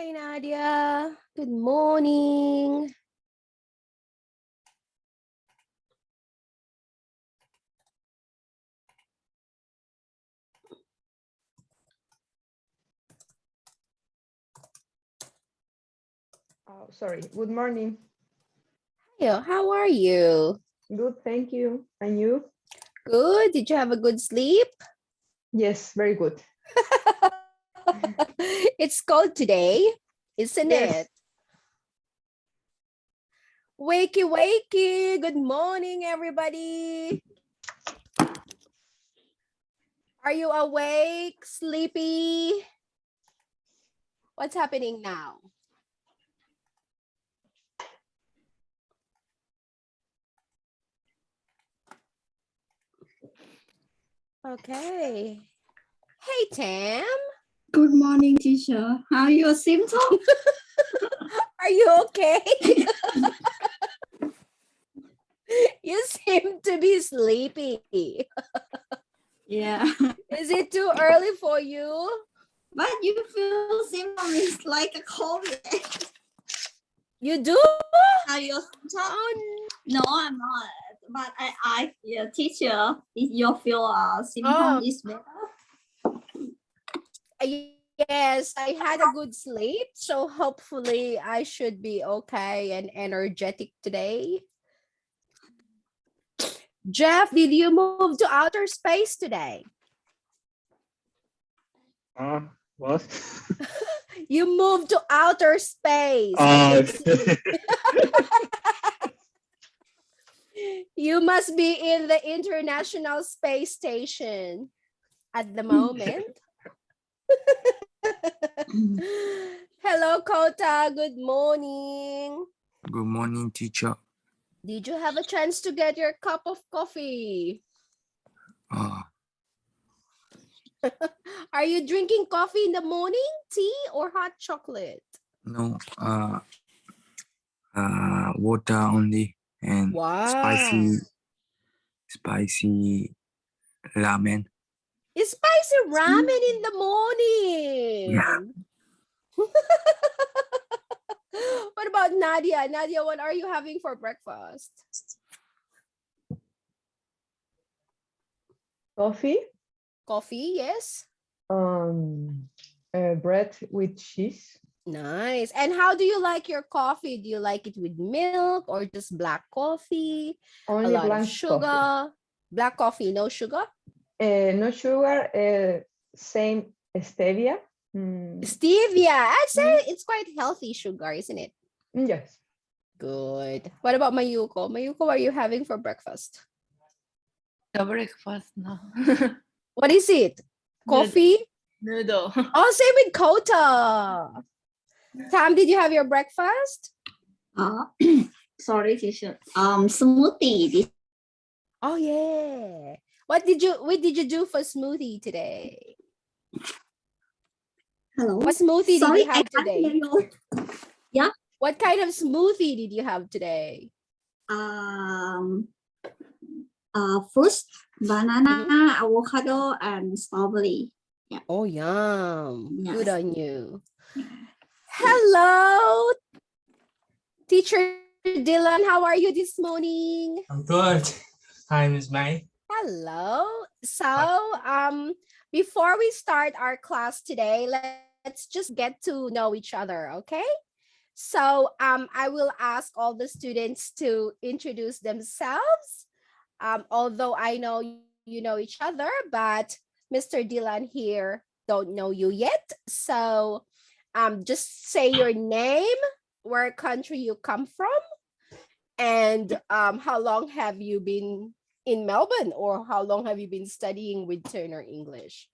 Hey Nadia, good morning. Oh, sorry. Good morning. Hey, how are you? Good, thank you. And you? Good. Did you have a good sleep? Yes, very good. It's cold today, isn't Yes. it? Wakey, wakey. Good morning, everybody. Are you awake, sleepy? What's happening now? Okay. Hey, Tam. Good morning, teacher. How are your symptoms? Are you okay? You seem to be sleepy. Yeah, Is it too early for you? but you feel symptom is like a COVID. You do? Are your symptoms? Oh, No, I'm not. But I feel teacher, if you feel symptom Oh. is better. Yes, I had a good sleep, so hopefully I should be okay and energetic today. Jeff, did you move to outer space today? What? You moved to outer space. Uh, You must be in the International Space Station at the moment. Hello, Kota. Good morning. Good morning, teacher. Did you have a chance to get your cup of coffee? Uh, Are you drinking coffee in the morning, tea, or hot chocolate? no, water only and Wow. spicy ramen. It's spicy ramen in the morning. Yeah. What about Nadia? Nadia, what are you having for breakfast? Coffee, Coffee, yes. bread with cheese. Nice. And how do you like your coffee? Do you like it with milk or just black coffee? Only A lot of black sugar. coffee. Black coffee, no sugar? No sugar, same stevia. Stevia. I'd say it's quite healthy sugar, isn't it? Yes. Good. What about Mayuko? Mayuko, what are you having for breakfast? The breakfast now. What is it? Coffee? Noodle. Oh, same with Kota. Tam, did you have your breakfast? Sorry, teacher. Smoothie. Oh yeah. What did you do for smoothie today? Hello. What smoothie Sorry, did you have I can't hear today? you. Yeah. What kind of smoothie did you have today? Fruits, banana, avocado, and strawberry. Oh, yum. Yes. Good on you. Hello, Teacher Dylan. How are you this morning? I'm good. Hi, Miss May. Hello. So, before we start our class today, let's just get to know each other, okay? So, I will ask all the students to introduce themselves. Although I know you know each other, but Mr. Dylan here don't know you yet. So, just say your name, where country you come from, and how long have you been in Melbourne, or how long have you been studying with Turner English?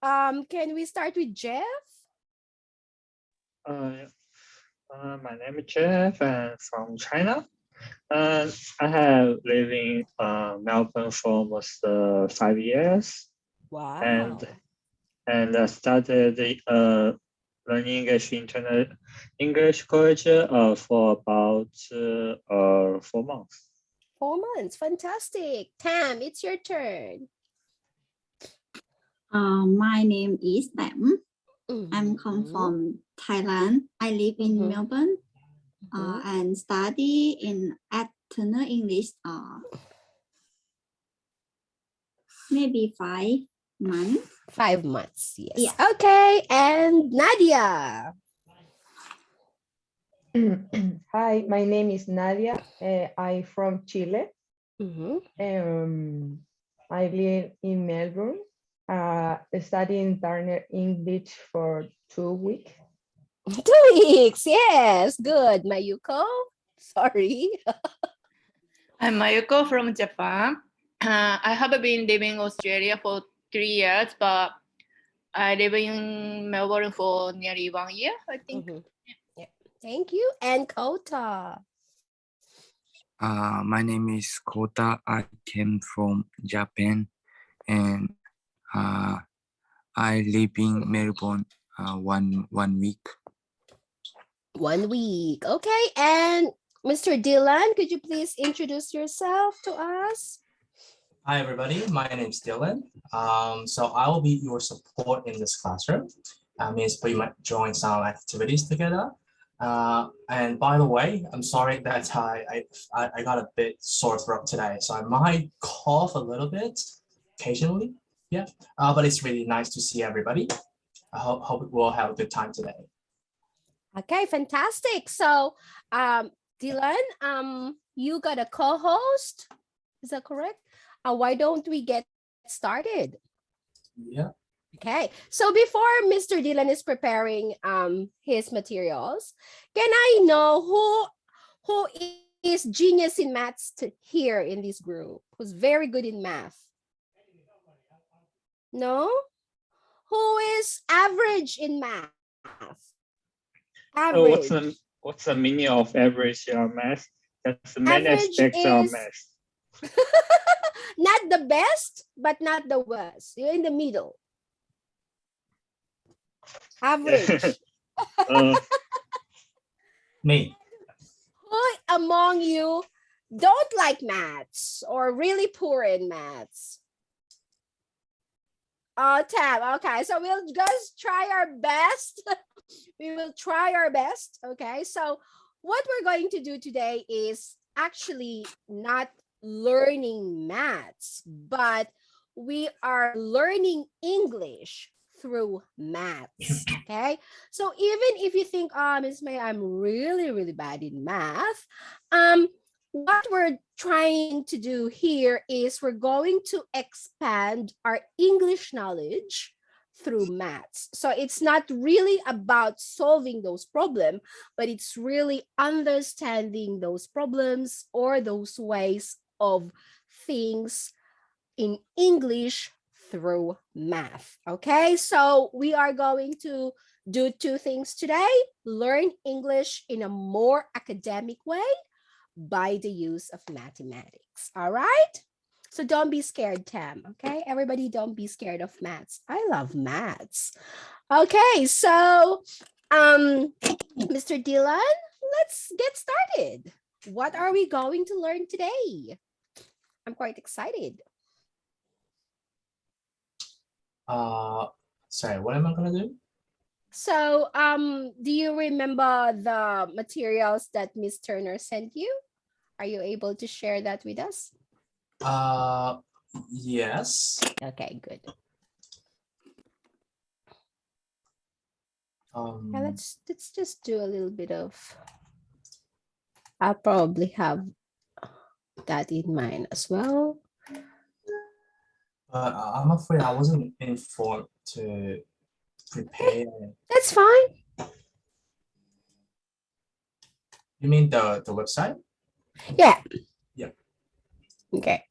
Can we start with Jeff? My name is Jeff and from China. I have lived in Melbourne for almost 5 years. Wow. And I started learning English college for about 4 months. 4 months. Fantastic. Tam, it's your turn. My name is Tam. I'm come Mhm. from Thailand. I live in Mhm. Melbourne Mhm. and study in at Turner English maybe 5 months. 5 months. Yes. Yeah. Okay. And Nadia. Hi, my name is Nadia. I'm from Chile. Mhm. I live in Melbourne, studying Turner English for 2 weeks. 2 weeks. Yes. Good. Mayuko. Sorry. I'm Mayuko from Japan. I have been living in Australia for 3 years, but I live in Melbourne for nearly 1 year, I think. Mhm. Yeah. Thank you. And Kota. My name is Kota. I came from Japan, and I live in Melbourne 1 week. 1 week. Okay. And Mr. Dylan, could you please introduce yourself to us? Hi, everybody. My name is Dylan. So I will be your support in this classroom. Means we might join some activities together. And by the way, I'm sorry that I got a bit sore throat today, so I might cough a little bit occasionally. Yeah, but it's really nice to see everybody. I hope we'll have a good time today. Okay, fantastic. So, Dylan, you got a co-host. Is that correct? Why don't we get started? Yeah. Okay, so before Mr. Dylan is preparing his materials, can I know who is genius in maths here in this group? Who's very good in math? No? Who is average in math? Oh, Average. what's the meaning of average math? That's the main Average aspect of is math. not the best, but not the worst. You're in the middle. Average. Me. Who among you don't like maths or really poor in maths? Oh, Tam. Okay, so we'll just try our best. We will try our best. Okay, so what we're going to do today is actually not learning maths, but we are learning English through maths. Okay, so even if you think, Miss May, I'm really, really bad in math, what we're trying to do here is we're going to expand our English knowledge through maths. So it's not really about solving those problems, but it's really understanding those problems or those ways of things in English through math. Okay, so we are going to do 2 things today: learn English in a more academic way by the use of mathematics. All right, so don't be scared, Tam. Okay, everybody, don't be scared of maths. I love maths. Okay, so Mr. Dylan, let's get started. What are we going to learn today? I'm quite excited. Sorry, what am I gonna do? So, do you remember the materials that Miss Turner sent you? Are you able to share that with us? Yes. Okay, good. Yeah, let's just do a little bit of. I'll probably have that in mind as well. I'm afraid I wasn't informed to prepare. That's fine. You mean the website? Yeah. Yeah. Okay.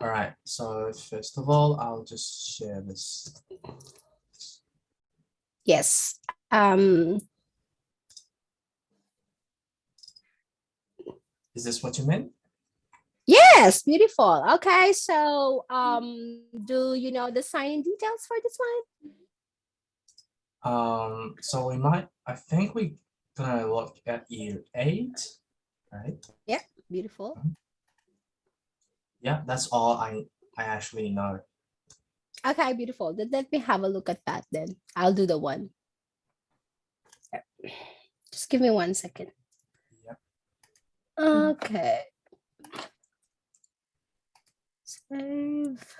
All right. So first of all, I'll just share this. Yes. Is this what you meant? Yes, beautiful. Okay, so do you know the sign-in details for this one? So I think we're gonna look at year 8, right? Yeah, beautiful. Yeah, that's all I actually know. Okay, beautiful. Then let me have a look at that then. I'll do the one. Just give me 1 second. Yep. Okay. Save.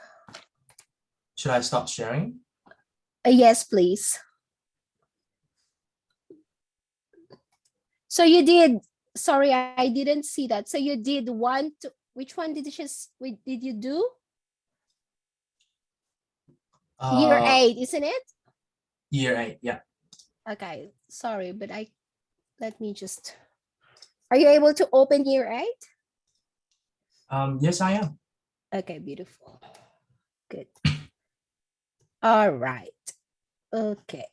Should I stop sharing? Yes, please. So you did, sorry, I didn't see that. So you did one, to, which one did you do? Year 8, isn't it? Year 8, yeah. Okay, sorry, but let me just, are you able to open year 8? Yes, I am. Okay, beautiful. Good. All right. Okay.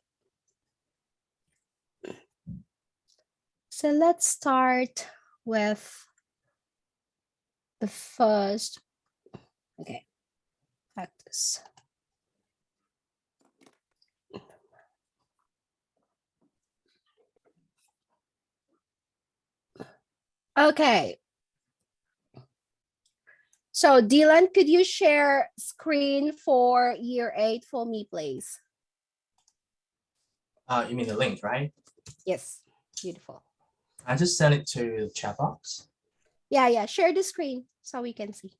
So let's start with the first, okay, practice. Okay. So Dylan, could you share screen for year 8 for me, please? You mean the link, right? Yes, beautiful. I just sent it to the chat box. Yeah, share the screen so we can see.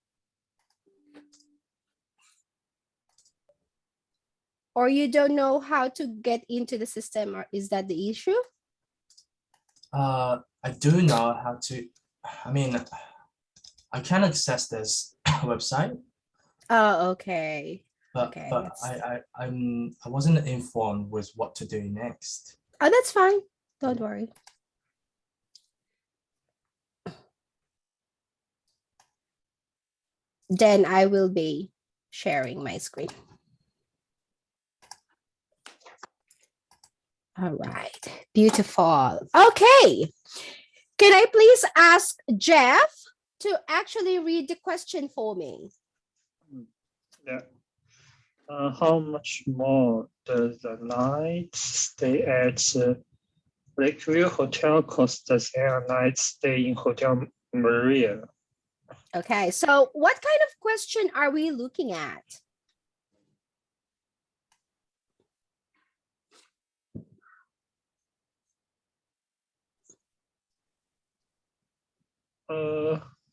Or you don't know how to get into the system, or is that the issue? I do know how to, I mean, I can access this website, Oh, okay. but Okay, but let's- I wasn't informed with what to do next. Oh, that's fine. Don't worry. Then I will be sharing my screen. All right, beautiful. Okay, can I please ask Jeff to actually read the question for me? Yeah. How much more does the night stay at Lakeview Hotel cost the same night stay in Hotel Maria? Okay, so what kind of question are we looking at?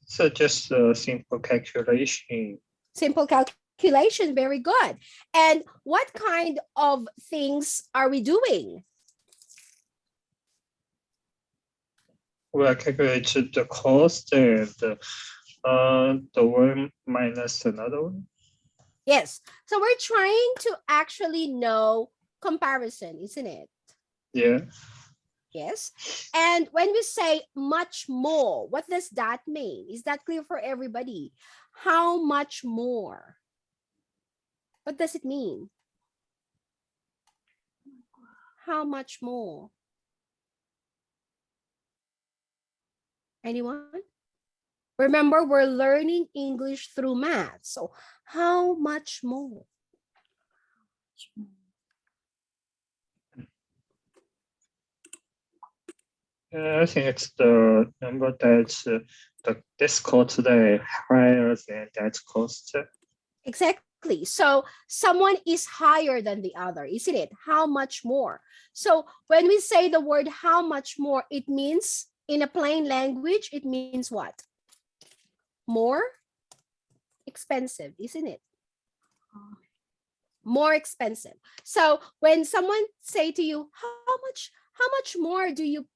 So just a simple calculation. Simple calculation, very good. And what kind of things are we doing? We calculate the cost and the one minus another one. Yes, so we're trying to actually know comparison, isn't it? Yeah. Yes. And when we say much more, what does that mean? Is that clear for everybody? How much more? What does it mean? How much more? Anyone? Remember, we're learning English through math. So how much more? I think it's the number that's this cost today higher than that cost. Exactly. So someone is higher than the other, isn't it? How much more? So when we say the word how much more, it means in a plain language, it means what? More expensive, isn't it? More expensive. So when someone say to you, how much more do you,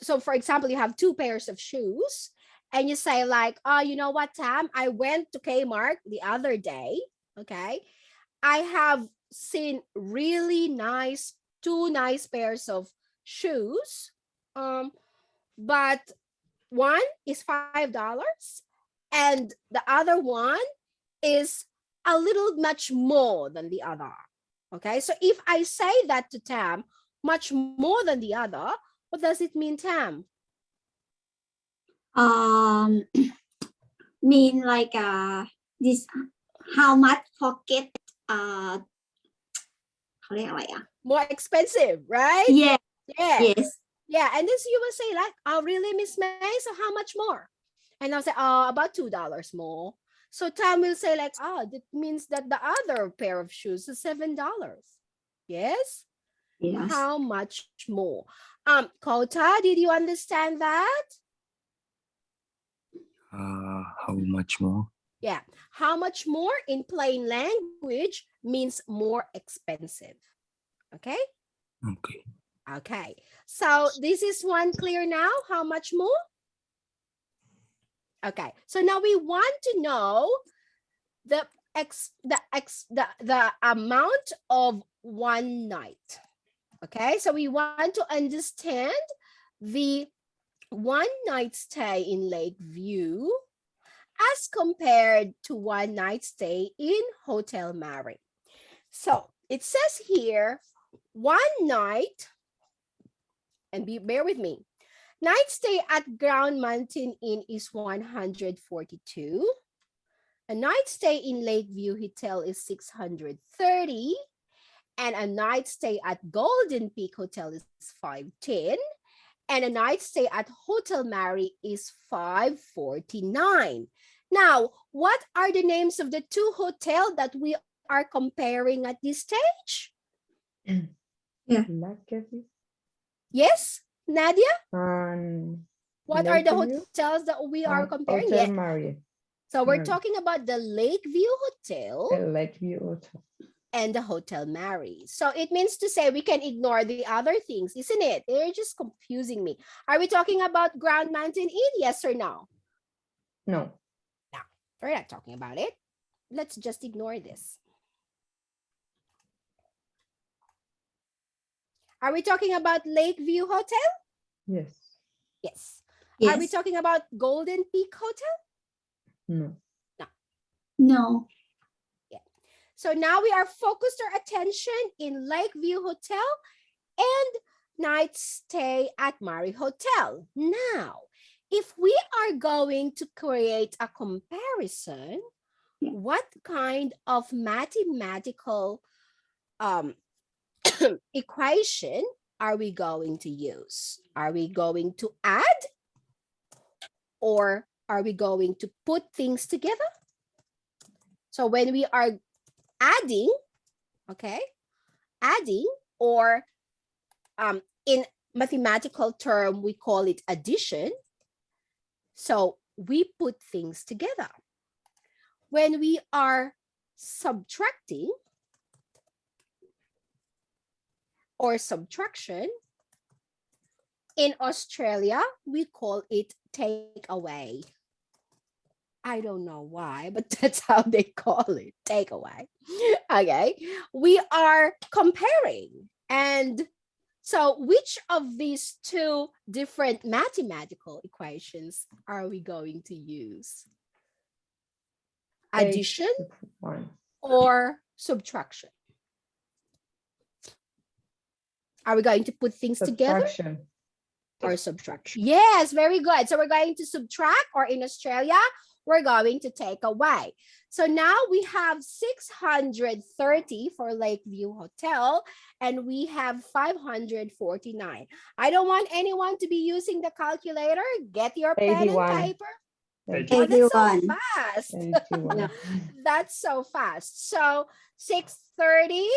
so for example, you have 2 pairs of shoes and you say like, oh, you know what, Tam, I went to Kmart the other day. Okay. I have seen really nice, 2 nice pairs of shoes. But one is $5 and the other one is a little much more than the other. Okay, so if I say that to Tam, much more than the other, what does it mean, Tam? Mean like this how much pocket เขาเรียกอะไรอ่ะ More expensive, right? Yeah, Yeah. yes. Yeah, and then you will say like, oh, really, Miss May? So how much more? And I'll say, oh, about $2 more. So Tam will say like, oh, that means that the other pair of shoes is $7. Yes? Yes. How much more? Kota, did you understand that? How much more? Yeah. How much more in plain language means more expensive. Okay? Okay. Okay. So this is one clear now. How much more? Okay. So now we want to know the amount of one night. Okay? So we want to understand the one night stay in Lakeview as compared to one night stay in Hotel Mary. So it says here, one night, and bear with me, night stay at Ground Mountain Inn is 142. A night stay in Lakeview Hotel is 630. And a night stay at Golden Peak Hotel is 510. And a night stay at Hotel Mary is 549. Now, what are the names of the two hotels that we are comparing at this stage? Lakeview Yes, Nadia? and What are the Lakeview hotels that we are and comparing? Hotel Yeah. Marriott. So we're Mary. talking about the Lakeview Hotel The Lakeview Hotel. and the Hotel Mary. So it means to say we can ignore the other things, isn't it? They're just confusing me. Are we talking about Ground Mountain Inn? Yes or no? No. No, we're not talking about it. Let's just ignore this. Are we talking about Lakeview Hotel? Yes. Yes. Yes. Are we talking about Golden Peak Hotel? No. No. So now we are focused our attention in Lakeview Hotel and night stay at Mary Hotel. Now, if we are going to create a comparison, Yeah. what kind of mathematical equation are we going to use? Are we going to add or are we going to put things together? So when we are adding, okay, adding, or in mathematical term, we call it addition. So we put things together. When we are subtracting or subtraction, in Australia, we call it take away. I don't know why, but that's how they call it, take away. Okay, we are comparing. And so which of these two different mathematical equations are we going to use? Addition 1. or subtraction? Are we going to put things together Subtraction. or subtraction? Yes, very good. So we're going to subtract, or in Australia, we're going to take away. So now we have 630 for Lakeview Hotel and we have 549. I don't want anyone to be using the calculator. Get your pen 81. and paper. Thank Oh, you. that's so 81. fast. 81. Yeah. That's so fast. So 630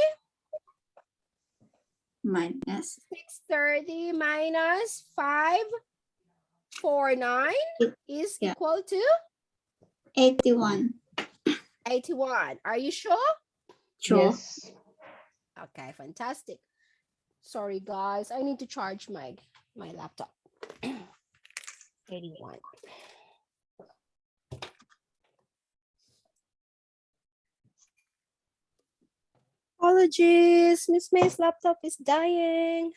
Minus 630 minus 549 is Yeah. equal to 81. 81. Are you sure? Sure. Yes. Okay, fantastic. Sorry, guys. I need to charge my laptop. 81. Apologies. Miss May's laptop is dying.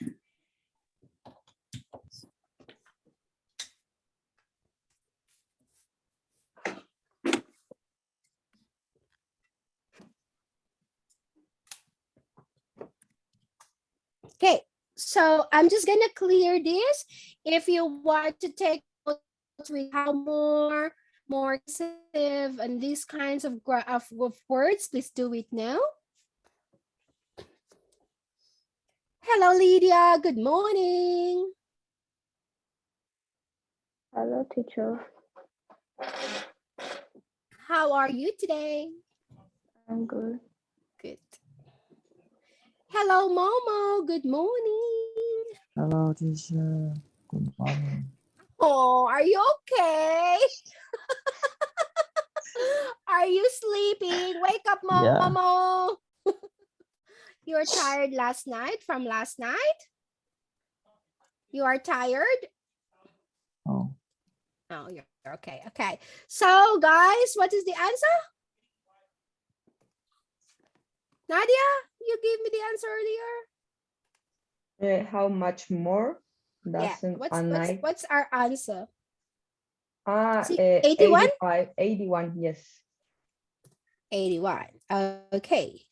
Okay, so I'm just gonna clear this. If you want to take notes with how more excessive and these kinds of words, please do it now. Hello, Lydia. Good morning. Hello, teacher. How are you today? I'm good. Good. Hello, Momo. Good morning. Hello, teacher. Good morning. Oh, are you okay? Are you sleeping? Wake up, Yeah. Momo. You were tired last night from last night? You are tired? Oh, Oh, you're okay. Okay. So, guys, what is the answer? Nadia, you gave me the answer earlier. How much more Yeah. does a night? What's our answer? See, 81? 85, 81, yes. 81. Okay.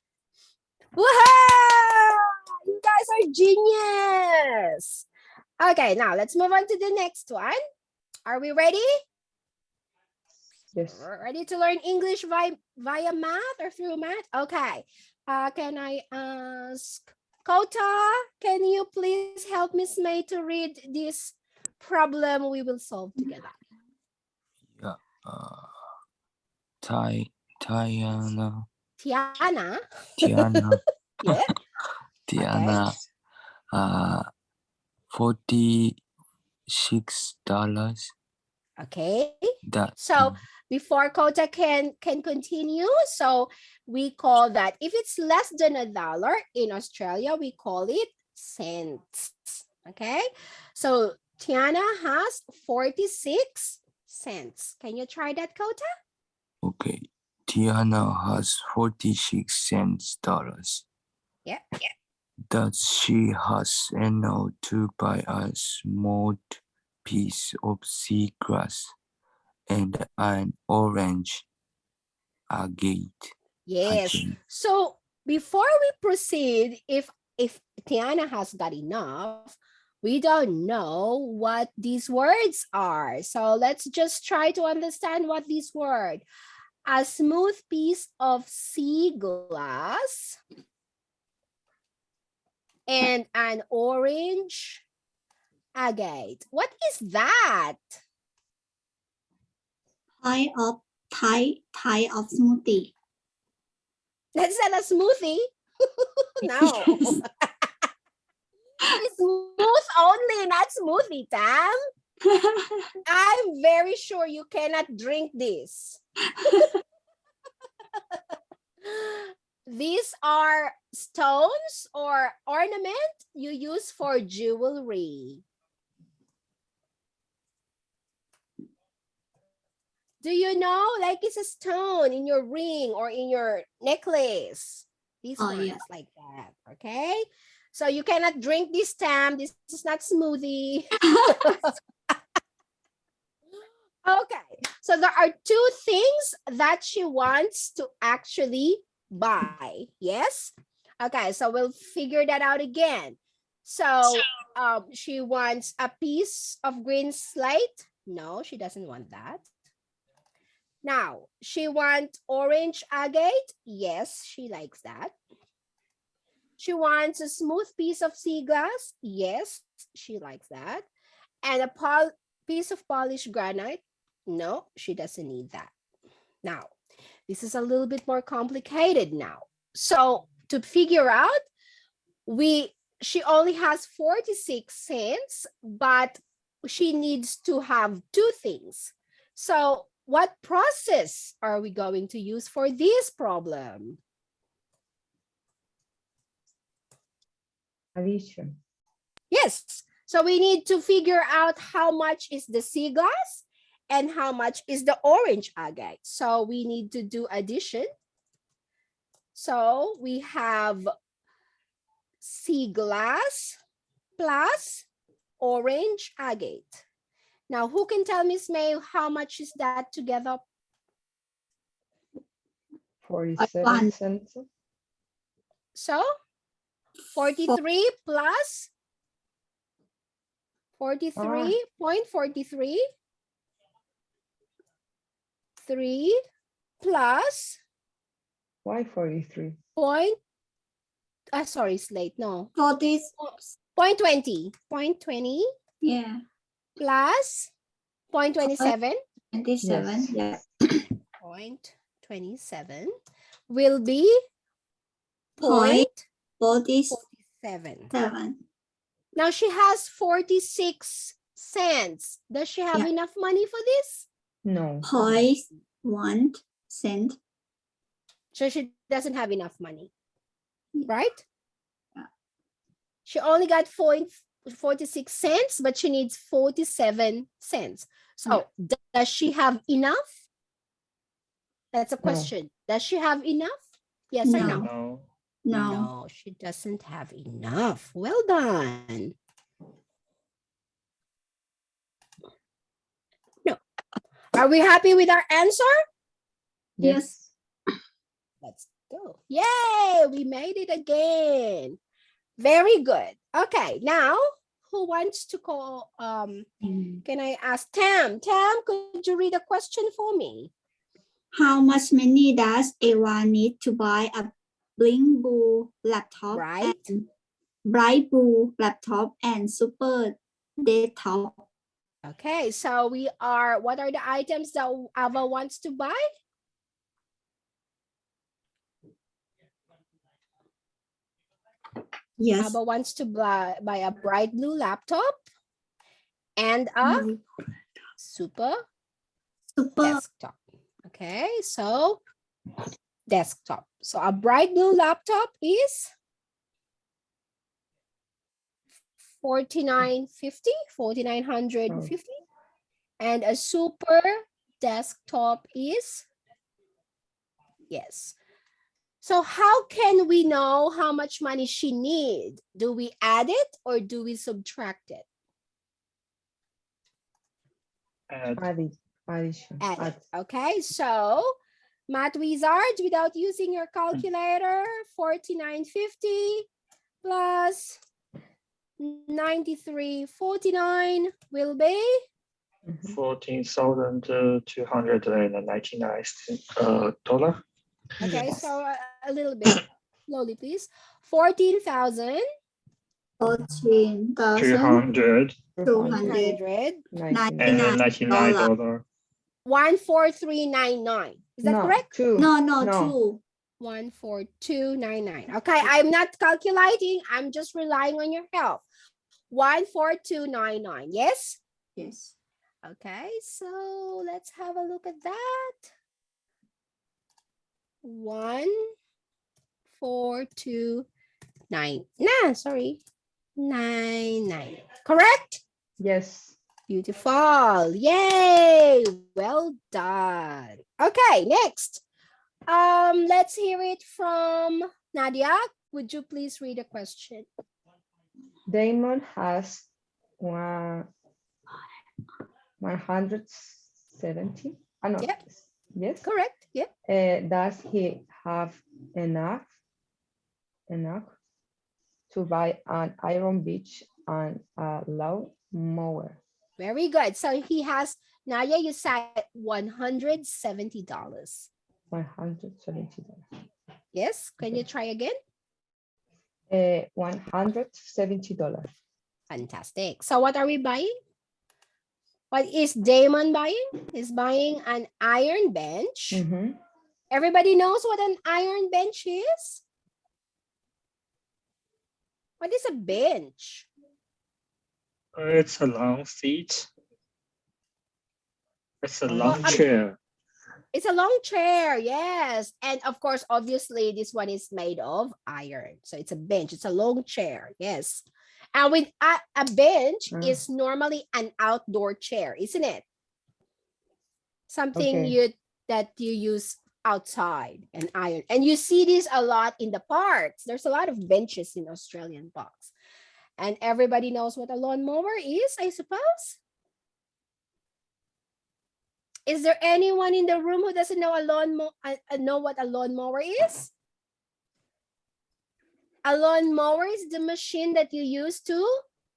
Woohoo! You guys are genius. Okay, now let's move on to the next one. Are we ready? Yes. We're ready to learn English via math or through math? Okay. Can I ask Kota, can you please help Miss May to read this problem we will solve together? yeah. Tiana. Tiana? Tiana. Yeah. Tiana. $46. Okay. That. So before Kota can continue, so we call that, if it's less than $1 in Australia, we call it cents. Okay. So Tiana has 46 cents. Can you try that, Kota? Okay. Tiana has 46 cents dollars. Yeah. That she has enough to buy a small piece of seagrass and an orange agate. Yes. So before we proceed, if Tiana has got enough, we don't know what these words are. So let's just try to understand what these words. A smooth piece of sea glass and an orange agate. What is that? Type of smoothie. That's not a smoothie. No. It's smooth only, not smoothie, Tam. I'm very sure you cannot drink this. These are stones or ornament you use for jewelry. Do you know, like it's a stone in your ring or in your necklace? These Oh, ones yeah. like that, okay? So you cannot drink this, Tam. This is not smoothie. Okay, so there are two things that she wants to actually buy. Yes? Okay, so we'll figure that out again. So she wants a piece of green slate. No, she doesn't want that. Now, she wants orange agate. Yes, she likes that. She wants a smooth piece of sea glass. Yes, she likes that. And a piece of polished granite. No, she doesn't need that. Now, this is a little bit more complicated now. So to figure out, she only has 46 cents, but she needs to have two things. So what process are we going to use for this problem? Addition. Yes. So we need to figure out how much is the sea glass and how much is the orange agate. So we need to do addition. So we have sea glass plus orange agate. Now, who can tell Miss May how much is that together? 47 cents. So 43 plus 43.43. 3 plus Why 43? sorry, Slate, no. For this, 0.20. 0.20 yeah, plus 0.27. 27, Yes. yeah. 0.27 will be Point 0.47. 7. Now she has 46 cents. Does she have Yeah. enough money for this? No. 0.1 cent. So she doesn't have enough money, Yeah. right? Yeah. She only got 46 cents, but she needs 47 cents. So does she have enough? That's a question. Does she have enough? Yes or No. no? No. No. No, she doesn't have enough. Well done. No. Are we happy with our answer? Yes. Let's go. Yay, we made it again. Very good. Okay, now who wants to call? Can I ask Tam? Tam, could you read a question for me? How much money does Ava need to buy a Blink Blue laptop Right. and Bright Blue laptop and Super Desktop? Okay, so what are the items that Ava wants to buy? Yes. Ava wants to buy a bright blue laptop and a super Super. desktop. Okay, so desktop. So a bright blue laptop is $4,950, and a super desktop is, yes. So how can we know how much money she needs? Do we add it or do we subtract it? And Addition. Add it. Okay, so Math Wizards, without using your calculator, 4950 plus 9349 will be 14,299 dollar. okay. Yes. So a little bit slowly, please. 14,299 200 99. 99 14399. Is that No, correct? two. No, No. 14299. Okay, I'm not calculating. I'm just relying on your help. 14299. Yes. Yes. Okay, so let's have a look at that. 14299. Nah, sorry. 99. Correct? Yes. Beautiful. Yay. Well done. Okay, next. Let's hear it from Nadia. Would you please read a question? Damon has 170. No. Yep. Yes. Correct. Yeah. Does he have enough to buy an iron beach and a lawn mower? Very good. So he has, Nadia, you said $170. $170. Yes. Can you try again? $170. Fantastic. So what are we buying? What is Damon buying? He's buying an iron bench. Mhm. Everybody knows what an iron bench is? What is a bench? It's a long seat. It's a long Well, chair. It's a long chair, yes. And of course, obviously, this one is made of iron. So it's a bench. It's a long chair, yes. And with a bench is normally an outdoor chair, isn't it? Something Okay. that you use outside, an iron. And you see this a lot in the parks. There's a lot of benches in Australian parks. And everybody knows what a lawnmower is, I suppose. Is there anyone in the room who doesn't know know what a lawnmower is? A lawnmower is the machine that you use to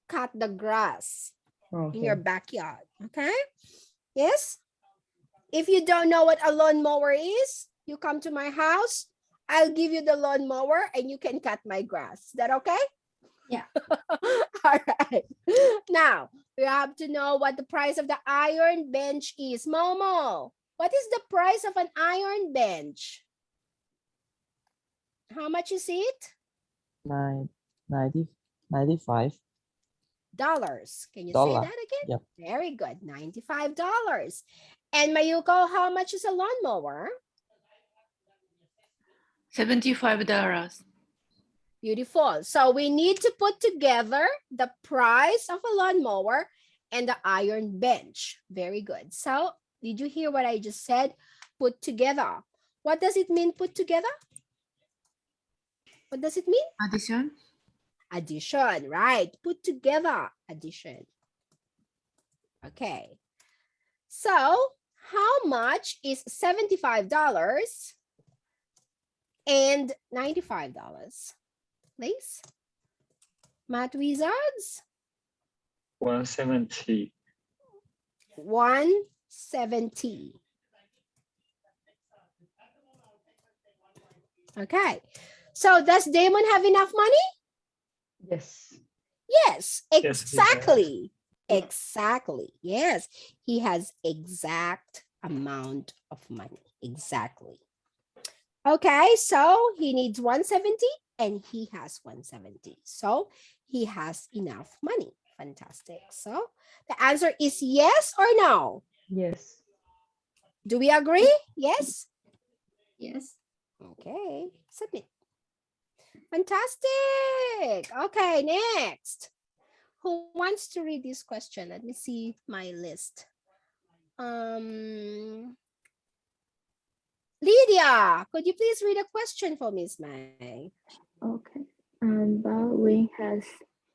cut the grass in your backyard. Okay? Yes? If you don't know what a lawnmower is, you come to my house. I'll give you the lawnmower and you can cut my grass. Is that okay? Yeah. All right. Now, we have to know what the price of the iron bench is. Momo, what is the price of an iron bench? How much is it? 95. Can you Dollar. say that again? Yep. Very good. $95. And Mayuko, how much is a lawnmower? $75. Beautiful. So we need to put together the price of a lawnmower and the iron bench. Very good. So did you hear what I just said? Put together. What does it mean, put together? What does it mean? Addition. Addition, right? Put together, addition. Okay. So how much is $75 and $95? Please. Math wizards. 170. 170. Okay. So does Damon have enough money? Yes. Yes, Yes, he does. exactly. Exactly. Yes, he has exact amount of money. Exactly. Okay, so he needs 170 and he has 170. So he has enough money. Fantastic. So the answer is yes or no? Yes. Do we agree? Yes? Yes. Okay, submit. Fantastic. Okay, next. Who wants to read this question? Let me see my list. Lydia, could you please read a question for Miss May? Okay. Baldwin has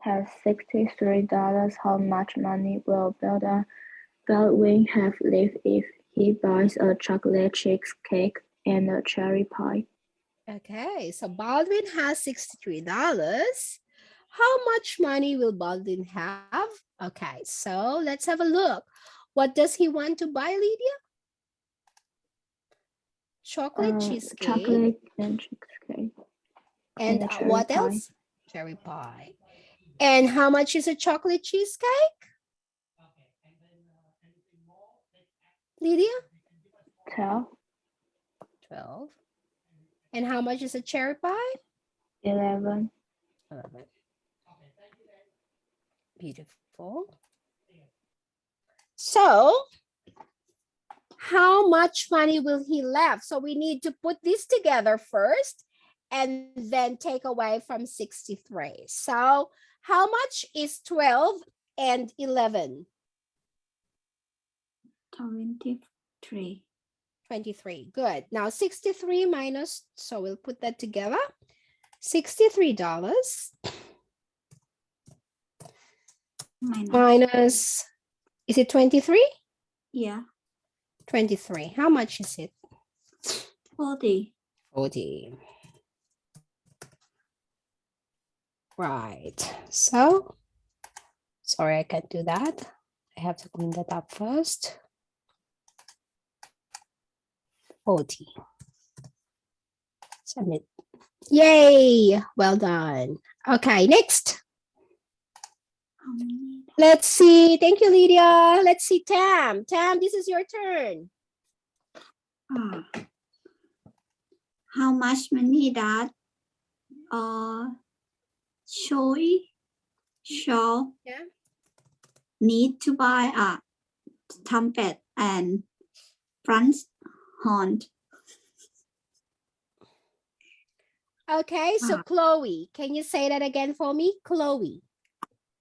$63. How much money will Baldwin have left if he buys a chocolate cheesecake and a cherry pie? Okay, so Baldwin has $63. How much money will Baldwin have? Okay, so let's have a look. What does he want to buy, Lydia? Chocolate cheesecake. Chocolate and cheesecake. And a cherry what pie. else? Cherry pie. And how much is a chocolate cheesecake? Lydia? 12. 12. And how much is a cherry pie? 11. 11. Beautiful. So, how much money will he left? So we need to put this together first and then take away from 63. So how much is 12 and 11? 23. 23. Good. Now 63 minus, so we'll put that together. $63 minus, is it 23? Yeah. 23. How much is it? 40. 40. Right. So, sorry, I can't do that. I have to clean that up first. 40. Submit. Yay! Well done. Okay, next. How many? Let's see. Thank you, Lydia. Let's see, Tam. Tam, this is your turn. How much money does Shaw Yeah. need to buy a trumpet and French horn? Okay, so Chloe, can you say that again for me? Chloe.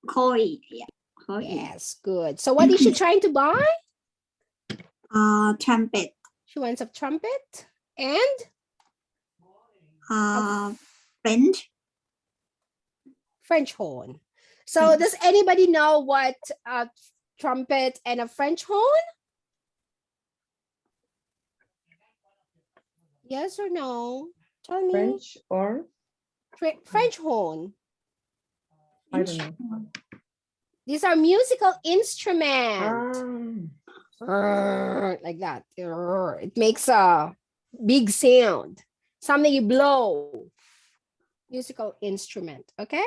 Chloe. Yeah. Chloe. Yes, good. So what is she trying to buy? Trumpet. She wants a trumpet and French horn. So does anybody know what a trumpet and a French horn? Yes or no? Tell me. French or French horn. I don't know. These are musical instruments. Ah, Like that. It makes a big sound. Something you blow. Musical instrument. Okay.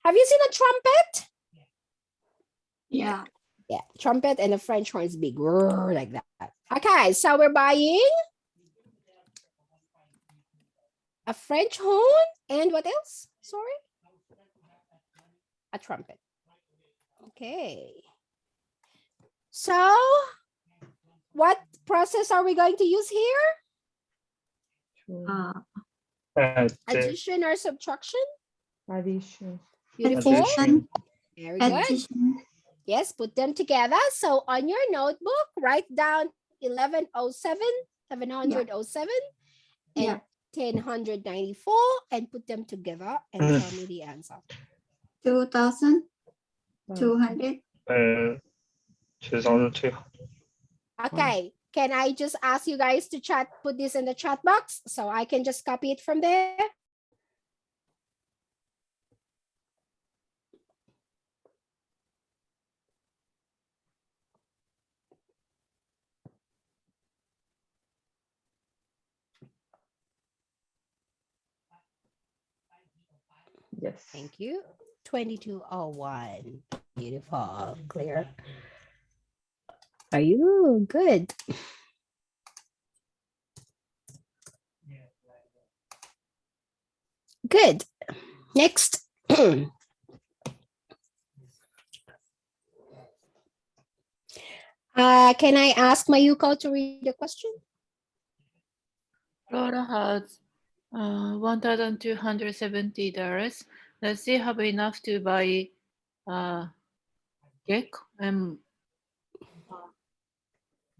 Have you seen a trumpet? Yeah. Yeah. Trumpet and a French horn is big. Like that. Okay. So we're buying a French horn and what else? Sorry. A trumpet. Okay. So what process are we going to use here? Two. Addition or subtraction? Addition. Beautiful. Addition. Very good. Addition. Yes, put them together. So on your notebook, write down 1107, 707, and Yeah. 1094 and put them together and tell me the answer. 2,200. 2,200. Okay, can I just ask you guys to put this in the chat box so I can just copy it from there? Yes. Thank you. 2201. Beautiful. Clear. Are you good? Good. Next. Can I ask Mayuko to read the question? Laura has $1,270. Does she have enough to buy cake and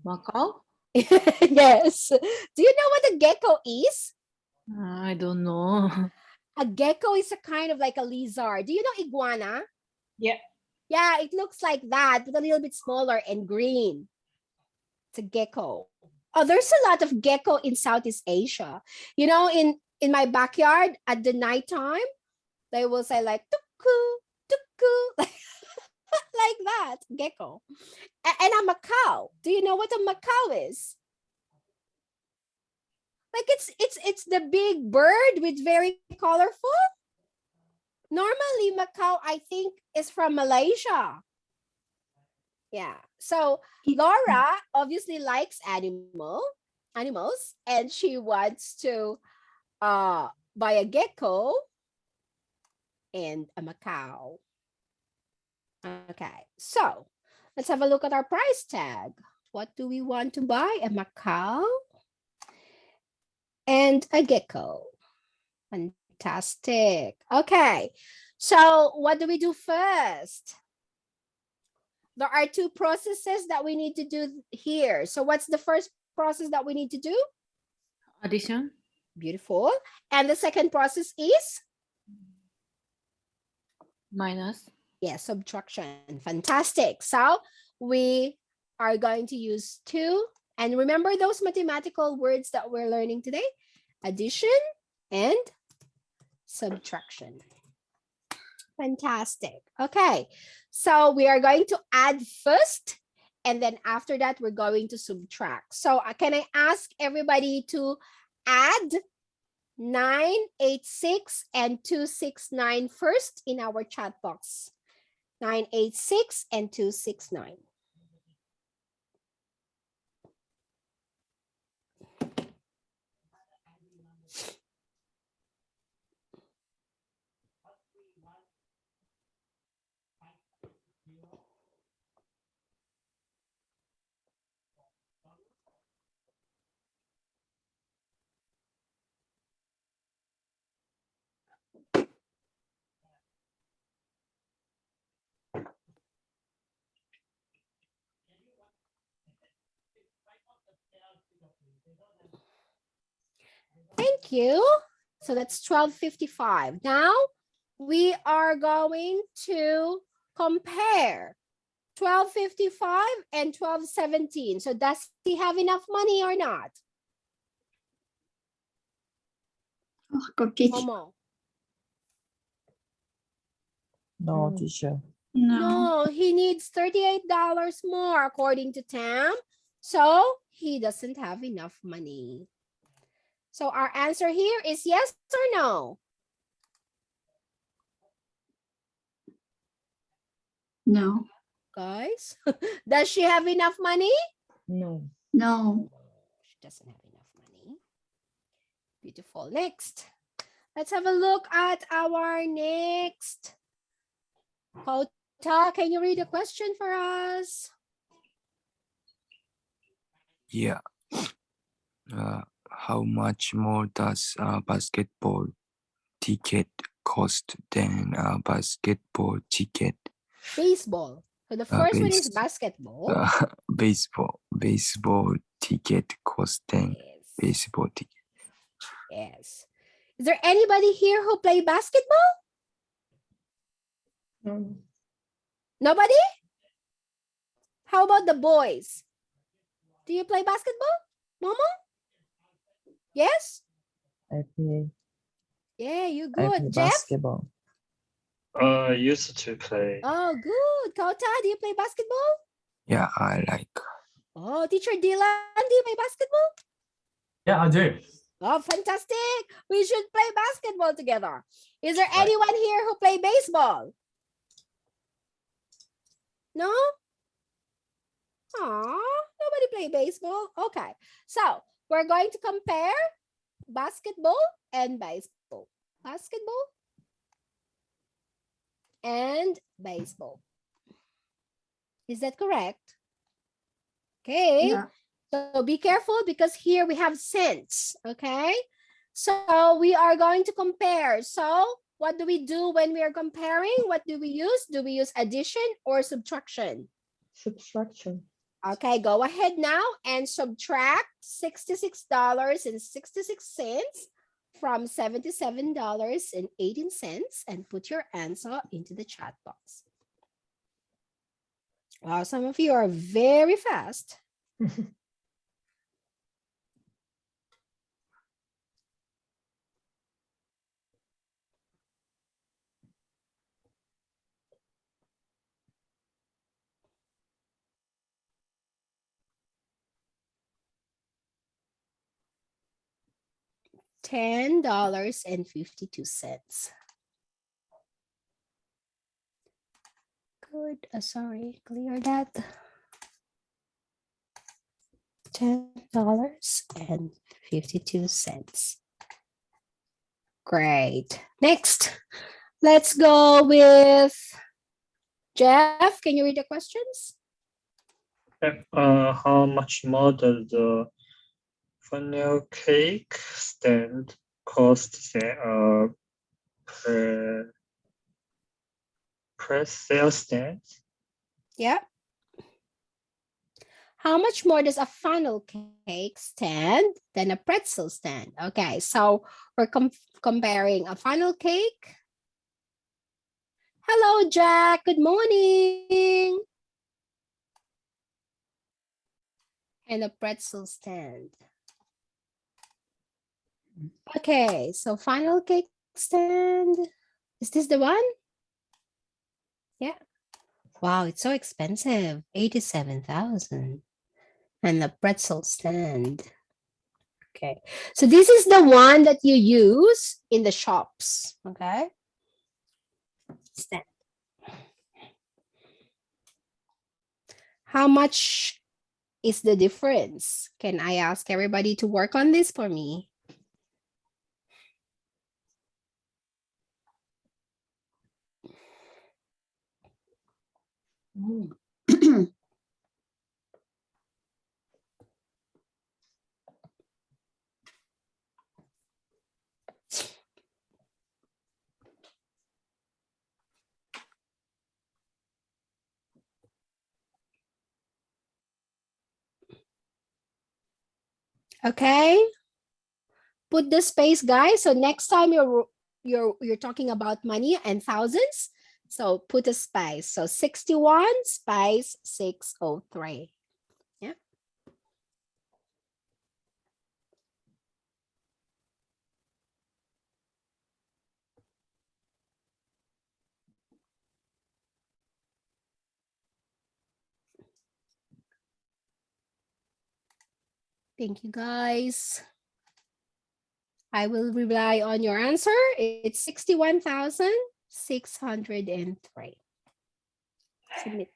Macau? Yes. Do you know what a gecko is? I don't know. A gecko is a kind of like a lizard. Do you know iguana? Yeah. Yeah, it looks like that, but a little bit smaller and green. It's a gecko. Oh, there's a lot of gecko in Southeast Asia. You know, in my backyard at the nighttime, they will say like tuku, tuku, like that, gecko. And a macaw. Do you know what a macaw is? Like it's the big bird with very colorful. Normally, macaw, I think, is from Malaysia. Yeah. So Laura obviously likes animals, and she wants to buy a gecko and a macaw. Okay. So let's have a look at our price tag. What do we want to buy? A macaw and a gecko. Fantastic. Okay. So what do we do first? There are two processes that we need to do here. So what's the first process that we need to do? Addition. Beautiful. And the second process is? Minus. Yes, subtraction. Fantastic. So we are going to use two. And remember those mathematical words that we're learning today? Addition and subtraction. Fantastic. Okay, so we are going to add first, and then after that, we're going to subtract. So can I ask everybody to add 986 and 269 first in our chat box? 986 and 269. Thank you. So that's 1255. Now we are going to compare 1255 and 1217. So does he have enough money or not? Oh, copy. Momo. No, teacher. No. No, he needs $38 more according to Tam. So he doesn't have enough money. So our answer here is yes or no? No. Guys, does she have enough money? No. No. She doesn't have enough money. Beautiful. Next, let's have a look at our next can you read the question for us? Yeah. How much more does a basketball ticket cost than a basketball ticket? Baseball. So the first one is base- basketball. Baseball ticket cost than Yes. baseball ticket. Yes. Is there anybody here who play basketball? No. Nobody? How about the boys? Do you play basketball, Momo? Yes? I play, Yeah, you I play good. Jeff? basketball. Used to play. Oh, good. Kota, do you play basketball? Yeah, I like. Oh, teacher Dylan, do you play basketball? Yeah, I do. Oh, fantastic. We should play basketball together. Is there Right. anyone here who play baseball? No? Aw, nobody play baseball. Okay, so we're going to compare basketball and baseball. Basketball and baseball. Is that correct? Okay. Yeah. So be careful because here we have cents, okay? So we are going to compare. So what do we do when we are comparing? What do we use? Do we use addition or subtraction? Subtraction. Okay, go ahead now and subtract $66.66 from $77.18 and put your answer into the chat box. Wow, some of you are very fast. $10.52. Good. Sorry, clear that. $10.52. Great. Next, let's go with Jeff. Can you read the questions? How much more does the funnel cake stand cost than a press sale stand? Yeah. How much more does a funnel cake stand than a pretzel stand? Okay, so we're comparing a funnel cake. Hello, Jack. Good morning. And a pretzel stand. Okay, so funnel cake stand. Is this the one? Yeah. Wow, it's so expensive. 87,000. And the pretzel stand. Okay, so this is the one that you use in the shops. Okay. Stand. How much is the difference? Can I ask everybody to work on this for me? Okay. Put the space, guys. So next time you're talking about money and thousands, so put a space. So 61 space 603. Yeah. Thank you, guys. I will rely on your answer. It's 61,603. Submit.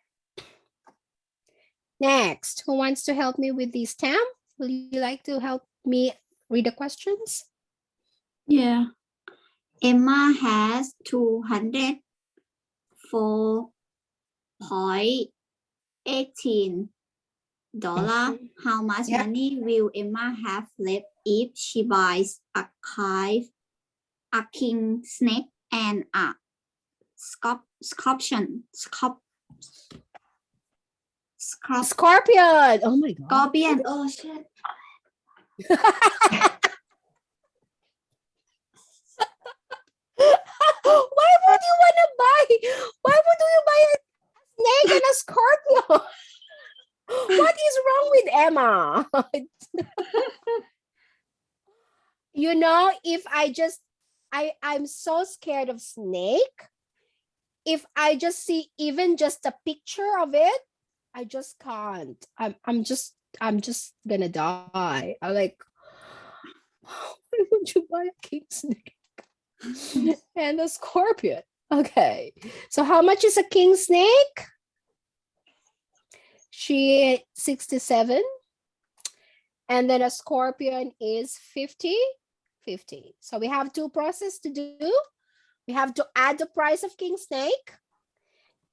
Next, who wants to help me with this stamp? Will you like to help me read the questions? Yeah. Emma has 204 $18. How much Yep. money will Emma have left if she buys a kite, a king snake, and a scorpion? Scorpion. Oh my God. Scorpion. Oh shit. Why would you want to buy? Why would you buy a snake and a scorpion? What is wrong with Emma? You know, if I'm so scared of snake. If I just see even just a picture of it, I just can't. I'm just gonna die. I'm like, why would you buy a king snake and a scorpion? Okay, so how much is a king snake? She 67, and then a scorpion is 50. So we have two processes to do. We have to add the price of king snake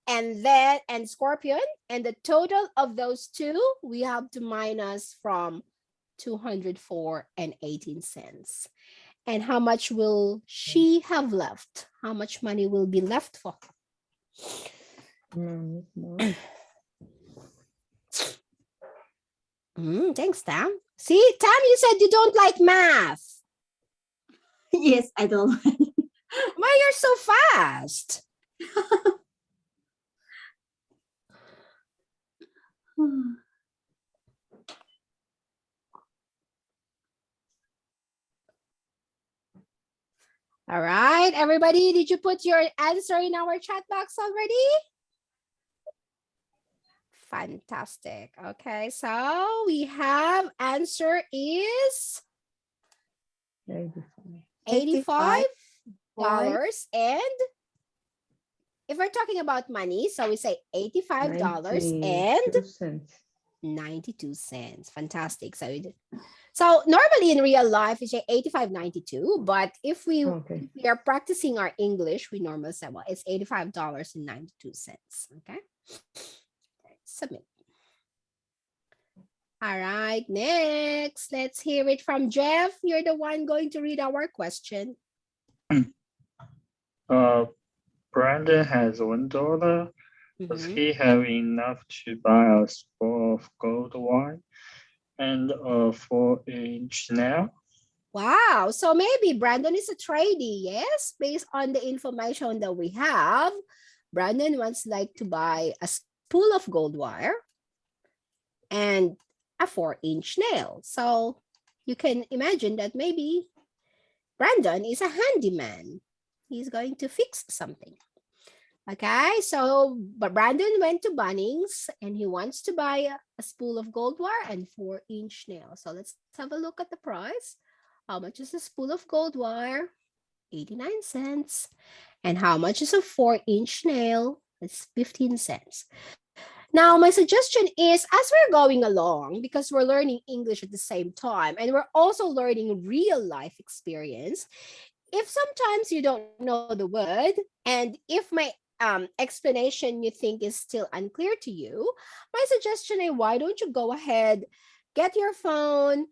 and scorpion, and the total of those two we have to minus from 204.18. And how much will she have left? How much money will be left for her? No, no. Thanks, Tam. See, Tam, you said you don't like math. Yes, I don't. Why you're so fast? All right, everybody, did you put your answer in our chat box already? Fantastic. Okay, so we have answer is 85 dollars, and if we're talking about money, so we say $85.92. Fantastic. So normally in real life we say 85.92, but if we are practicing our English, we normally say, well, it's $85.92. Okay, submit. All right, next, let's hear it from Jeff. You're the one going to read our question. Brandon has $1. Does he have enough to buy a spool of gold wine and a 4-inch nail? Wow, so maybe Brandon is a tradie, yes? Based on the information that we have, Brandon wants like to buy a spool of gold wire and a 4-inch nail. So you can imagine that maybe Brandon is a handyman. He's going to fix something. Okay, so but Brandon went to Bunnings and he wants to buy a spool of gold wire and 4-inch nail. So let's have a look at the price. How much is a spool of gold wire? 89 cents. And how much is a 4-inch nail? It's 15 cents. Now, my suggestion is, as we're going along, because we're learning English at the same time, and we're also learning real life experience, if sometimes you don't know the word, and if my explanation you think is still unclear to you, my suggestion is, why don't you go ahead, get your phone,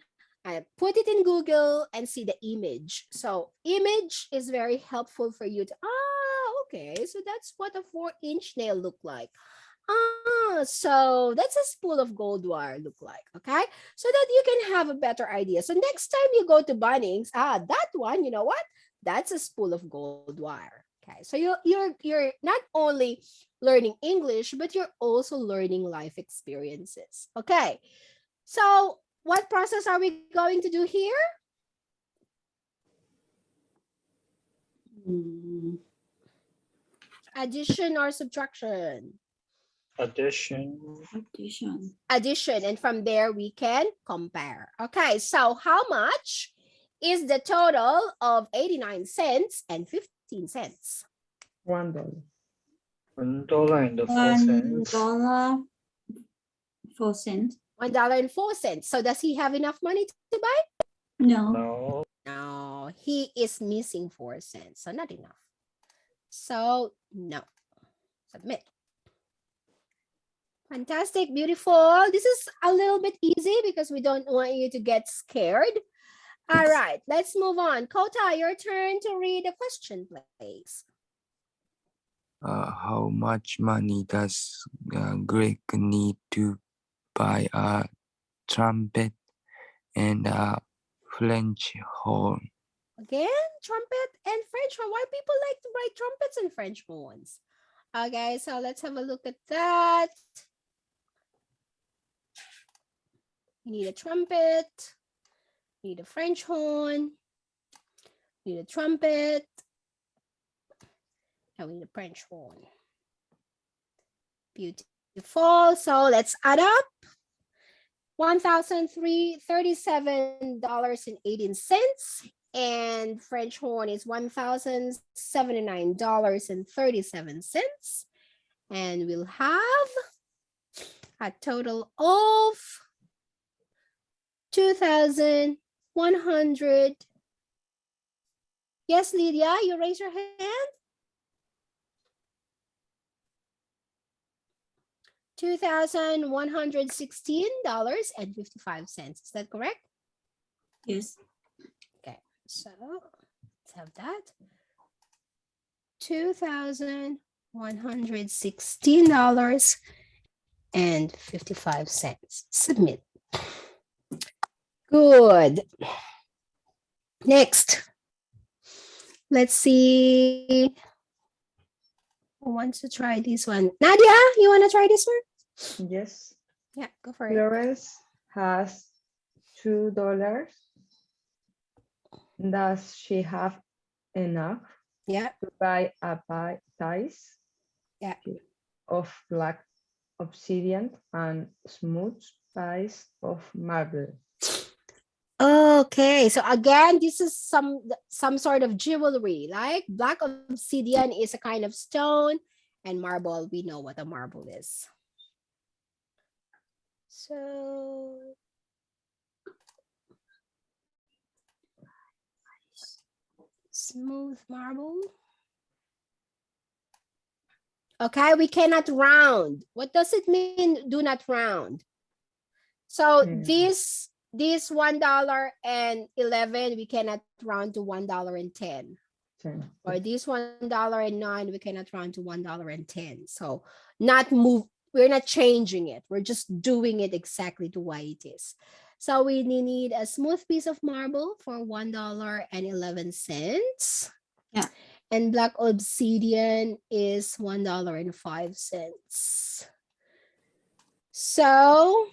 put it in Google and see the image. So image is very helpful for you to, okay, so that's what a 4-inch nail look like. So that's a spool of gold wire look like, okay? So that you can have a better idea. So next time you go to Bunnings, that one, you know what? That's a spool of gold wire. Okay, so you're not only learning English, but you're also learning life experiences. Okay, so what process are we going to do here? Addition or subtraction? Addition. Addition, and from there we can compare. Okay, so how much is the total of 89 cents and 15 cents? $1. $1.04. $1.04. So does he have enough money to buy? No. No, he is missing 4 cents, so not enough. So no, submit. Fantastic, beautiful. This is a little bit easy because we don't want you to get scared. All right, let's move on. Kota, your turn to read the question, please. How much money does Greg need to buy a trumpet and a French horn? Again, trumpet and French horn. Why people like to buy trumpets and French horns? Okay, so let's have a look at that. You need a trumpet, you need a French horn, you need a trumpet, and we need a French horn. Beautiful. So let's add up. $1,337.18, and French horn is $1,079.37, and we'll have a total of 2,100. Yes, Lydia, you raise your hand. $2,116.55. Is that correct? Yes. Okay, so let's have that. $2,116.55. Submit. Good. Next, let's see who wants to try this one. Nadia, you want to try this one? Yes. Yeah, go for it. Florence has $2. Does she have enough Yeah, to buy a dice Yeah. of black obsidian and smooth piece of marble? okay, so again, this is some sort of jewelry. Like black obsidian is a kind of stone, and marble, we know what a marble is. So smooth marble. Okay, we cannot round. What does it mean, do not round? So this $1.11, we cannot round to $1.10. Or this $1.09, we cannot round to $1.10. So not move, we're not changing it. We're just doing it exactly to why it is. So we need a smooth piece of marble for $1.11. Yeah. And black obsidian is $1.05. So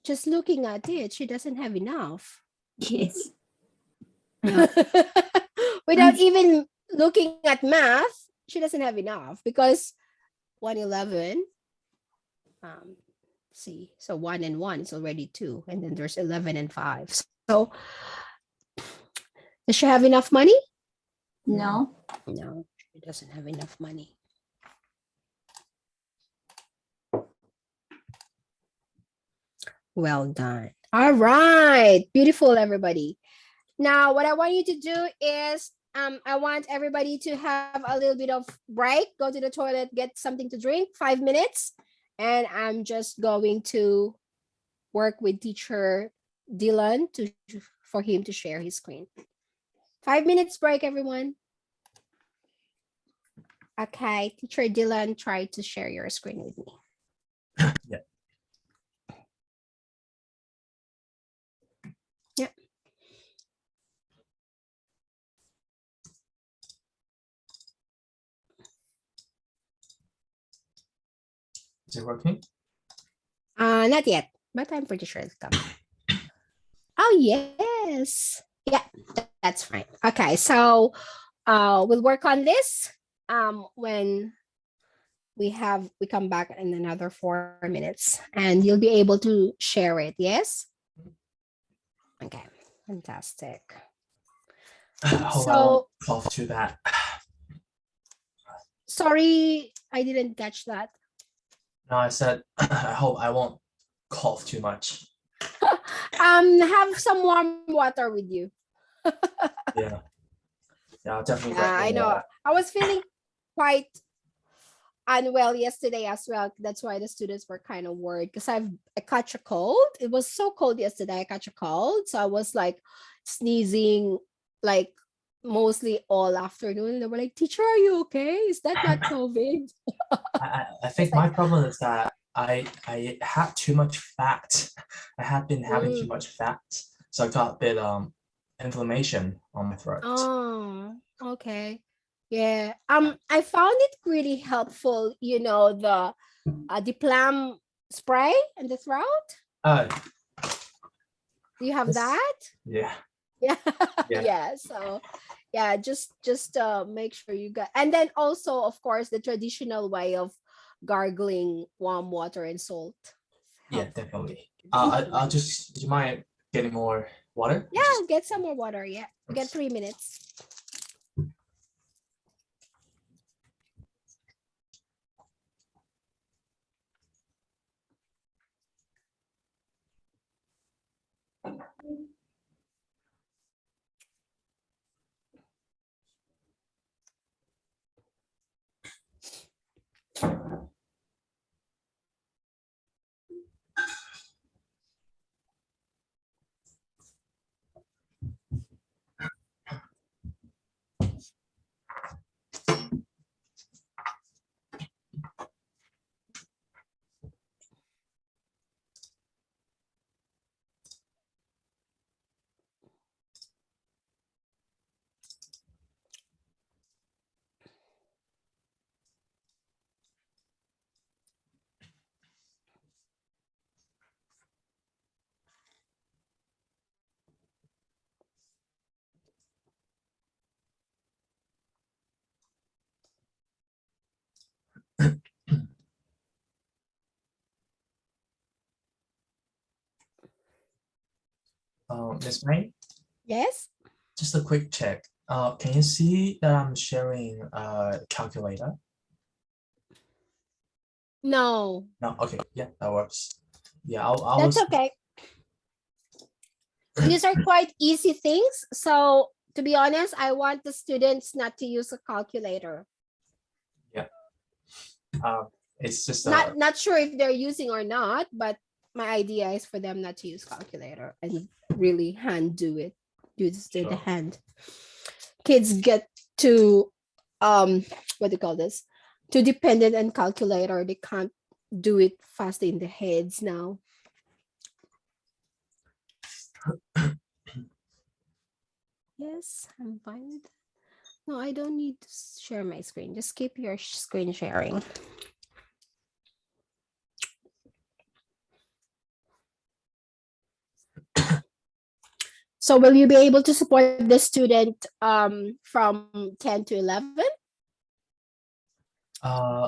just looking at it, she doesn't have enough. Yes. Without even looking at math, she doesn't have enough because 111, see, so 1 and 1 is already 2, and then there's 11 and 5. So does she have enough money? No. No, she doesn't have enough money. Well done. All right, beautiful, everybody. Now, what I want you to do is, I want everybody to have a little bit of break, go to the toilet, get something to drink, 5 minutes, and I'm just going to work with teacher Dylan for him to share his screen. 5 minutes break, everyone. Okay, teacher Dylan, try to share your screen with me. Yeah. Yeah. Is it working? Not yet, but I'm pretty sure it's coming. Oh, yes. Yeah, that's fine. Okay, so we'll work on this when we come back in another 4 minutes, and you'll be able to share it. Yes. Okay, fantastic. Hold So on, cough too bad. sorry, I didn't catch that. No, I said I hope I won't cough too much. Have some warm water with you. Yeah. Yeah, I'll definitely I grab know. more. I was feeling quite unwell yesterday as well. That's why the students were kind of worried because I caught a cold. It was so cold yesterday. I caught a cold, so I was like sneezing like mostly all afternoon. They were like, "Teacher, are you okay? Is that not COVID?" I think like- my problem is that I had too much fat. I had been having too Mm. much fat, so I got a bit inflammation on my throat. Oh, okay. Yeah. I found it really helpful, the Diplam spray in the throat. Oh, Do you have Yes. that? yeah. Yeah. Yeah. Yeah. So yeah, just make sure you got, and then also of course the traditional way of gargling warm water and salt. Yeah, Help. definitely. I'll just, do you mind getting more water? Yeah, get some more water. Yeah. Get 3 minutes. Miss May, Yes. just a quick check. Can you see that I'm sharing a calculator? No, No, okay, yeah, that works. Yeah, I that's was, okay. These are quite easy things. So to be honest, I want the students not to use a calculator. it's just Not sure if they're using or not, but my idea is for them not to use calculator and really hand do it. Do this to the Sure. hand. Kids get to what do you call this? Too dependent on calculator. They can't do it fast in their heads now. Yes, I'm fine with that. No, I don't need to share my screen. Just keep your screen sharing. So will you be able to support the student from 10 to 11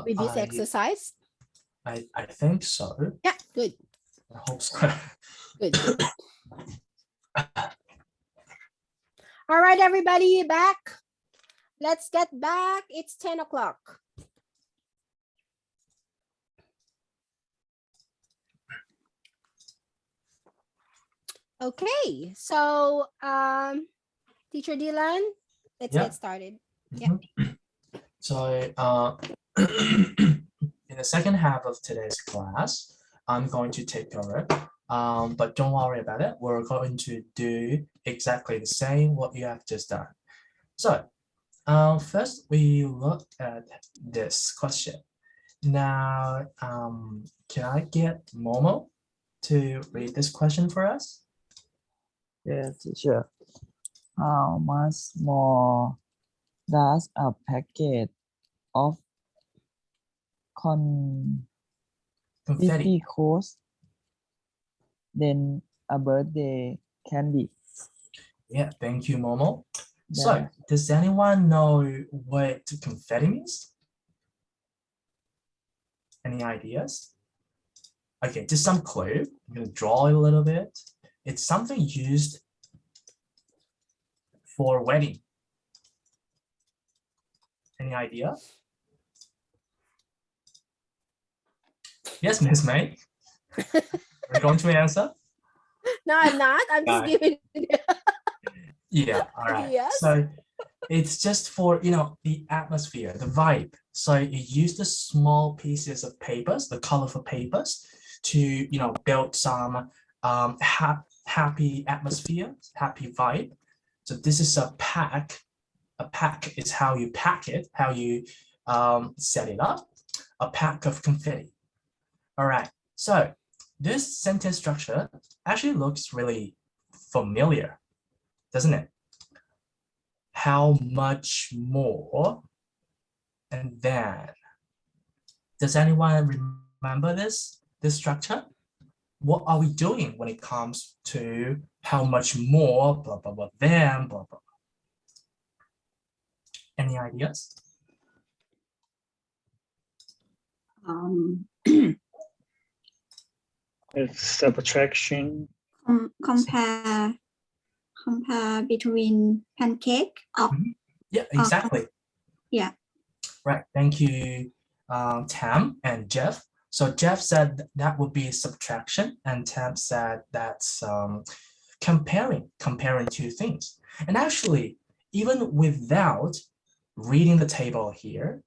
with this exercise? I think so. Yeah, good. I hope so. Good. All right, everybody, back. Let's get back. It's 10 o'clock. Okay, so Teacher Dylan, let's Yeah. get started. Yeah. So in the second half of today's class, I'm going to take over. But don't worry about it. We're going to do exactly the same what you have just done. So first we look at this question. Now, can I get Momo to read this question for us? Yes, teacher. How much more does a packet of confetti Confetti. cost than a birthday candy? Yeah, thank you, Momo. So, Yeah. does anyone know what confetti means? Any ideas? Okay, just some clue. I'm gonna draw it a little bit. It's something used for wedding. Any idea? Yes, Miss May. We're going to answer. No, I'm not. I'm just Got it. giving. Yeah, all right. Yes. So It's just for, the atmosphere, the vibe. So you use the small pieces of papers, the colorful papers, to, build some happy atmosphere, happy vibe. So this is a pack. A pack is how you pack it, how you set it up. A pack of confetti. All right. So this sentence structure actually looks really familiar, doesn't it? How much more? And then, does anyone remember this structure? What are we doing when it comes to how much more, blah, blah, blah, then, blah, blah. Any ideas? It's subtraction. Compare between pancake of Yeah, exactly. yeah. Right. Thank you, Tam and Jeff. So Jeff said that would be subtraction, and Tam said that's comparing two things. And actually, even without reading the table here,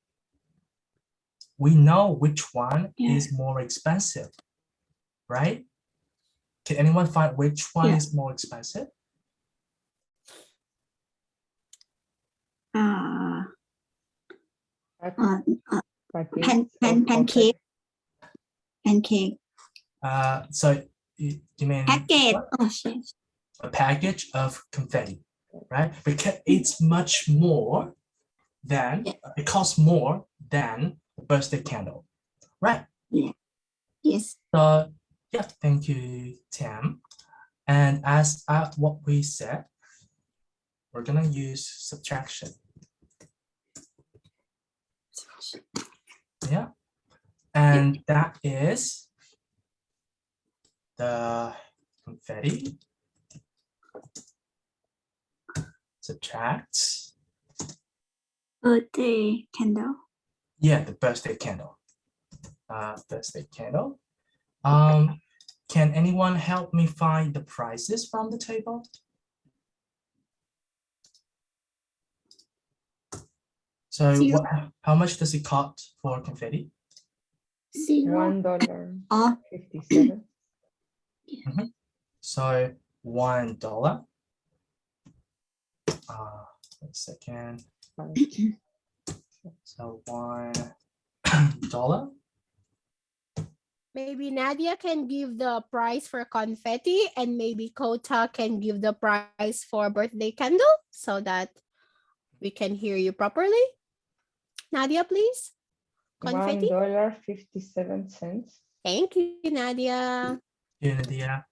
we know which one is more expensive, right? Can anyone find which one is more expensive? Pancake. So you mean Package. what? Oh shit. A package of confetti, right? Because it's much more than, it costs more than a birthday candle, right? Yes. So yeah, thank you, Tam. And as what we said, we're gonna use subtraction. Yeah, and that is the confetti subtract. Birthday candle. Yeah, the birthday candle. Birthday candle. Can anyone help me find the prices from the table? So how much does it cost for confetti? $1.57. So $1. Wait a second. So $1. Maybe Nadia can give the price for confetti, and maybe Kota can give the price for birthday candle so that we can hear you properly. Nadia, please. Confetti. $1.57. Thank you, Nadia. Yeah, Nadia.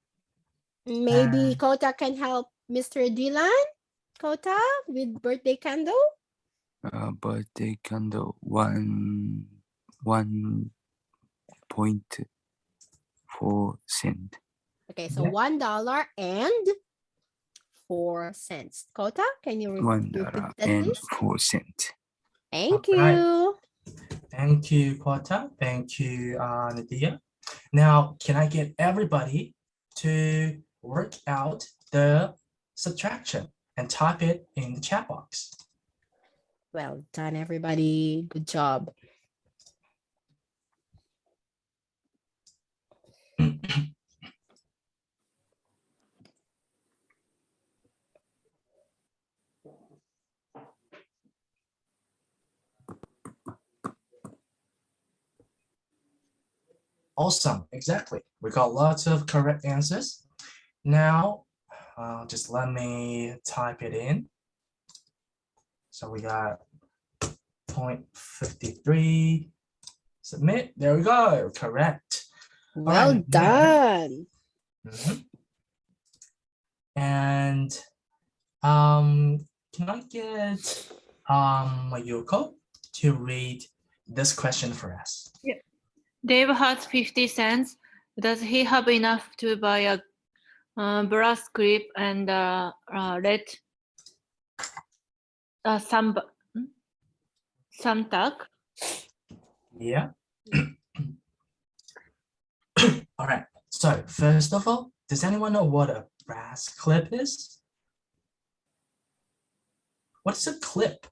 Maybe Kota can help Mr. Dylan. Kota with birthday candle. Birthday candle 1.4 cent. Okay, so $1.04. Kota, can you repeat that, please? $1.04. Thank All right. you. Thank you, Kota. Thank you, Nadia. Now, can I get everybody to work out the subtraction and type it in the chat box? Well done, everybody. Good job. Awesome, exactly. We got lots of correct answers. Now, just let me type it in. So we got 0.53. Submit. There we go. Correct. Well right, done. And can I get Mayuko to read this question for us? Yeah. Dave has 50 cents. Does he have enough to buy a brass clip and red thumbtack? Yeah. All right. So first of all, does anyone know what a brass clip is? What's a clip?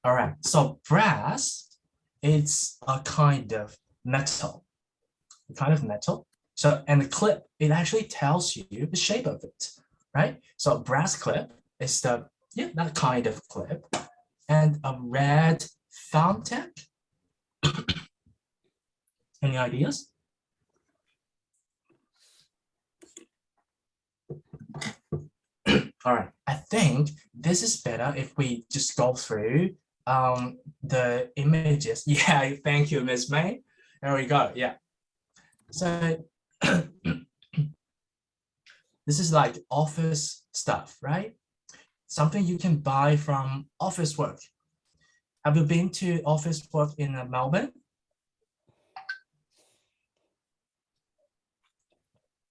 All right, so brass, it's a kind of metal, So, and the clip, it actually tells you the shape of it, right? So brass clip is that kind of clip. And a red thumbtack. Any ideas? All right, I think this is better if we just go through the images. Yeah, thank you, Miss May. There we go. Yeah. So this is like office stuff, right? Something you can buy from office work. Have you been to office work in Melbourne?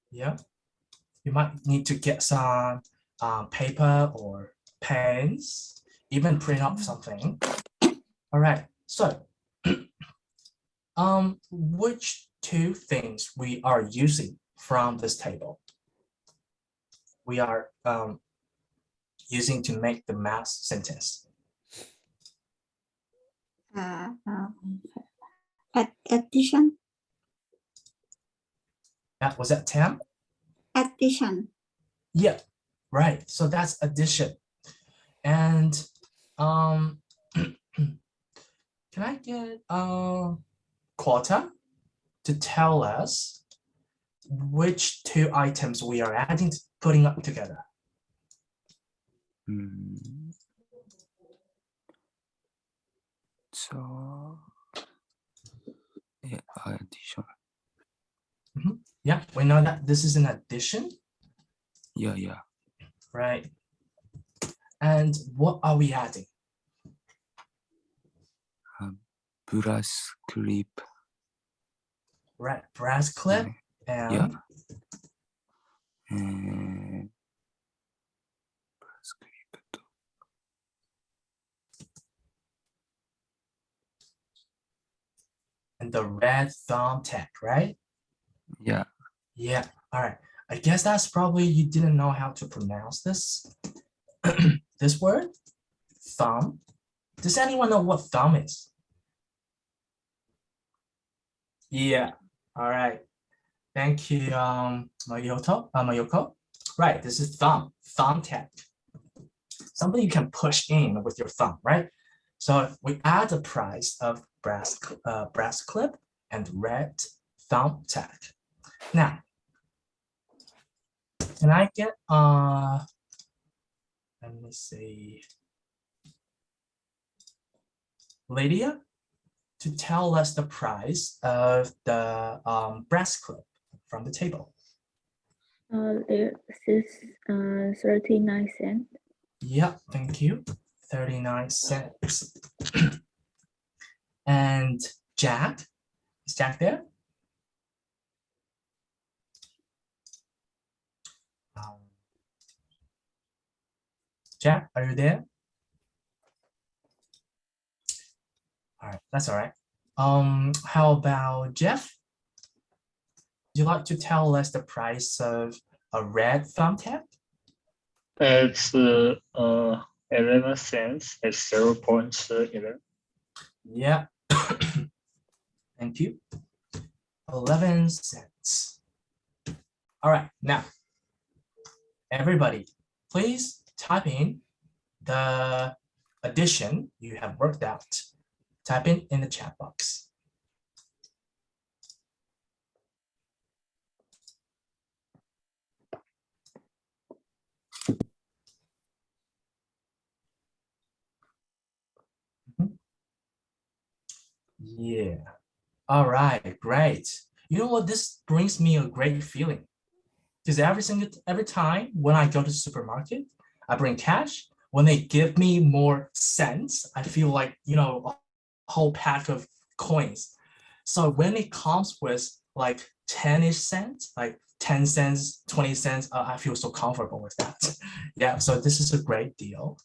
Yeah. You might need to get some paper or pens, even print up something. All right, so which two things we are using from this table? We are using to make the math sentence. Addition. Was that Tam? Addition. Yeah, right. So that's addition. And can I get Quota to tell us which two items we are adding, putting up together? So, yeah, addition. Yeah, we know that this is an addition. Yeah. Right. And what are we adding? Brass clip. Right, brass clip and Yeah. And brass clip. and the red thumbtack, right? Yeah. Yeah. All right. I guess that's probably you didn't know how to pronounce this. This word, thumb. Does anyone know what thumb is? Yeah. All right. Thank you, Mayoko. Right. This is thumb. Thumbtack. Something you can push in with your thumb, right? So we add the price of brass clip and red thumbtack. Now, can I get let me see, Lydia, to tell us the price of the brass clip from the table? This is 39 cents. Yeah, thank you. 39 cents. And Jack, is Jack there? Jack, are you there? All right, that's all right. How about Jeff? Would you like to tell us the price of a red thumbtack? It's 11 cents. It's 0.11. Yeah. Thank you. 11 cents. All right, now, everybody, please type in the addition you have worked out. Type in the chat box. Yeah. All right, great. You know what? This brings me a great feeling. Because every time when I go to the supermarket, I bring cash. When they give me more cents, I feel like, you know, a whole pack of coins. So when it comes with like 10-ish cents, like 10 cents, 20 cents, I feel so comfortable with that. Yeah, so this is a great deal.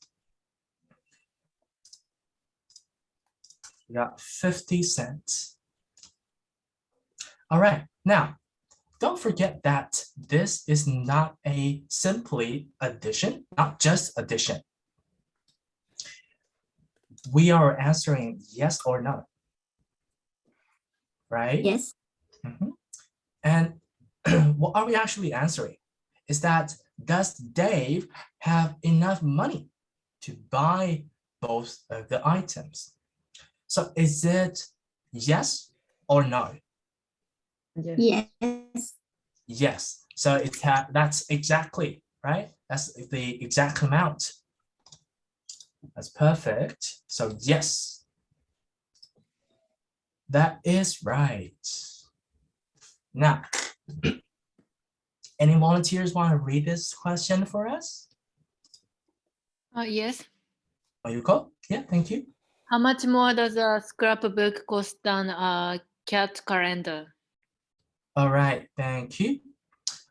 We got 50 cents. All right, now don't forget that this is not a simply addition, not just addition. We are answering yes or no, right? Yes. Mhm. And what are we actually answering? Is that does Dave have enough money to buy both of the items? So is it yes or no? Yes. Yes. Yes. So that's exactly right. That's the exact amount. That's perfect. So yes, that is right. Now, any volunteers want to read this question for us? Yes. Mayuko? Yeah, thank you. How much more does a scrapbook cost than a cat calendar? All right, thank you.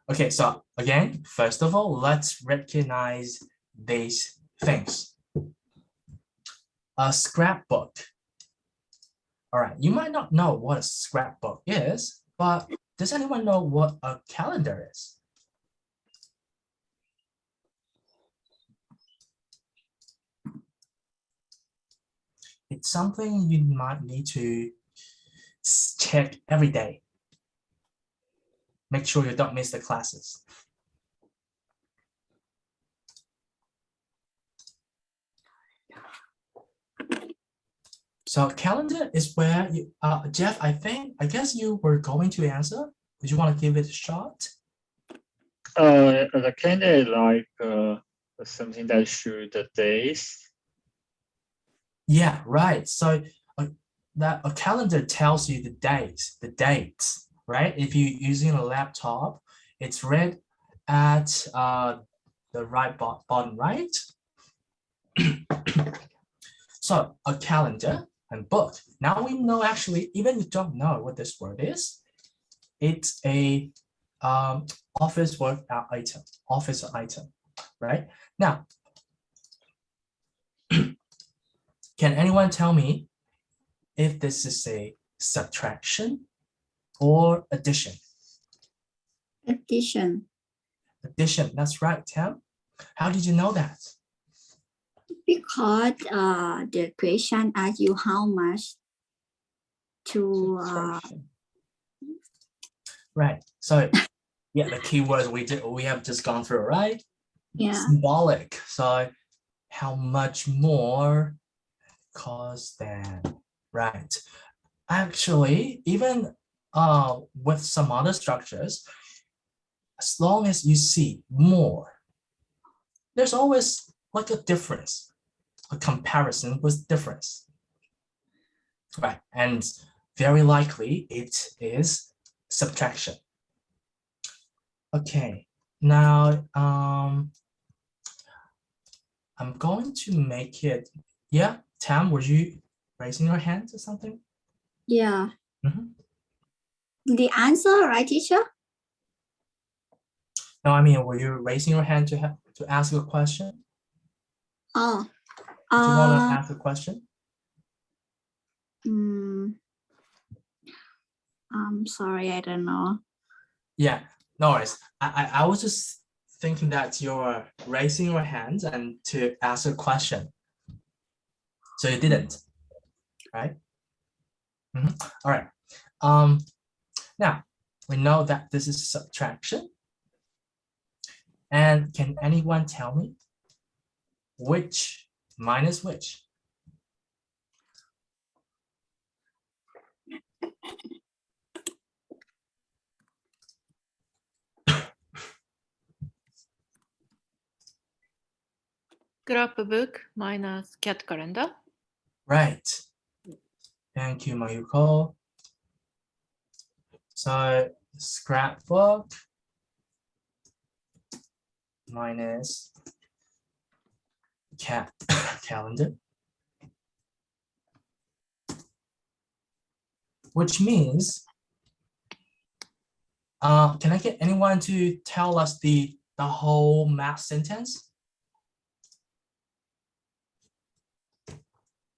Okay, so again, first of all, let's recognize these things. A scrapbook. All right, you might not know what a scrapbook is, but does anyone know what a calendar is? It's something you might need to check every day. Make sure you don't miss the classes. So calendar is where you, Jeff, I guess you were going to answer. Would you want to give it a shot? The calendar is like something that shows the days. Yeah, right. So that a calendar tells you the dates, right? If you're using a laptop, it's read at the right bottom right. So a calendar and book. Now we know actually, even if you don't know what this word is, it's a office work item, office item, right? Now, can anyone tell me if this is a subtraction or addition? Addition. Addition, that's right, Tam. How did you know that? Because the question asks you how much to Subtraction. Right. So yeah, the keywords we have just gone through, right? yeah. Symbolic. So how much more cost than, right? Actually, even with some other structures, as long as you see more, there's always like a difference, a comparison with difference, right? And very likely it is subtraction. Okay, now I'm going to make it, yeah, Tam, were you raising your hand or something? Yeah. Mhm. The answer, right, teacher? No, I mean, were you raising your hand to ask a question? Oh. Do you want to ask a question? I'm sorry, I don't know. Yeah, no worries. I was just thinking that you're raising your hand and to ask a question. So you didn't, right? All right. Now we know that this is subtraction. And can anyone tell me which minus which? Scrapbook minus cat calendar. Right. Thank you, Mayuko. So scrapbook minus cat calendar, which means, can I get anyone to tell us the whole math sentence?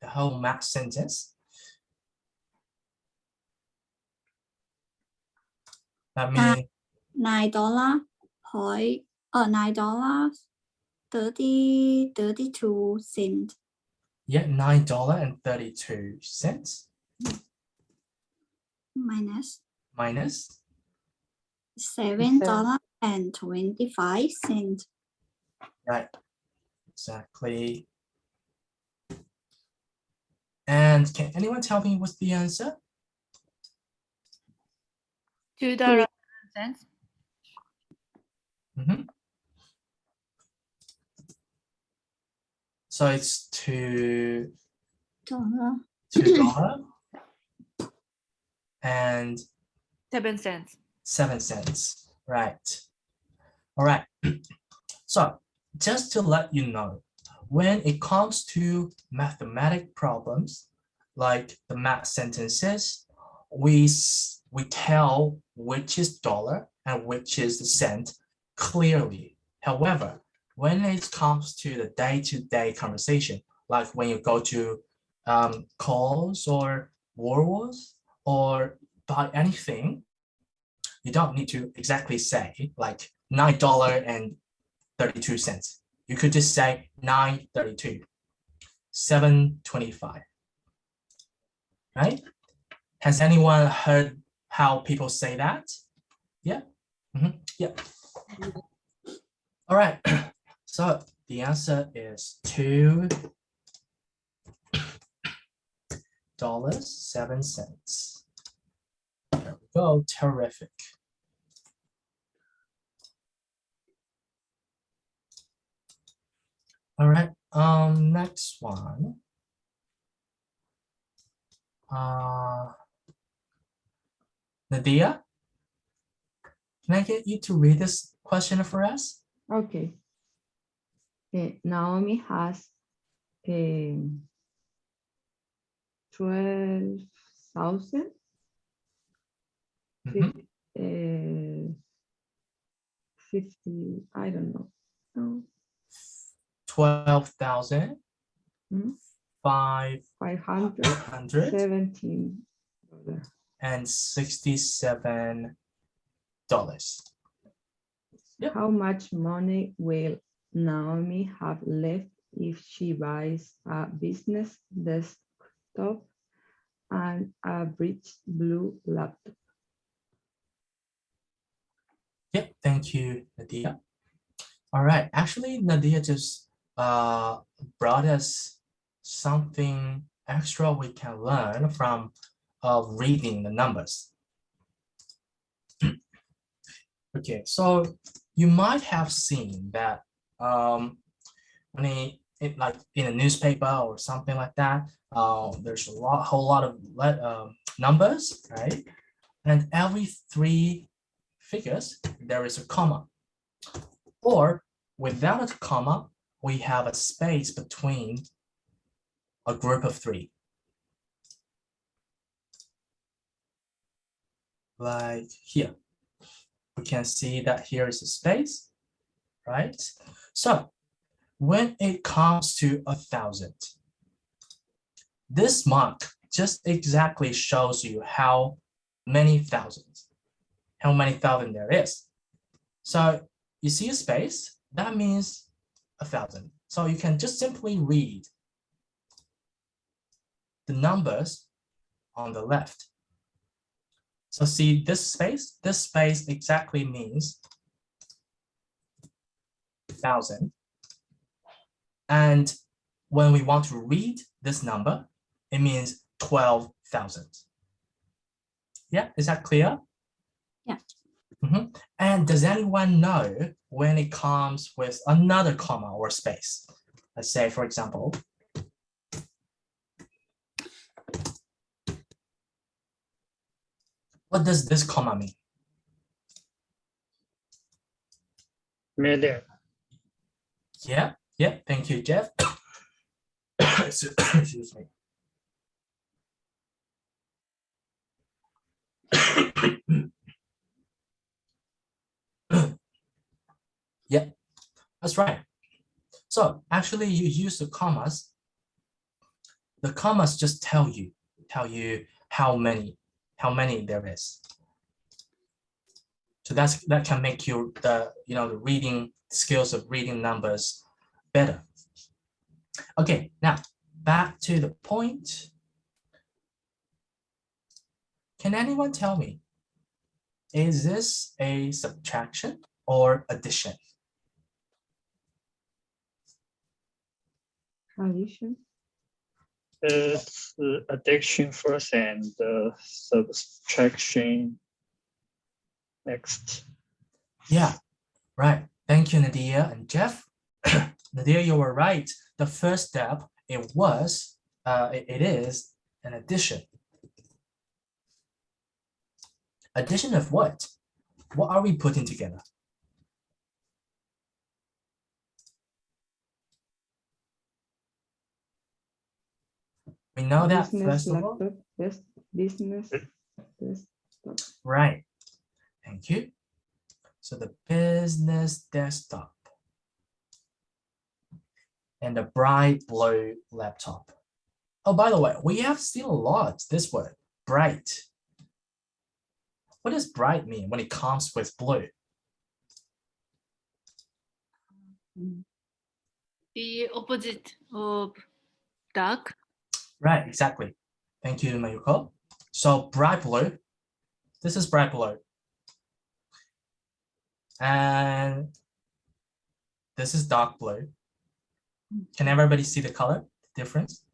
The whole math sentence. That means $9 point $9.32 Yeah, $9.32 minus minus $7.25. right. Exactly. And can anyone tell me what's the answer? $2. Mhm. So it's $2 and 7 cents. 7 cents, right? All right. So just to let you know, when it comes to mathematic problems, like the math sentences, we tell which is dollar and which is the cent clearly. However, when it comes to the day-to-day conversation, like when you go to calls or Woolworths or buy anything, you don't need to exactly say like $9.32. You could just say 9.32, 7.25, right? Has anyone heard how people say that? Yeah. Yeah. All right. So the answer is $2.07. There we go. Terrific. All right. Next one. Nadia, can I get you to read this question for us? Okay. Naomi has 12,000. Mhm. 50, I don't know. No. 12,000. Mhm. 517 $517. $67. Yep. How much money will Naomi have left if she buys a business desktop and a bridge blue laptop? Yep, thank you, Nadia. All right, actually, Nadia just brought us something extra we can learn from reading the numbers. Okay, so you might have seen that when like in a newspaper or something like that, there's a whole lot of numbers, right? And every 3 figures, there is a comma. Or without a comma, we have a space between a group of 3. Like here, we can see that here is a space, right? So when it comes to 1,000, this mark just exactly shows you how many thousands there is. So you see a space, that means 1,000. So you can just simply read the numbers on the left. So see this space exactly means 1,000. And when we want to read this number, it means 12,000. Yeah, is that clear? Yeah. And does anyone know when it comes with another comma or space? Let's say, for example, what does this comma mean? Million. Yeah, thank you, Jeff. Excuse me. Yeah, that's right. So actually you use the commas. The commas just tell you how many there is. So that can make you the the reading skills of reading numbers better. Okay, now back to the point. Can anyone tell me, is this a subtraction or addition? Addition. It's addition first and subtraction next. Yeah, right. Thank you, Nadia and Jeff. Nadia, you were right. The first step, it is an addition. Addition of what? What are we putting together? We know that Business first of all. laptop, business desktop. Right. Thank you. So the business desktop and the bright blue laptop. Oh, by the way, we have seen a lot this word, bright. What does bright mean when it comes with blue? The opposite of dark. Right, exactly. Thank you, Mayuko. So bright blue, this is bright blue. And this is dark blue. Can everybody see the color difference?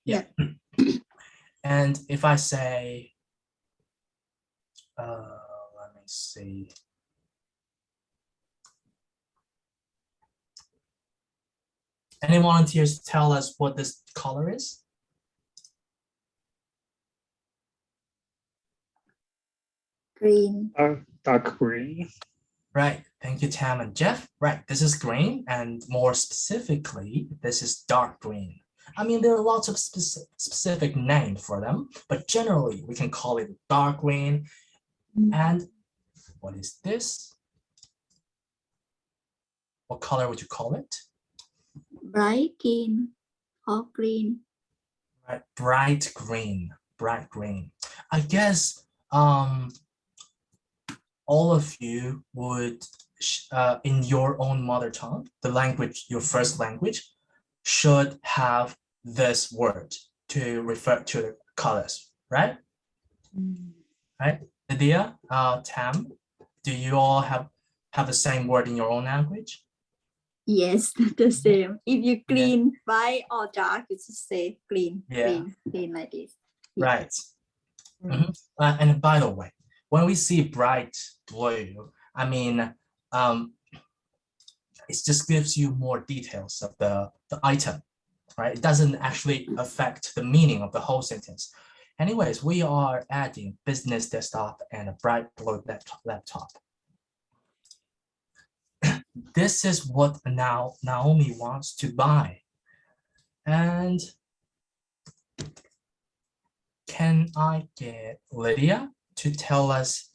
Yeah. And if I say, let me see. Any volunteers tell us what this color is? Green. Dark green. Right, thank you, Tam and Jeff. Right, this is green, and more specifically, this is dark green. I mean, there are lots of specific names for them, but generally we can call it dark green. And what is this? What color would you call it? Bright green or green. Right, bright green, bright green. I guess all of you would, in your own mother tongue, the language, your first language, should have this word to refer to the colors, right? Right, Nadia, Tam, do you all have the same word in your own language? Yes, the same. If you green, bright or dark, it's the same. Green, green like this. Yeah. Right. And by the way, when we see bright blue, I mean, it just gives you more details of the item, right? It doesn't actually affect the meaning of the whole sentence. Anyways, we are adding business desktop and a bright blue laptop. This is what now Naomi wants to buy. And can I get Lydia to tell us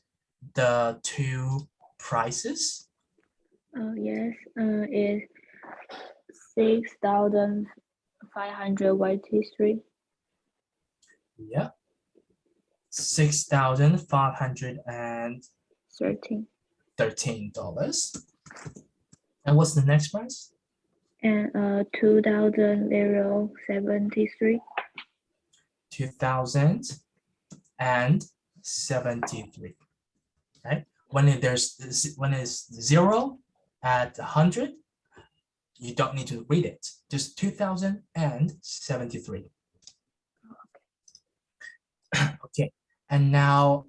the two prices? Yes, it's 6,583. Yeah. 6,513. $13. And what's the next price? And 2,073. 2,073. Right? When it's 0 at 100, you don't need to read it. Just 2,073. Okay. And now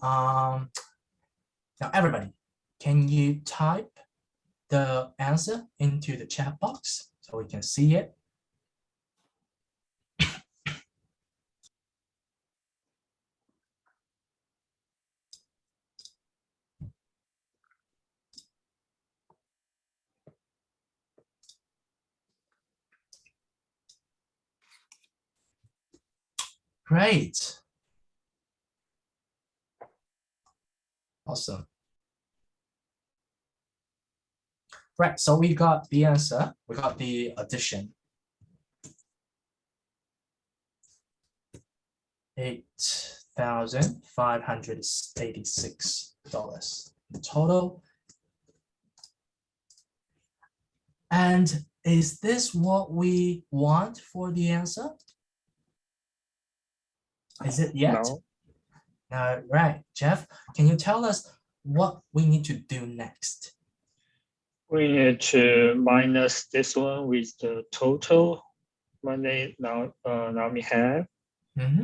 everybody, can you type the answer into the chat box so we can see it? Great. Awesome. Right, so we got the answer, we got the addition. $8,586. in total. And is this what we want for the answer? Is it yet? No. No, right. Jeff, can you tell us what we need to do next? We need to minus this one with the total money now Naomi has. Yeah.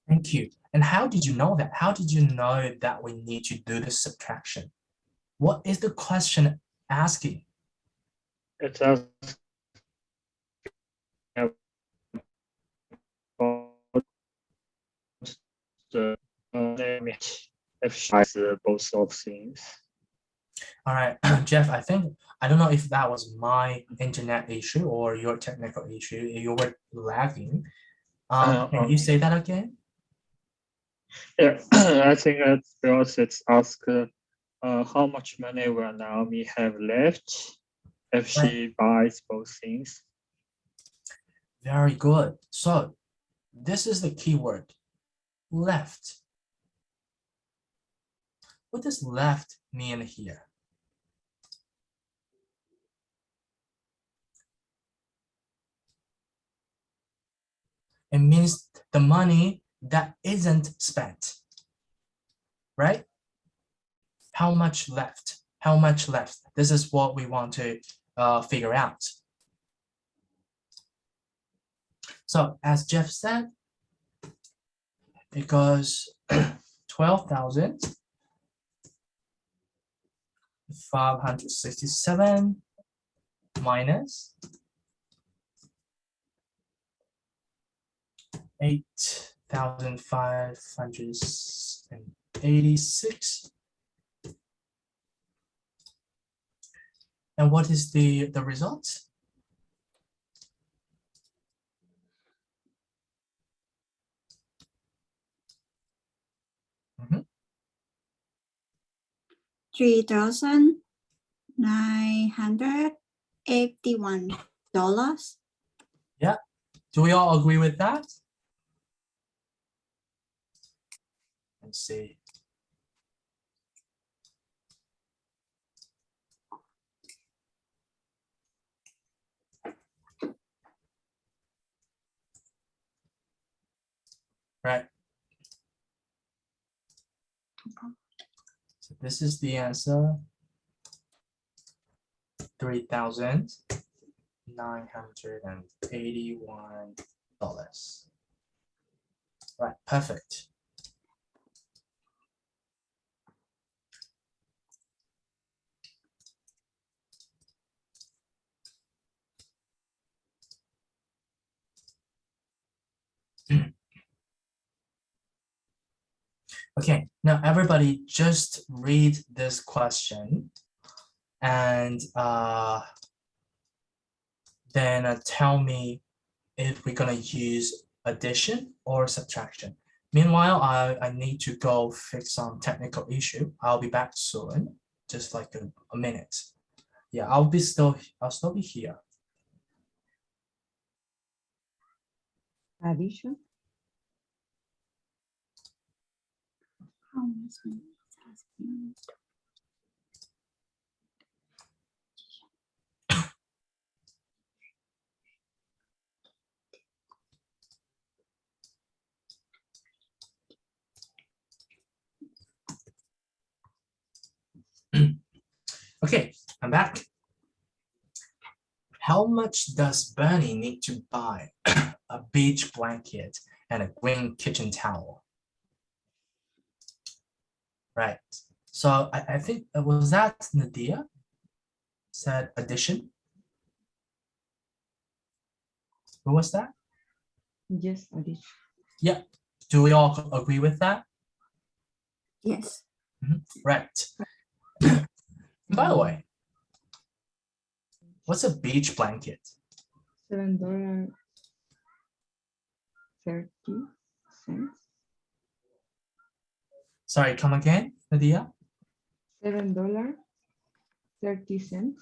Thank you. And how did you know that? How did you know that we need to do the subtraction? What is the question asking? It's asking about the Naomi if she has both of things. All right, Jeff, I don't know if that was my internet issue or your technical issue. You were lagging. Can you say that again? Yeah, I think that's because it's asked how much money will Naomi have left if she buys both things. Very good. So this is the keyword, left. What does left mean here? It means the money that isn't spent, right? How much left? How much left? This is what we want to figure out. So as Jeff said, it goes 12,567 minus 8,586. And what is the result? $3,981. Yeah. Do we all agree with that? Let's see. Right. So this is the answer. $3,981. Right, perfect. Okay, now everybody just read this question and then tell me if we're gonna use addition or subtraction. Meanwhile, I need to go fix some technical issue. I'll be back soon, just like a minute. Yeah, I'll still be here. Addition. How much money has been Okay, I'm back. How much does Bernie need to buy a beach blanket and a green kitchen towel? Right. So I think was that Nadia said addition? Who was that? Yes, addition. Yeah. Do we all agree with that? Yes. Right. By the way, what's a beach blanket? $7.30. Sorry, come again, Nadia? $7.30.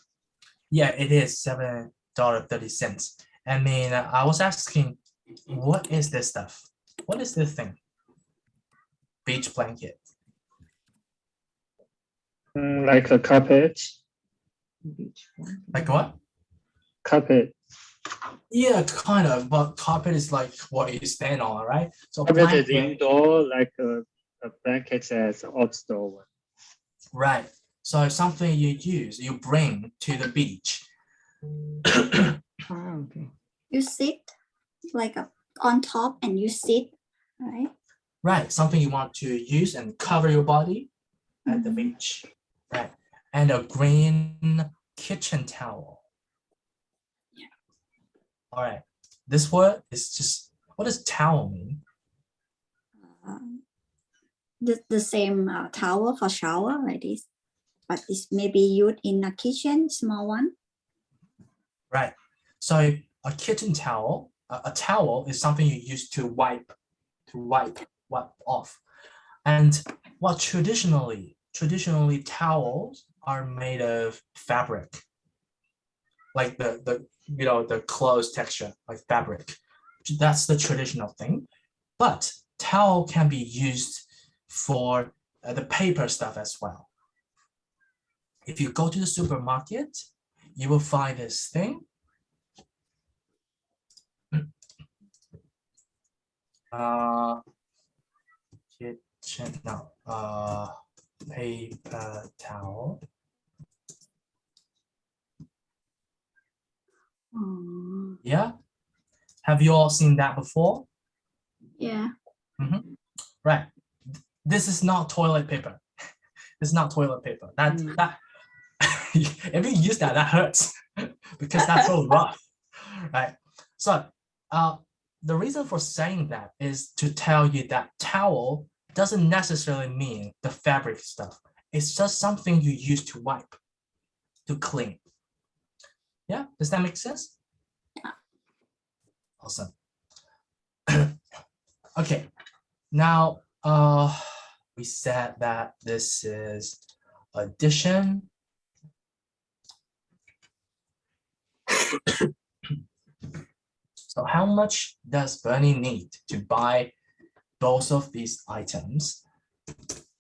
Yeah, it is $7.30. I mean, I was asking, what is this stuff? What is this thing? Beach blanket. Like a carpet. Beach blanket. Like what? Carpet. Yeah, kind of, but carpet is like what you stand on, right? So Carpet is blanket, indoor, like a blanket as outdoor one. right? So something you use, you bring to the beach. Okay. You sit like on top and you sit, right? Right, something you want to use and cover your body at the Mhm. beach, right? And a green kitchen towel. All right, this word is just, what does towel mean? The same towel for shower like this, but it's maybe used in a kitchen, small one. Right, so a kitchen towel, a towel is something you use to wipe off. And well, traditionally towels are made of fabric, like the the clothes texture, like fabric. That's the traditional thing. But towel can be used for the paper stuff as well. If you go to the supermarket, you will find this thing. Kitchen, no, paper towel. Yeah. Have you all seen that before? Yeah. Right. This is not toilet paper. This is not toilet paper. That if you use that hurts because that's so rough, right? So the reason for saying that is to tell you that towel doesn't necessarily mean the fabric stuff. It's just something you use to wipe, to clean. Yeah, does that make sense? Yeah. Awesome. Okay, now we said that this is addition. So how much does Bernie need to buy both of these items?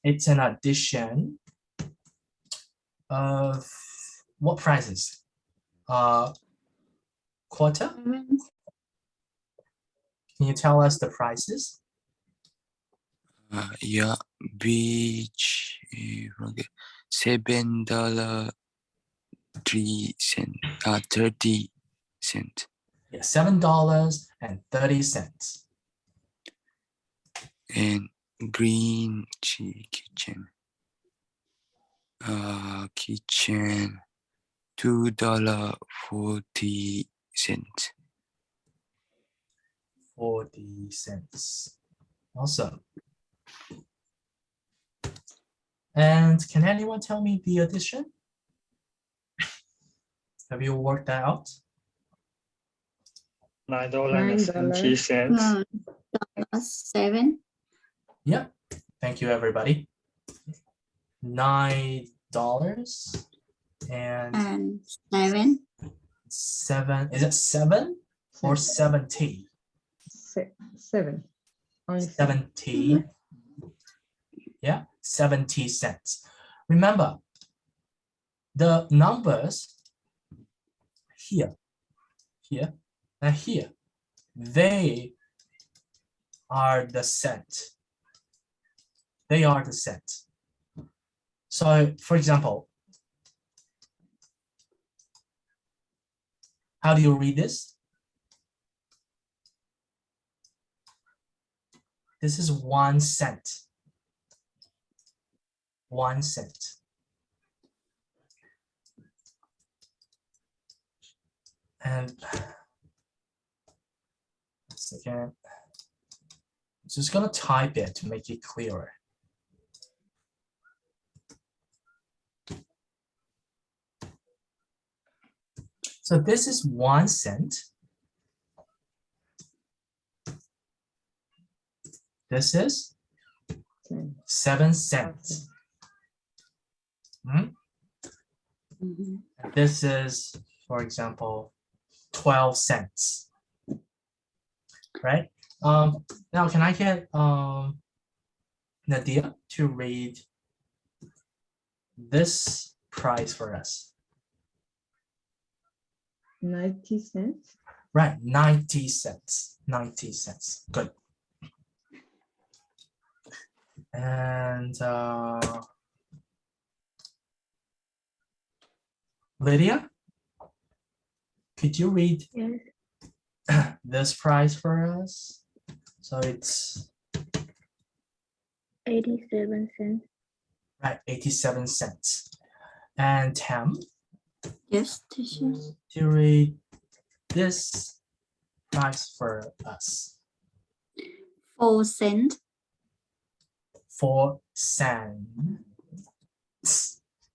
It's an addition of what prices? Quarter? Can you tell us the prices? Yeah, beach $7 3 cent 30 cent. Yeah, $7.30. And green kitchen kitchen $2.40. 40 cents. Awesome. And can anyone tell me the addition? Have you worked that out? $9.70. 7. Yep. Thank you, everybody. $9 and 7. 7. Is it 7 or 70? 7. Only 70. Yeah, 70 cents. Remember, the numbers here, and here, they are the cent. They are the cent. So, for example, how do you read this? This is 1 cent. 1 cent. And again, I'm just gonna type it to make it clearer. So this is 1 cent. This is 7 cents. And this is, for example, 12 cents. Right? Now, can I get Nadia to read this price for us? 90 cents. Right, 90 cents. 90 cents. Good. And Lydia, could you read Yes. this price for us? So it's 87 cents. right, 87 cents. And Tam, Yes, teacher. to read this price for us. 4 cents. 4 cents.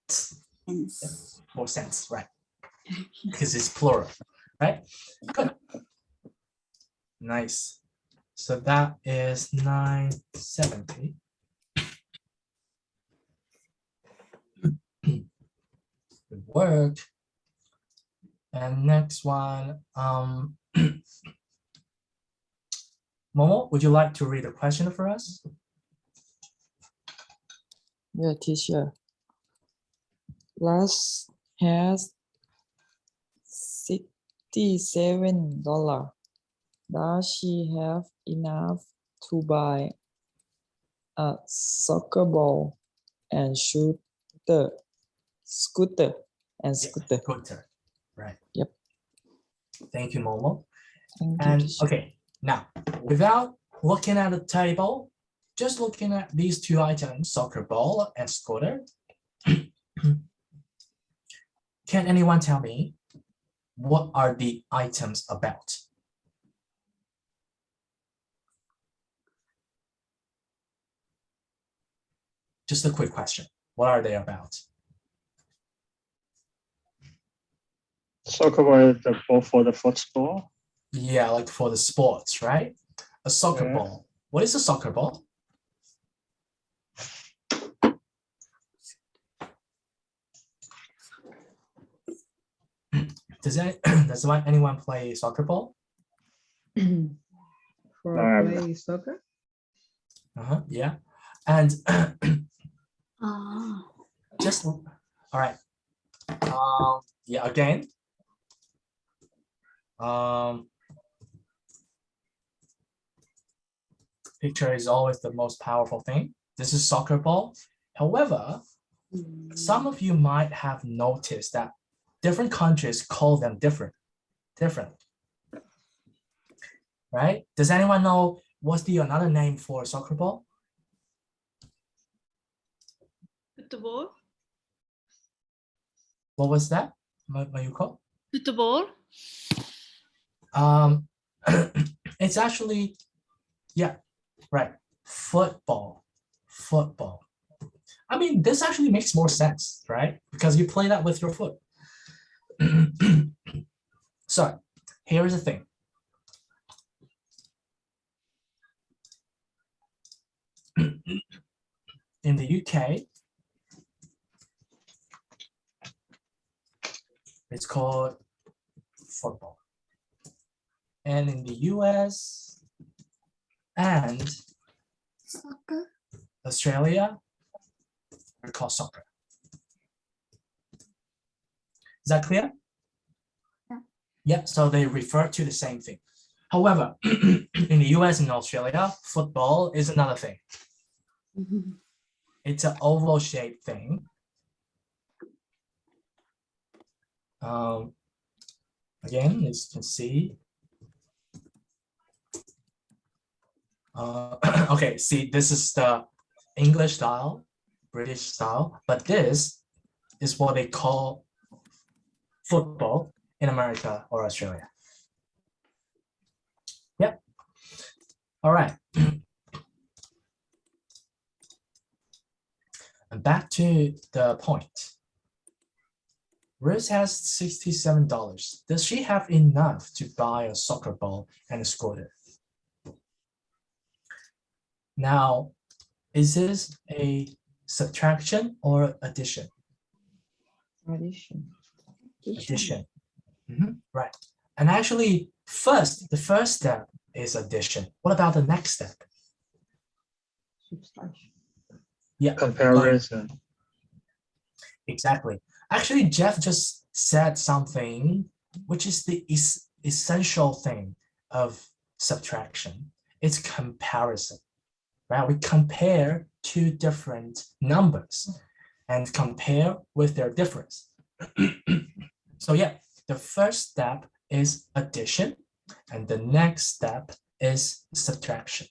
Cents. 4 cents, right? Because it's plural, right? Good. Nice. So that is 970. Good work. And next one, Momo, would you like to read a question for us? Yeah, teacher. Last has $67. Does she have enough to buy a soccer ball and scooter? Scooter. Right. Yep. Thank you, Momo. Thank you, And teacher. okay, now without looking at the table, just looking at these two items, soccer ball and scooter, can anyone tell me what are the items about? Just a quick question. What are they about? Soccer ball is the ball for the football. Yeah, like for the sports, right? A soccer Yeah. ball. What is a soccer ball? Does anyone play soccer ball? For play soccer. Yeah. And Oh. just all right. Yeah, again. Picture is always the most powerful thing. This is soccer ball. However, some of you might have noticed that different countries call them different. Right? Does anyone know what's the another name for soccer ball? Football. What was that, Mayuko? Football. It's actually, yeah, right. Football. I mean, this actually makes more sense, right? Because you play that with your foot. So here's the thing. In the UK, it's called football. And in the US and Soccer. Australia, it's called soccer. Is that clear? Yeah. Yeah, so they refer to the same thing. However, in the US and Australia, football is another thing. It's an oval shaped thing. Again, as you can see. Okay, see, this is the English style, British style, but this is what they call football in America or Australia. Yep. All right. And back to the point. Rose has $67. Does she have enough to buy a soccer ball and a scooter? Now, is this a subtraction or addition? Addition. Addition. Right. And actually, the first step is addition. What about the next step? Subtraction. Yeah. Comparison. Exactly. Actually, Jeff just said something which is the essential thing of subtraction. It's comparison, right? We compare two different numbers and compare with their difference. So yeah, the first step is addition, and the next step is subtraction.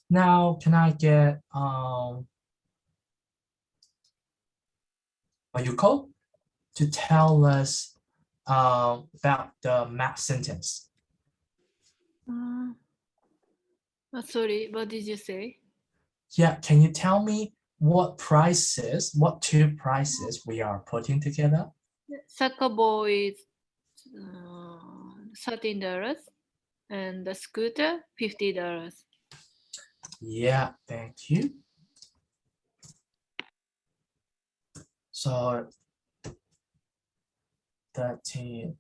Now, can I get Mayuko to tell us about the math sentence? Sorry, what did you say? Yeah, can you tell me what two prices we are putting together? Soccer ball is $13 and the scooter $50. Yeah, thank you. So $13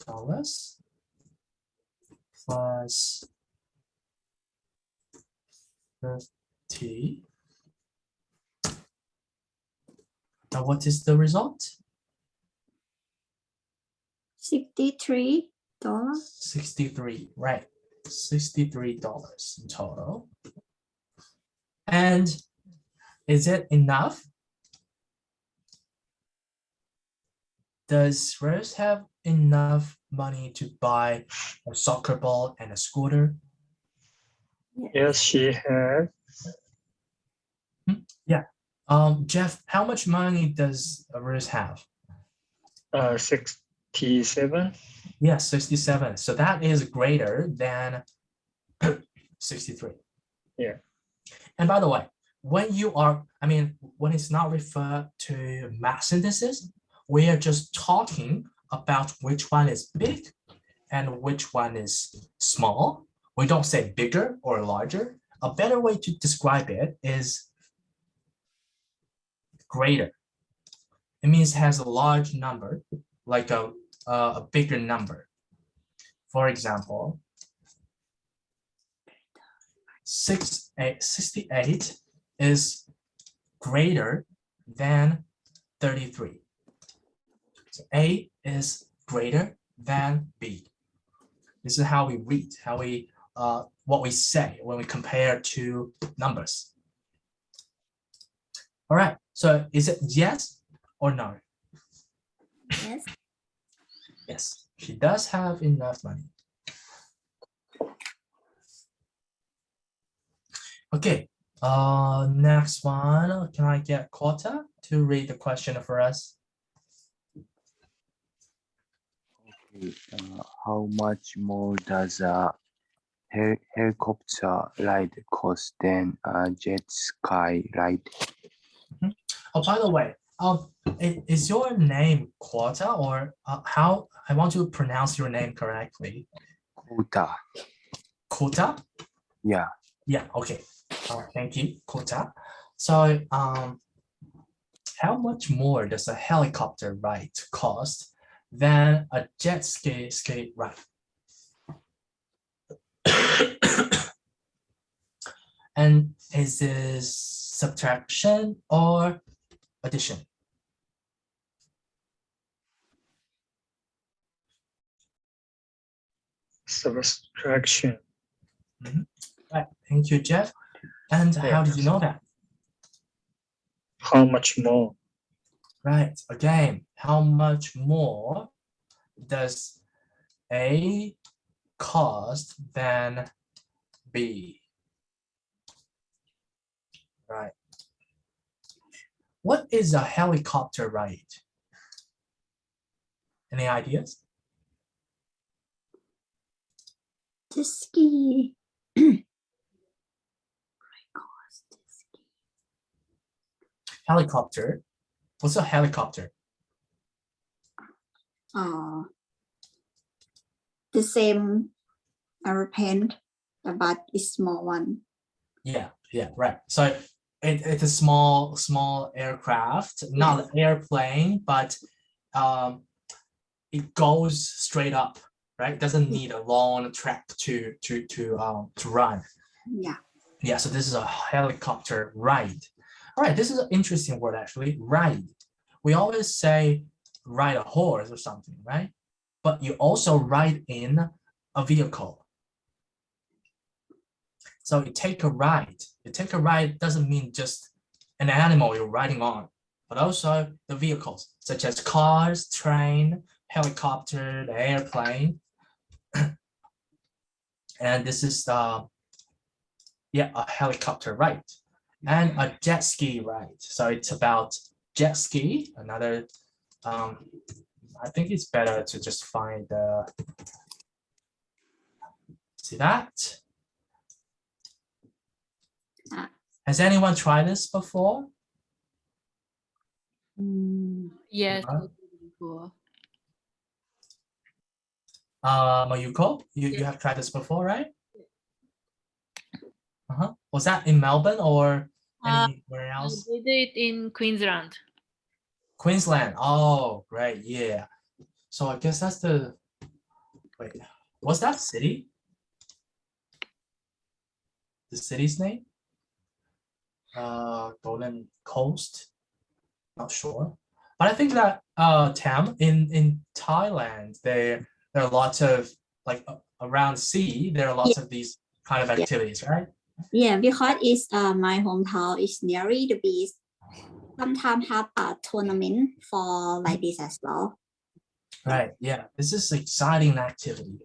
plus 50. Now what is the result? $63. 63, right? $63 in total. And is it enough? Does Rose have enough money to buy a soccer ball and a scooter? Yes, she had. Yeah. Jeff, how much money does Rose have? 67. Yeah, 67. So that is greater than 63. Yeah. And by the way, when it's not referred to math synthesis, we are just talking about which one is big and which one is small. We don't say bigger or larger. A better way to describe it is greater. It means it has a large number, like a bigger number. For example, 68 is greater than 33. So A is greater than B. This is how we read, what we say when we compare two numbers. All right, so is it yes or no? Yes. Yes, she does have enough money. Okay, next one. Can I get Kota to read the question for us? Okay, how much more does a helicopter ride cost than a jet ski ride? Oh, by the way, is your name Kota, or how I want to pronounce your name correctly? Kota. Kota? Yeah. Yeah, okay. Thank you, Kota. So how much more does a helicopter ride cost than a jet ski ride? And is this subtraction or addition? Subtraction. Right, thank you, Jeff. And how did you know that? How much more? Right, again, how much more does A cost than B? Right. What is a helicopter ride? Any ideas? Jet ski. Helicopter. What's a helicopter? The same airplane, but it's small one. Yeah, right. So it's a small aircraft, not an airplane, but it goes straight up, right? It doesn't need a long track to run. Yeah. Yeah, so this is a helicopter ride. All right, this is an interesting word actually, ride. We always say ride a horse or something, right? But you also ride in a vehicle. So you take a ride. You take a ride doesn't mean just an animal you're riding on, but also the vehicles, such as cars, train, helicopter, the airplane. And this is yeah, a helicopter ride and a jet ski ride. So it's about jet ski, another, I think it's better to just find the, see that? Ah. Has anyone tried this before? Yes. Uh-huh. before. Mayuko, you Yes. have tried this before, right? Was that in Melbourne or anywhere I else? did it in Queensland. Queensland. Oh, great. Yeah. So I guess that's the, wait, what's that city? The city's name? Golden Coast. Not sure. But I think that Tam, in Thailand, there are lots of, like around sea, there are lots of these kind of activities, right? Yeah, because it's my hometown is near the beach. Sometimes have a tournament for like this as well. Right. Yeah. This is exciting activity.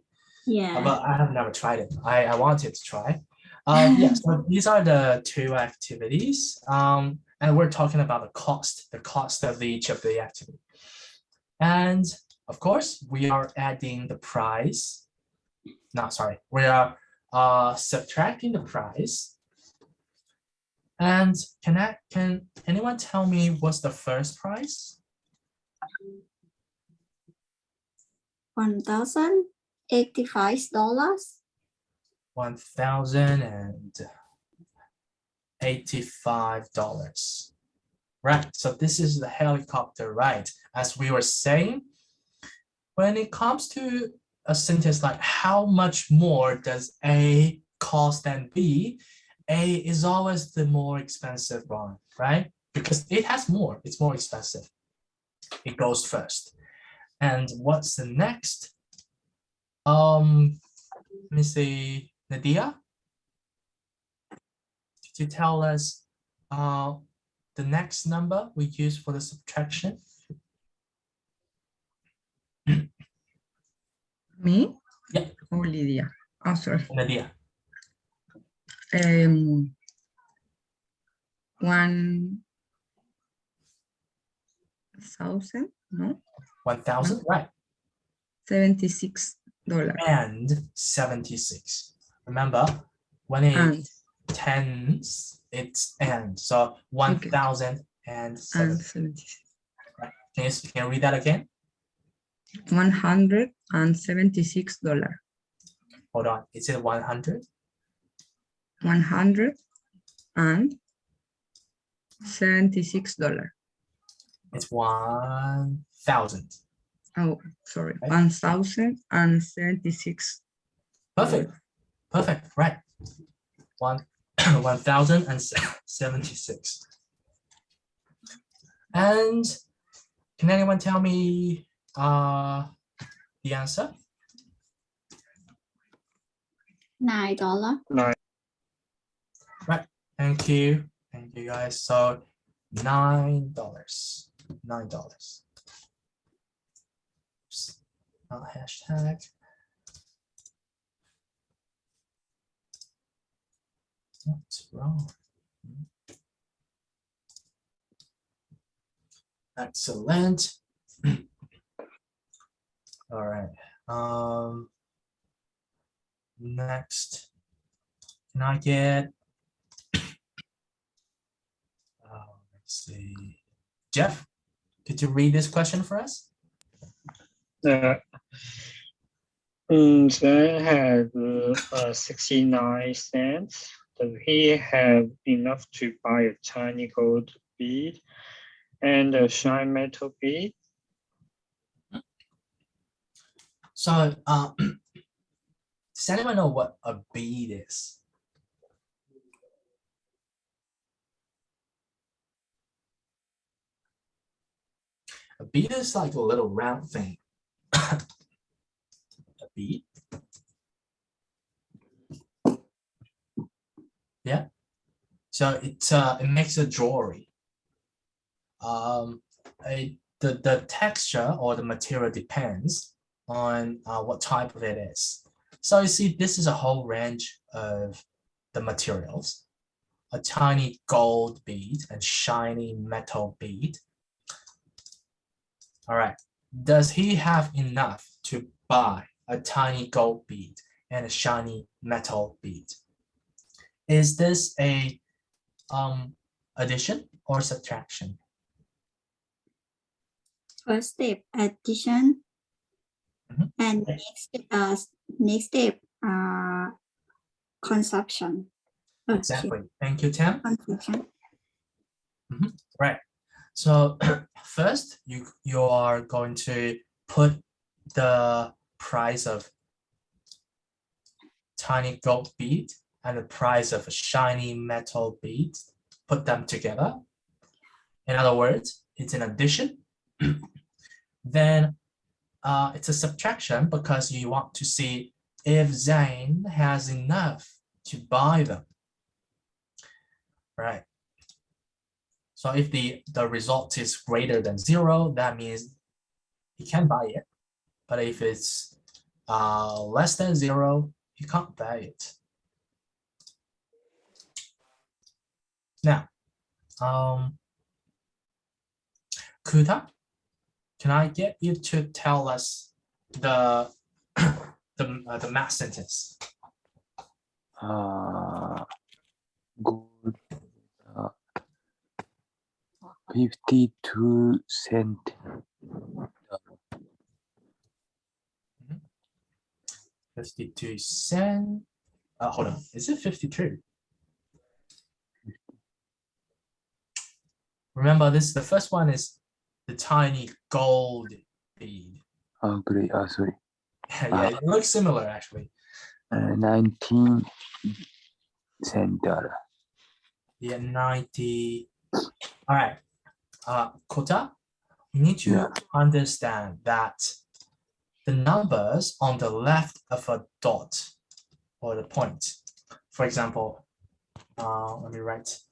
Yeah. But I have never tried it. I wanted to try. Yeah, so these are the two activities. And we're talking about the cost of each of the activity. And of course, we are adding the price. No, sorry, we are subtracting the price. And can anyone tell me what's the first price? $1,085. $1,085. Right, so this is the helicopter ride. As we were saying, when it comes to a sentence like how much more does A cost than B, A is always the more expensive one, right? Because it has more, it's more expensive. It goes first. And what's the next? Let me see, Nadia? Could you tell us the next number we use for the subtraction? Me? Yeah. Or Lydia? Oh, sorry. Nadia. 1,000, no? 1,000, right? $76. And 76. Remember, when it's tens, it's and. So 1,076. Right. Can you read that again? $176. Hold on. Is it 100? $176. It's 1,000. Oh, sorry. Right. 1,076. Perfect. Perfect. Right. 1,076. And can anyone tell me the answer? $9. Right. Thank you. Thank you guys. So $9. $9. Oops. Not hashtag. What's wrong? Excellent. All right. Next, can I get? Let's see. Jeff, could you read this question for us? They have 69 cents. Does he have enough to buy a tiny gold bead and a shine metal bead? So, does anyone know what a bead is? A bead is like a little round thing. A bead. Yeah. So it makes a jewelry. The texture or the material depends on what type of it is. So you see, this is a whole range of the materials. A tiny gold bead and shiny metal bead. All right. Does he have enough to buy a tiny gold bead and a shiny metal bead? Is this a addition or subtraction? First step, addition. Mhm. And next step, consumption. Exactly. Thank you, Tim. Consumption. Right. So first, you are going to put the price of tiny gold bead and the price of a shiny metal bead, put them together. In other words, it's an addition. Then it's a subtraction because you want to see if Zane has enough to buy them. Right. So if the result is greater than 0, that means he can buy it. But if it's less than 0, you can't buy it. Now, Kuta, can I get you to tell us the math sentence? Gold 52 cent. 52 cents. Hold on, is it 52? Remember, the first one is the tiny gold bead. Great. Sorry. Yeah, it looks similar actually. 19 cent dollar. Yeah, 90. All right. Kota, you need to understand that the numbers on the left of a dot or the point. For example, let me write.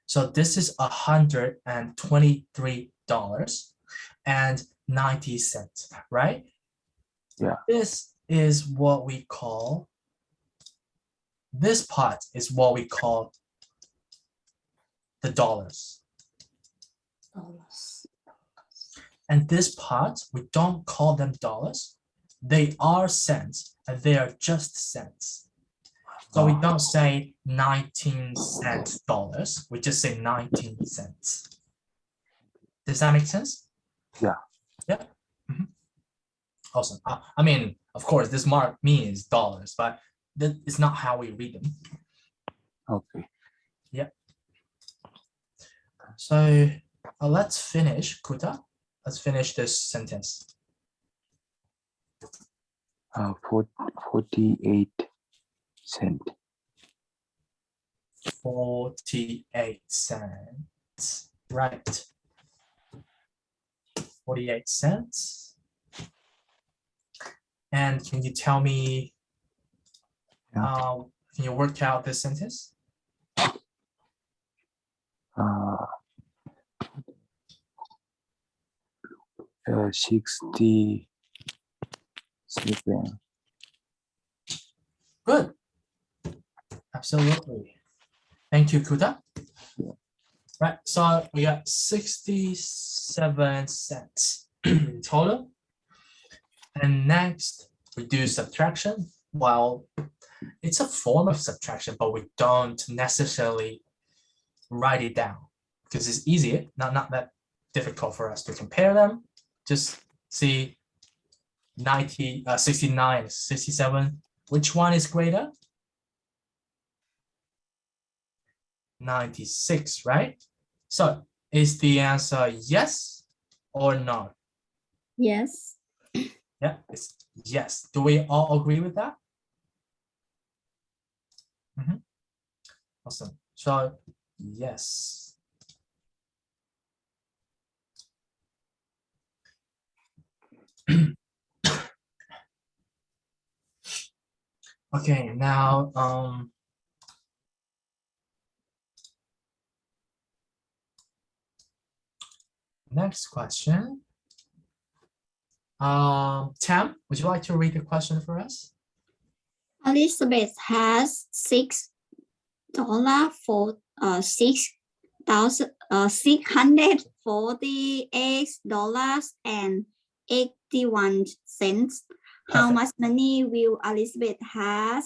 So this is $123.90, right? Yeah. This is what we call, this part is what we call the dollars. And this part, we don't call them dollars. They are cents, and they are just cents. So we don't say 19 cents dollars, we just say 19 cents. Does that make sense? Yeah. Yeah. Awesome. I mean, of course, this mark means dollars, but it's not how we read them. Okay. Yeah. So let's finish, Kuta. Let's finish this sentence. 48 cent. 48 cents. Right. 48 cents. And can you tell me, can you work out this sentence? 67. Good. Absolutely. Thank you, Kuta. Right, so we got 67 cents in total. And next, we do subtraction. Well, it's a form of subtraction, but we don't necessarily write it down because it's easier, not that difficult for us to compare them. Just see 69, 67. Which one is greater? 96, right? So is the answer yes or no? Yes. Yeah, it's yes. Do we all agree with that? Awesome. So Yes. Okay, now next question. Tam, would you like to read the question for us? Elizabeth has $6 for 6,648.81. How Perfect. much money will Elizabeth have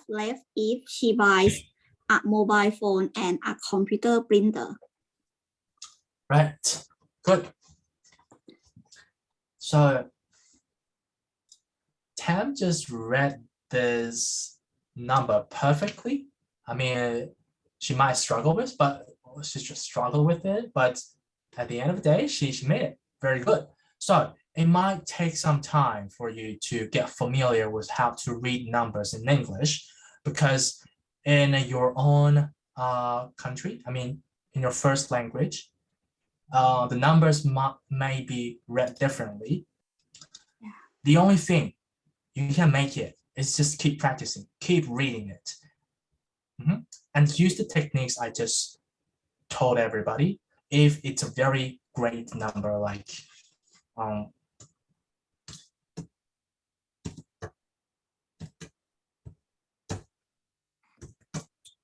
left if she buys a mobile phone and a computer printer? Right. Good. So Tam just read this number perfectly. I mean, she might struggle with, but she just struggled with it. But at the end of the day, she made it very good. So it might take some time for you to get familiar with how to read numbers in English, because in your own country, I mean, in your first language, the numbers may be read differently. Yeah. The only thing you can make it is just keep practicing, keep reading it, and use the techniques I just told everybody. If it's a very great number, like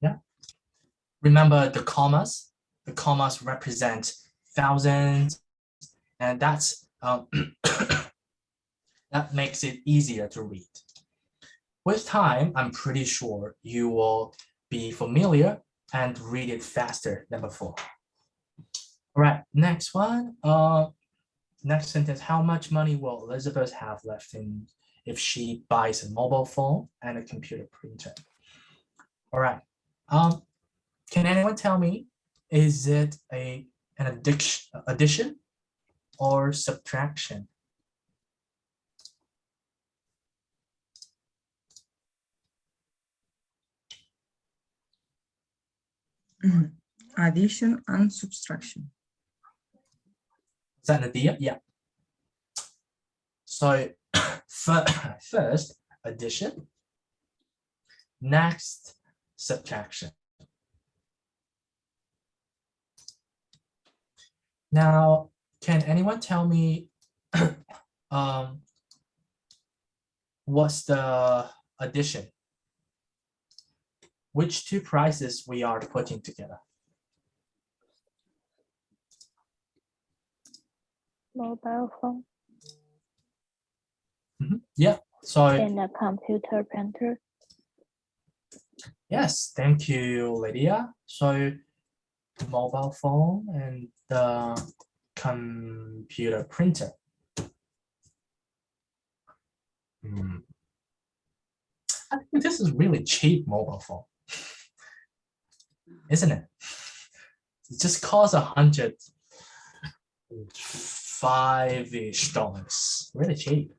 yeah, remember the commas. The commas represent thousands, and that's that makes it easier to read. With time, I'm pretty sure you will be familiar and read it faster than before. All right, next one. Next sentence, how much money will Elizabeth have left in if she buys a mobile phone and a computer printer? All right. Can anyone tell me, is it an addition or subtraction? Addition and subtraction. Is that an idea? Yeah. So first, addition. Next, subtraction. Now, can anyone tell me what's the addition? Which two prices we are putting together? Mobile phone Yeah, so and a computer printer. yes, thank you, Lydia. So mobile phone and the computer printer. I think this is really cheap mobile phone, isn't it? It just costs $105-ish, really cheap.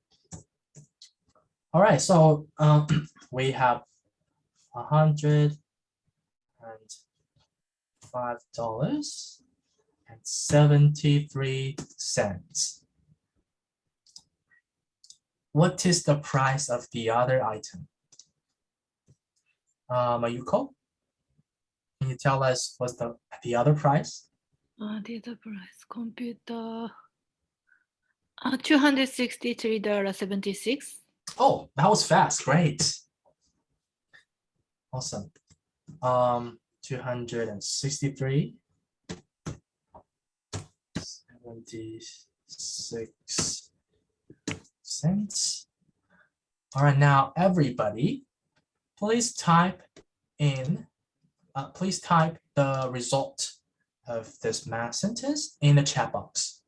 All right, so we have $105.73. What is the price of the other item? Mayuko, can you tell us what's the other price? The other price, computer, $263.76. Oh, that was fast. Great. Awesome. 263. 76 cents. All right, now everybody, please type the result of this math sentence in the chat box.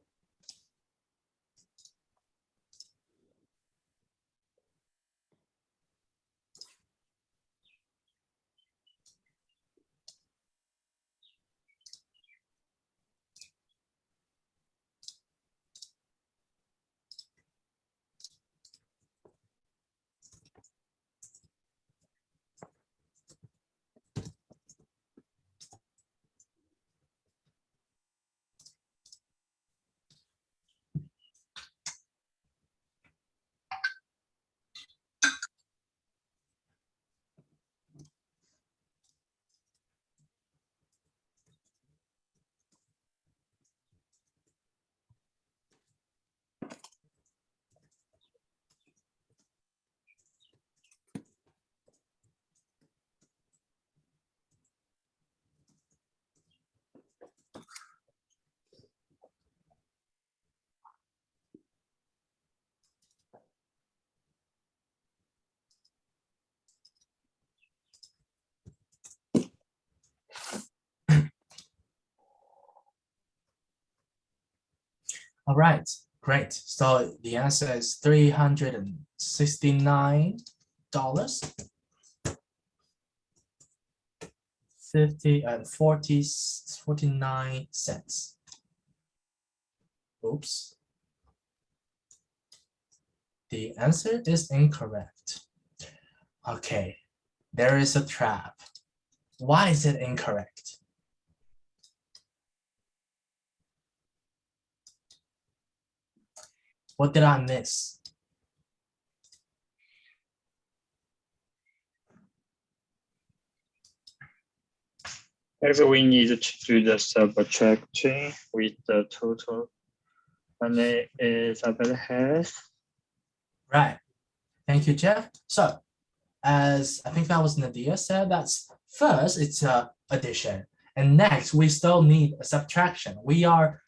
All right, great. So the answer is $369. 49 cents. Oops. The answer is incorrect. Okay, there is a trap. Why is it incorrect? What did I miss? Next, we need to do the subtraction with the total money Isabel has. Right. Thank you, Jeff. So, as I think that was Nadia said, that's first it's a addition, and next we still need a subtraction. We are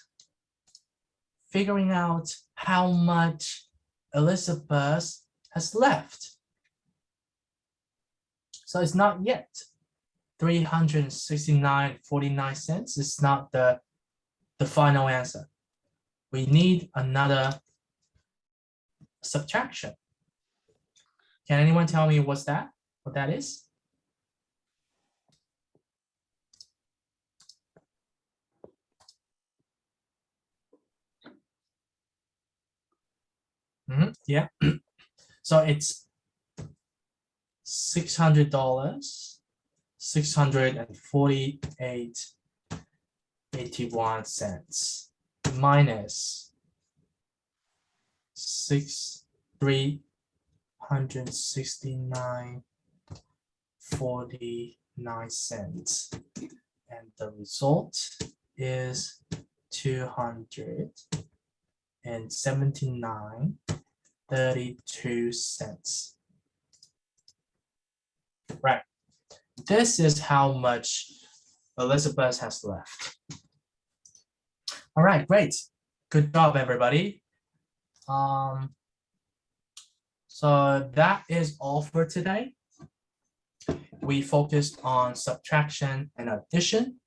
figuring out how much Elizabeth has left. So it's not yet 369.49 cents. It's not the final answer. We need another subtraction. Can anyone tell me what that is? Yeah. So it's $600, 648.81 cents minus 369.49 cents, and the result is 279.32 cents. Right. This is how much Elizabeth has left. All right, great. Good job, everybody. So that is all for today. We focused on subtraction and addition.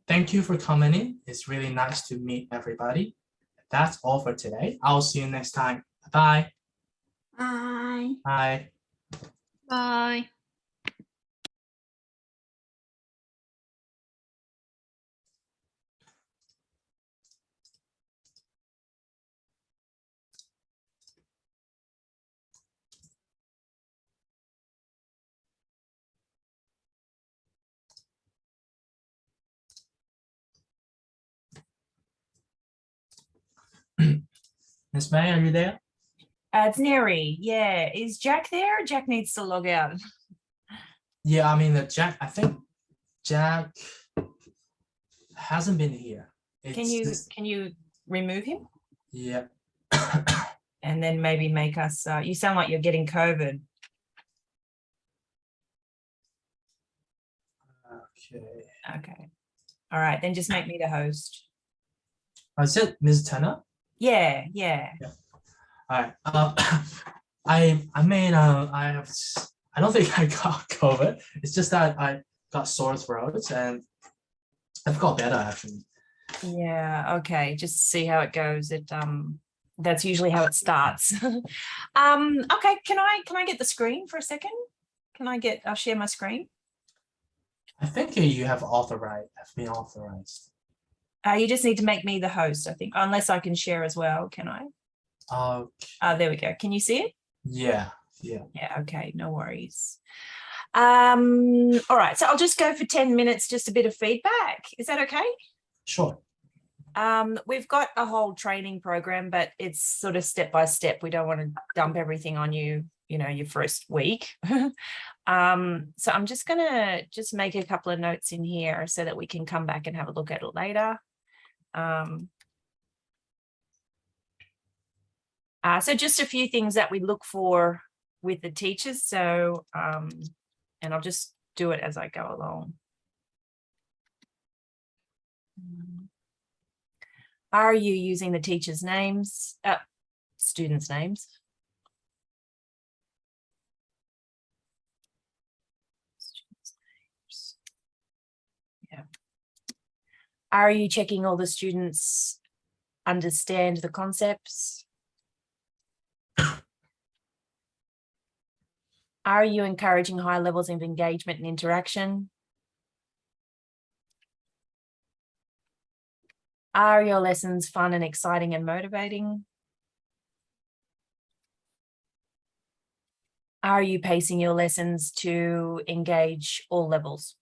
Thank you for coming in. It's really nice to meet everybody. That's all for today. I'll see you next time. Bye. Bye. Bye. Bye. Miss May, are you there? It's Neri. Yeah. Is Jack there? Jack needs to log out. Yeah, I mean, Jack, I think Jack hasn't been here. Can you remove him Yeah. and then maybe make us, you sound like you're getting COVID. Okay. Okay. All right. Then just make me the host. Is it Ms. Tanner? Yeah. All right. I don't think I got COVID. It's just that I got sore throat and I've got better actually. Yeah. Okay. Just see how it goes. That's usually how it starts. Okay. Can I get the screen for a second? I'll share my screen. I think you have been authorized. You just need to make me the host, I think, unless I can share as well. Can I? There we go. Can you see it? Yeah. Yeah. Okay. No worries. All right. So I'll just go for 10 minutes, just a bit of feedback. Is that okay? Sure. We've got a whole training program, but it's sort of step by step. We don't want to dump everything on you, your first week. So I'm just going to make a couple of notes in here so that we can come back and have a look at it later. So just a few things that we look for with the teachers. So, and I'll just do it as I go along. Are you using the teachers' names, students' names? Yeah. Are you checking all the students' understand the concepts? Are you encouraging high levels of engagement and interaction? Are your lessons fun and exciting and motivating? Are you pacing your lessons to engage all levels?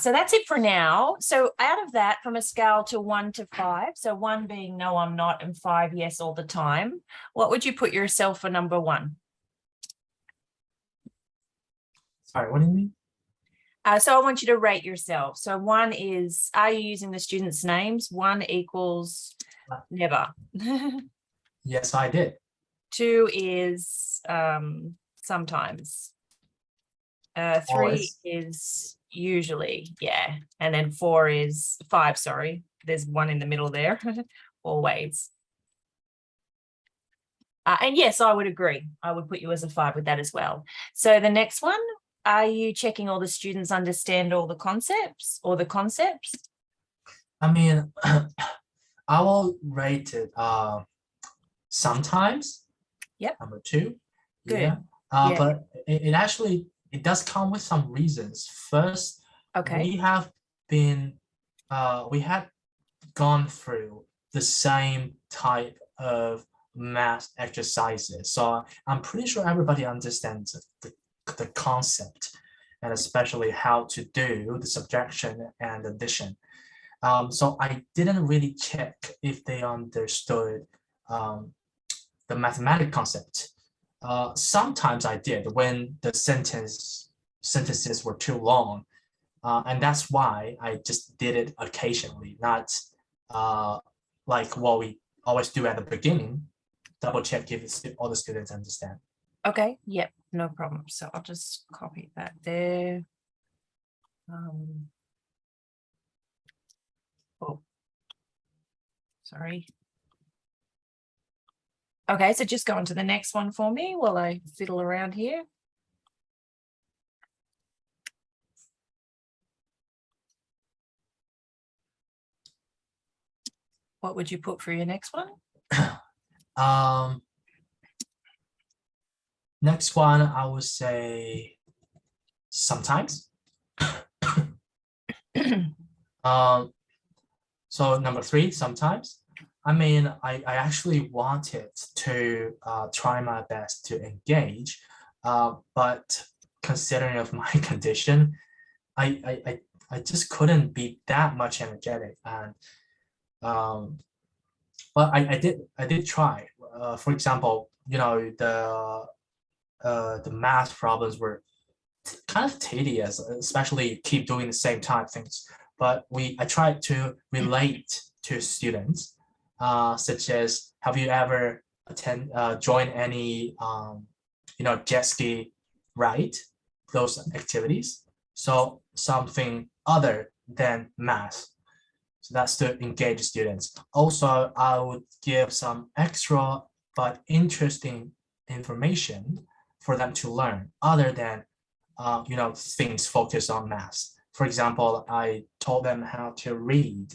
So that's it for now. So out of that, from a scale to 1 to 5, so 1 being no, I'm not, and 5, yes, all the time, what would you put yourself for number 1? Sorry, what do you mean? So I want you to rate yourself. So 1 is, are you using the students' names? 1 equals never. Yes, I did. 2 is sometimes. 3 Always. is usually, yeah. And then 4 is 5, sorry. There's 1 in the middle there, always. And yes, I would agree. I would put you as a 5 with that as well. So the next one, are you checking all the students understand all the concepts or the concepts? I mean, I will rate it sometimes. Yep. Number 2. Good. Yeah. Yeah. But it actually, it does come with some reasons. First, Okay. we have gone through the same type of math exercises. So I'm pretty sure everybody understands the concept, and especially how to do the subtraction and addition. So I didn't really check if they understood the mathematical concept. Sometimes I did when the sentences were too long. And that's why I just did it occasionally, not like what we always do at the beginning, double check if all the students understand. Okay, yep, no problem. So I'll just copy that there. Oh, sorry. Okay, so just go on to the next one for me while I fiddle around here. What would you put for your next one? Next one, I would say sometimes. So number 3, sometimes. I mean, I actually wanted to try my best to engage, but considering of my condition, I just couldn't be that much energetic. And but I did try. For example, you know, the math problems were kind of tedious, especially keep doing the same type of things. But I tried to relate to students, such as, have you ever joined any jet ski ride, those activities? So something other than math. So that's to engage students. Also, I would give some extra but interesting information for them to learn other than things focused on math. For example, I told them how to read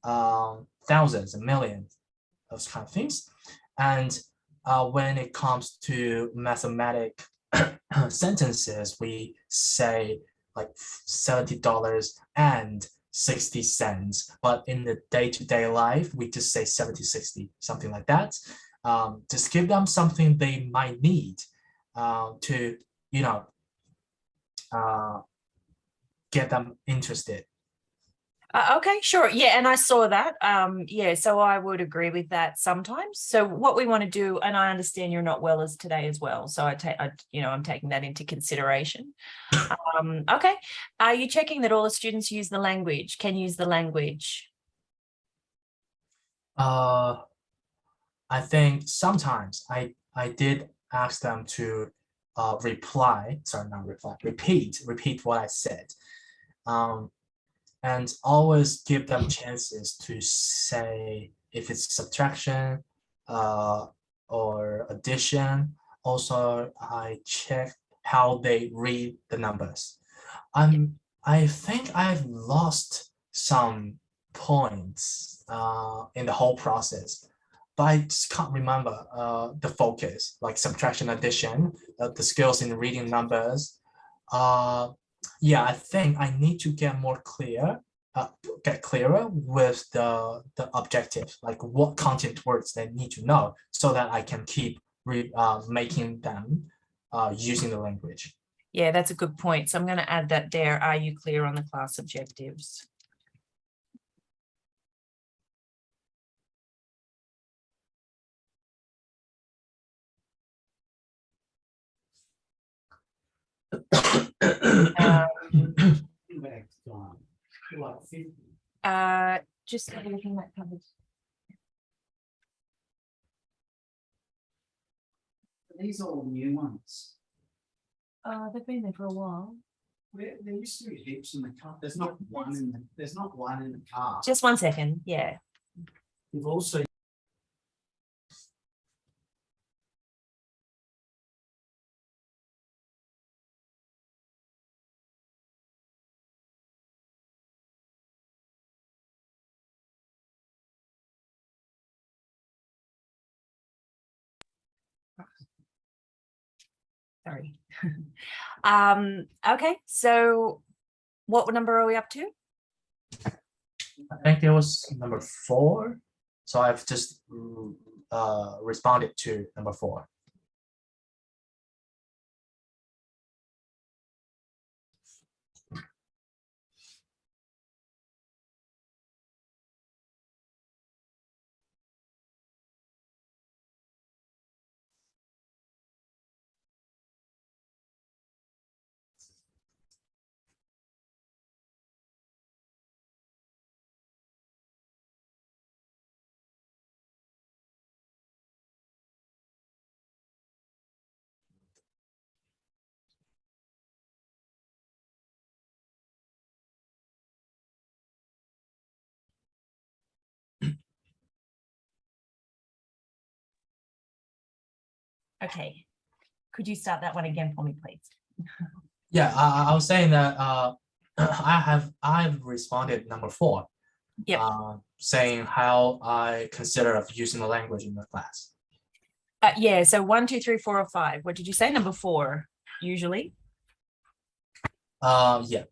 thousands and millions, those kind of things. And when it comes to mathematic sentences, we say like $70.60, but in the day-to-day life, we just say 70-60, something like that. Just give them something they might need to, get them interested. Okay, sure. Yeah, and I saw that. Yeah, so I would agree with that sometimes. So what we want to do, and I understand you're not well as today as well, so I'm taking that into consideration. Okay, are you checking that all the students use the language, can use the language? I think sometimes I did ask them to repeat what I said. And always give them chances to say if it's subtraction or addition. Also, I check how they read the numbers. I think I've lost some points in the whole process, but I just can't remember the focus, like subtraction, addition, the skills in reading numbers. Yeah, I think I need to get more clear, get clearer with the objective, like what content words they need to know, so that I can keep making them using the language. Yeah, that's a good point. So I'm going to add that there. Are you clear on the class objectives? Just looking at covers. These are all new ones. They've been there for a while. There used to be heaps in the car. There's not one in the car. Just 1 second. Yeah. You've also Sorry. Okay, so what number are we up to? I think it was number 4. So I've just responded to number 4. Okay, could you start that one again for me, please? Yeah, I was saying that I've responded number 4. Yep. Saying how I consider of using the language in the class. Yeah, so 1, 2, 3, 4, or 5. What did you say? Number 4, usually? Yeah.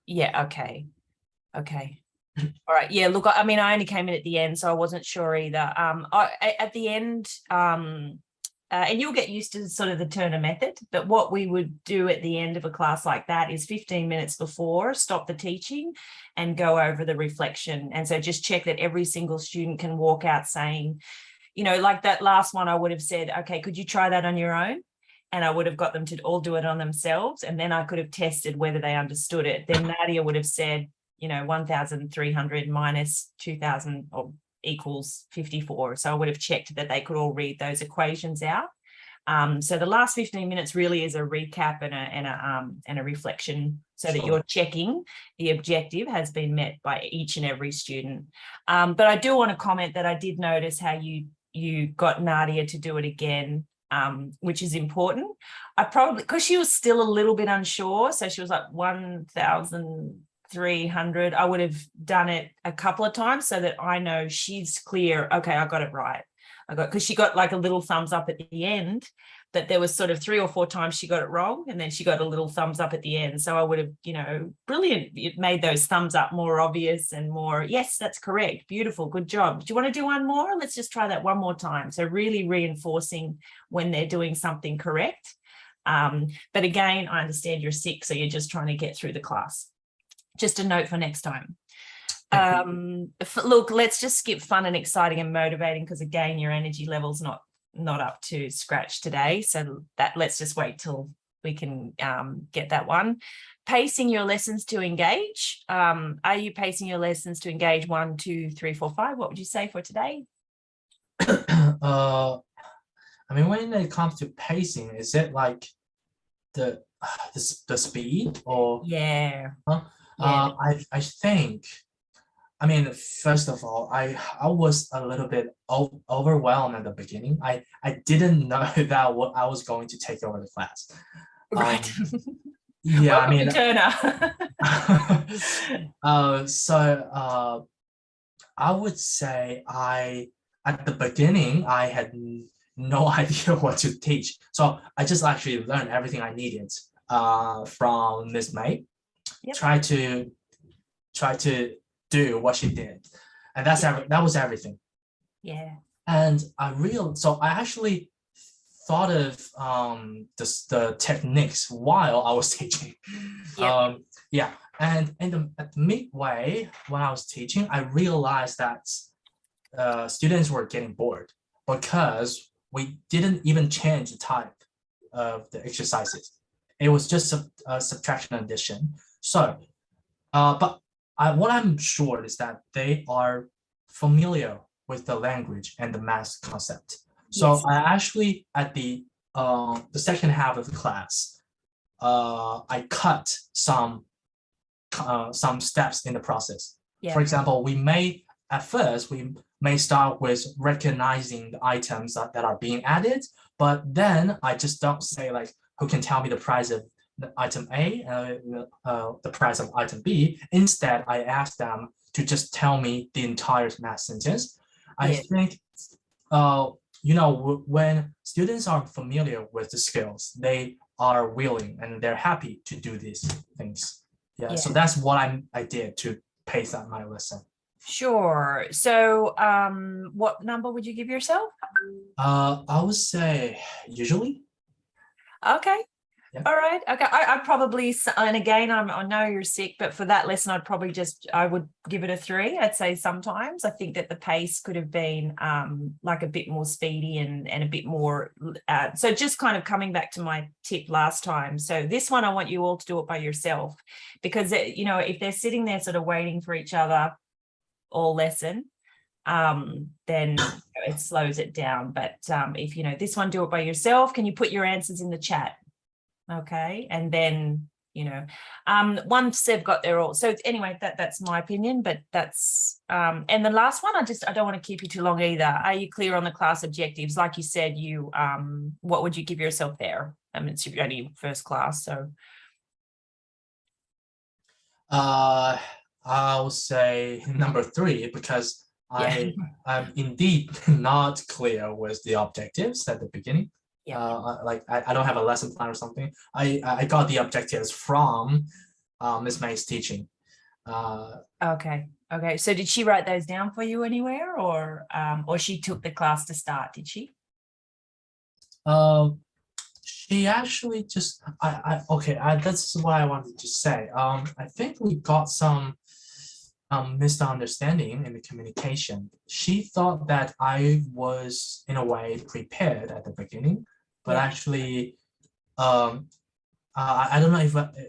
Yeah, okay. Okay. All right. Yeah, look, I mean, I only came in at the end, so I wasn't sure either. At the end, and you'll get used to sort of the Turner method, but what we would do at the end of a class like that is 15 minutes before, stop the teaching and go over the reflection. And so just check that every single student can walk out saying, you know, like that last one, I would have said, okay, could you try that on your own? And I would have got them to all do it on themselves. And then I could have tested whether they understood it. Then Nadia would have said, you know, 1,300 minus 2,000 or equals 54. So I would have checked that they could all read those equations out. So the last 15 minutes really is a recap and a reflection, so that you're checking the objective has been met by each and every student. But I do want to comment that I did notice how you got Nadia to do it again, which is important. I probably, because she was still a little bit unsure, so she was like 1,300. I would have done it a couple of times so that I know she's clear. Okay, I got it right. Because she got like a little thumbs up at the end, that there was sort of 3 or 4 times she got it wrong, and then she got a little thumbs up at the end. So I would have, you know, brilliant. It made those thumbs up more obvious and more, yes, that's correct. Beautiful. Good job. Do you want to do one more? Let's just try that one more time. So really reinforcing when they're doing something correct. But again, I understand you're sick, so you're just trying to get through the class. Just a note for next time. Look, let's just skip fun and exciting and motivating, because again, your energy level's not up to scratch today. So that, let's just wait till we can get that one. Pacing your lessons to engage. Are you pacing your lessons to engage 1, 2, 3, 4, 5? What would you say for today? I mean, when it comes to pacing, is it like the speed or? Yeah. I think, I mean, first of all, I was a little bit overwhelmed at the beginning. I didn't know that I was going to take over the class. Right. Yeah, I Welcome mean, to Turner. I would say at the beginning, I had no idea what to teach. So I just actually learned everything I needed from Miss May. Yep. Try to do what she did. And that was everything. Yeah. And so I actually thought of the techniques while I was teaching. Yep. Yeah. And at the midway, when I was teaching, I realized that students were getting bored because we didn't even change the type of the exercises. It was just a subtraction and addition. So, but what I'm sure is that they are familiar with the language and the math concept. So Yes. I actually, at the second half of the class, I cut some steps in the process. Yeah. For example, at first we may start with recognizing the items that are being added, but then I just don't say like, who can tell me the price of the item A, the price of item B. Instead, I ask them to just tell me the entire math sentence. I Yeah. think, when students are familiar with the skills, they are willing and they're happy to do these things. Yeah, so Yeah. that's what I did to pace out my lesson. Sure. So what number would you give yourself? I would say usually. Okay. Yeah. All right. Okay. I probably, and again, I know you're sick, but for that lesson, I would give it a 3. I'd say sometimes I think that the pace could have been like a bit more speedy and a bit more. So just kind of coming back to my tip last time. So this one, I want you all to do it by yourself, because, if they're sitting there sort of waiting for each other all lesson, then it slows it down. But if this one, do it by yourself. Can you put your answers in the chat? Okay, and then once they've got their all. So anyway, that's my opinion, but that's and the last one, I don't want to keep you too long either. Are you clear on the class objectives? Like you said, you what would you give yourself there? I mean, it's only first class, so I'll say number 3 because Yeah. I'm indeed not clear with the objectives at the beginning. Yeah. Like I don't have a lesson plan or something. I got the objectives from Miss May's teaching. Okay. So did she write those down for you anywhere, or she took the class to start? Did she? She actually just that's what I wanted to say. I think we got some misunderstanding in the communication. She thought that I was in a way prepared at the beginning, but Yeah. actually, I don't know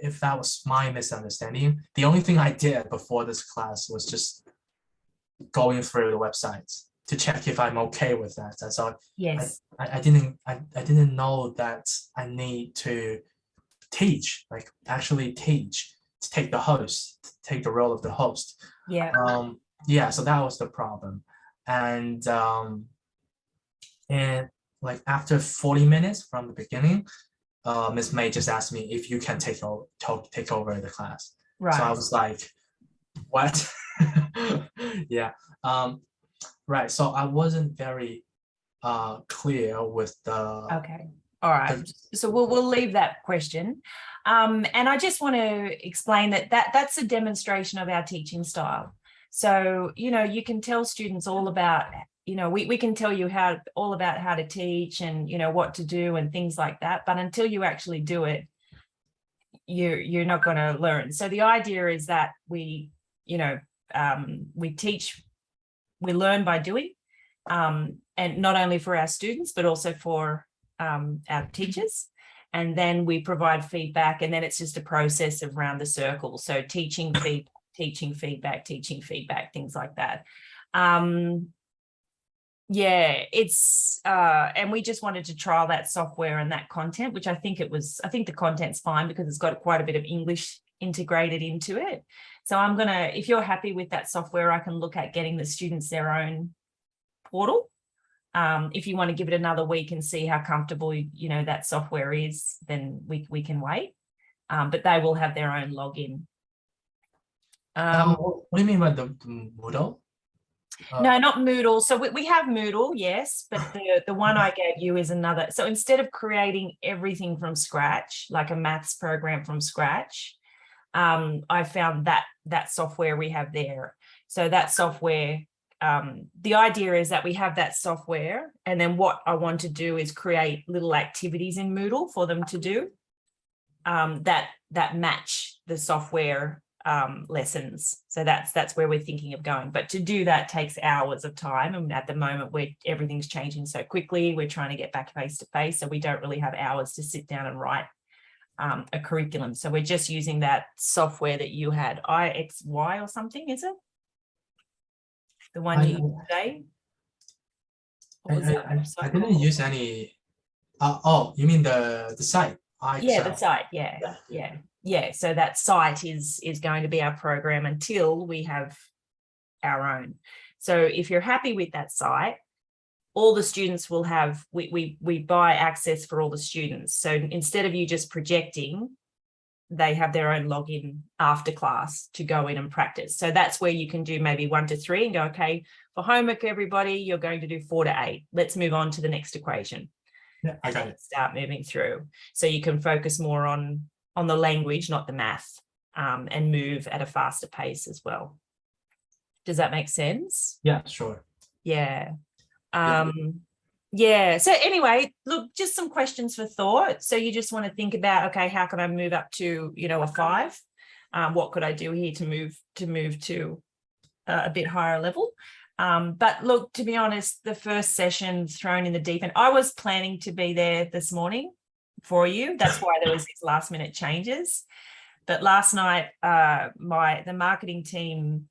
if that was my misunderstanding. The only thing I did before this class was just going through the websites to check if I'm okay with that. That's all. Yes. I didn't know that I need to teach, like actually teach, to take the role of the host. Yeah. Yeah, so that was the problem. And like after 40 minutes from the beginning, Miss May just asked me if you can take over the class. Right. So I was like, what? Yeah. Right. So I wasn't very clear with the. Okay. All right. So we'll leave that question. And I just want to explain that's a demonstration of our teaching style. So, you can tell students all about, we can tell you all about how to teach and, what to do and things like that. But until you actually do it, you're not going to learn. So the idea is that we teach, we learn by doing, and not only for our students, but also for our teachers. And then we provide feedback, and then it's just a process of round the circle. So teaching feedback, things like that. Yeah, it's and we just wanted to trial that software and that content, which I think the content's fine because it's got quite a bit of English integrated into it. So if you're happy with that software, I can look at getting the students their own portal. If you want to give it another week and see how comfortable that software is, then we can wait. but they will have their own login. What do you mean by the Moodle? No, not Moodle. So we have Moodle, yes, but the one I gave you is another. So instead of creating everything from scratch, like a maths program from scratch, I found that software we have there. So that software, the idea is that we have that software, and then what I want to do is create little activities in Moodle for them to do that match the software lessons. So that's where we're thinking of going. But to do that takes hours of time. And at the moment, everything's changing so quickly. We're trying to get back face to face, so we don't really have hours to sit down and write a curriculum. So we're just using that software that you had, IXY or something, is it? The one you used today? I didn't use any. Oh, you mean the site? Yeah, the site. Yeah. So that site is going to be our program until we have our own. So if you're happy with that site, all the students will have, we buy access for all the students. So instead of you just projecting, they have their own login after class to go in and practice. So that's where you can do maybe 1 to 3 and go, okay, for homework, everybody, you're going to do 4 to 8. Let's move on to the next equation. Yeah, I got it. Start moving through. So you can focus more on the language, not the math, and move at a faster pace as well. Does that make sense? Yeah, sure. Yeah. Yeah. So anyway, look, just some questions for thought. So you just want to think about, okay, how can I move up to, a 5? What could I do here to move to a bit higher level? But look, to be honest, the first session thrown in the deep end, I was planning to be there this morning for you. That's why there was these last minute changes. But last night, the marketing team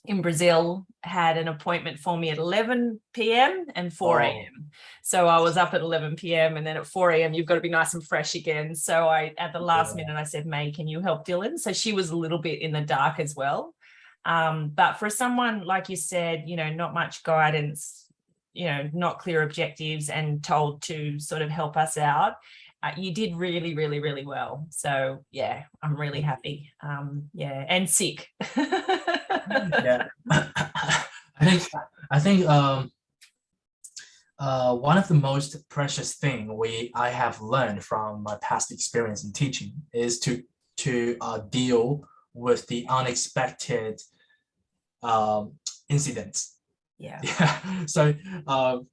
in Brazil had an appointment for me at 11 p.m. and 4 a.m. So I was up at 11 p.m. and then at 4 a.m. you've got to be nice and fresh again. So at the last minute, I said, May, can you help Dylan? So she was a little bit in the dark as well. But for someone, like you said, not much guidance, not clear objectives and told to sort of help us out, you did really, really, really well. So yeah, I'm really happy. And sick. Yeah. I think one of the most precious thing I have learned from my past experience in teaching is to deal with the unexpected incidents. Yeah. So the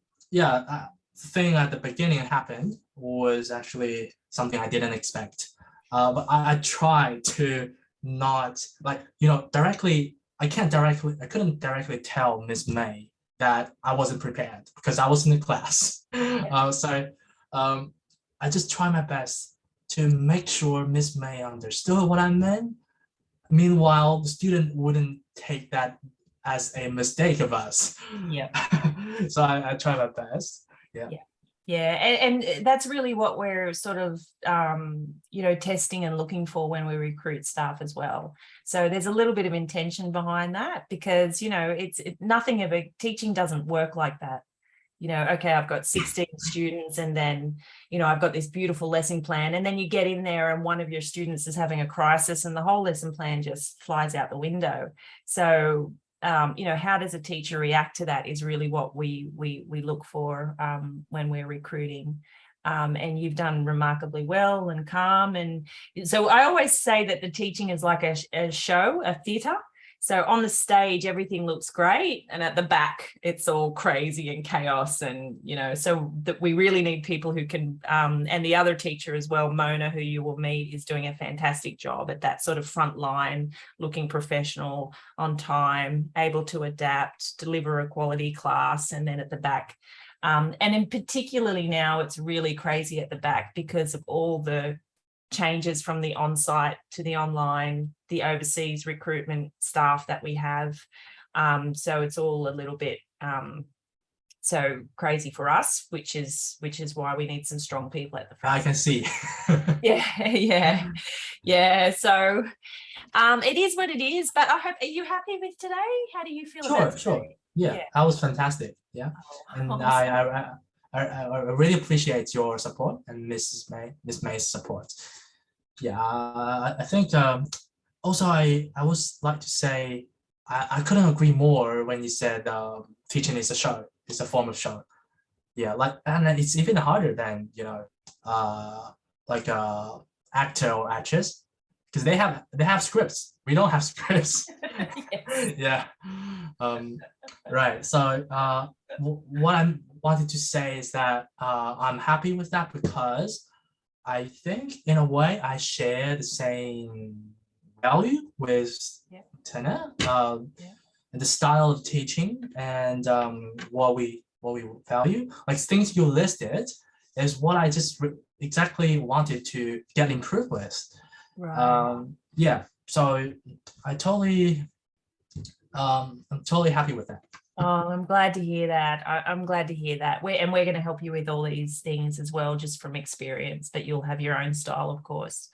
thing at the beginning happened was actually something I didn't expect. But I tried to not directly. I couldn't directly tell Miss May that I wasn't prepared because I was in the class. So I just tried my best to make sure Miss May understood what I meant. Meanwhile, the student wouldn't take that as a mistake of us. Yeah. So I tried my best. Yeah. Yeah, and that's really what we're sort of, testing and looking for when we recruit staff as well. So there's a little bit of intention behind that because, nothing of teaching doesn't work like that. Okay, I've got 16 students and then, I've got this beautiful lesson plan and then you get in there and one of your students is having a crisis and the whole lesson plan just flies out the window. So how does a teacher react to that is really what we look for when we're recruiting. And you've done remarkably well and calm. And so I always say that the teaching is like a show, a theatre. So on the stage, everything looks great. And at the back, it's all crazy and chaos. And, so that we really need people who can, and the other teacher as well, Mona, who you will meet, is doing a fantastic job at that sort of front line, looking professional, on time, able to adapt, deliver a quality class. And then at the back, and in particularly now, it's really crazy at the back because of all the changes from the on-site to the online, the overseas recruitment staff that we have. So it's all a little bit so crazy for us, which is why we need some strong people at the front. I can see. Yeah. So it is what it is, but I hope, are you happy with today? How do you feel about today? Sure. Yeah, that was fantastic. Yeah. And I really appreciate your support and Miss May's support. Yeah, I think also I would like to say I couldn't agree more when you said teaching is a show, it's a form of show. Yeah, like, and then it's even harder than like actor or actress, because they have scripts. We don't have scripts. Yeah. Right. So what I wanted to say is that I'm happy with that because I think in a way I share the same value with Tana, and the style of teaching and what we value. Like things you listed is what I just exactly wanted to get improved with. Right. Yeah. So I'm totally happy with that. Oh, I'm glad to hear that. I'm glad to hear that. We're going to help you with all these things as well, just from experience, but you'll have your own style, of course.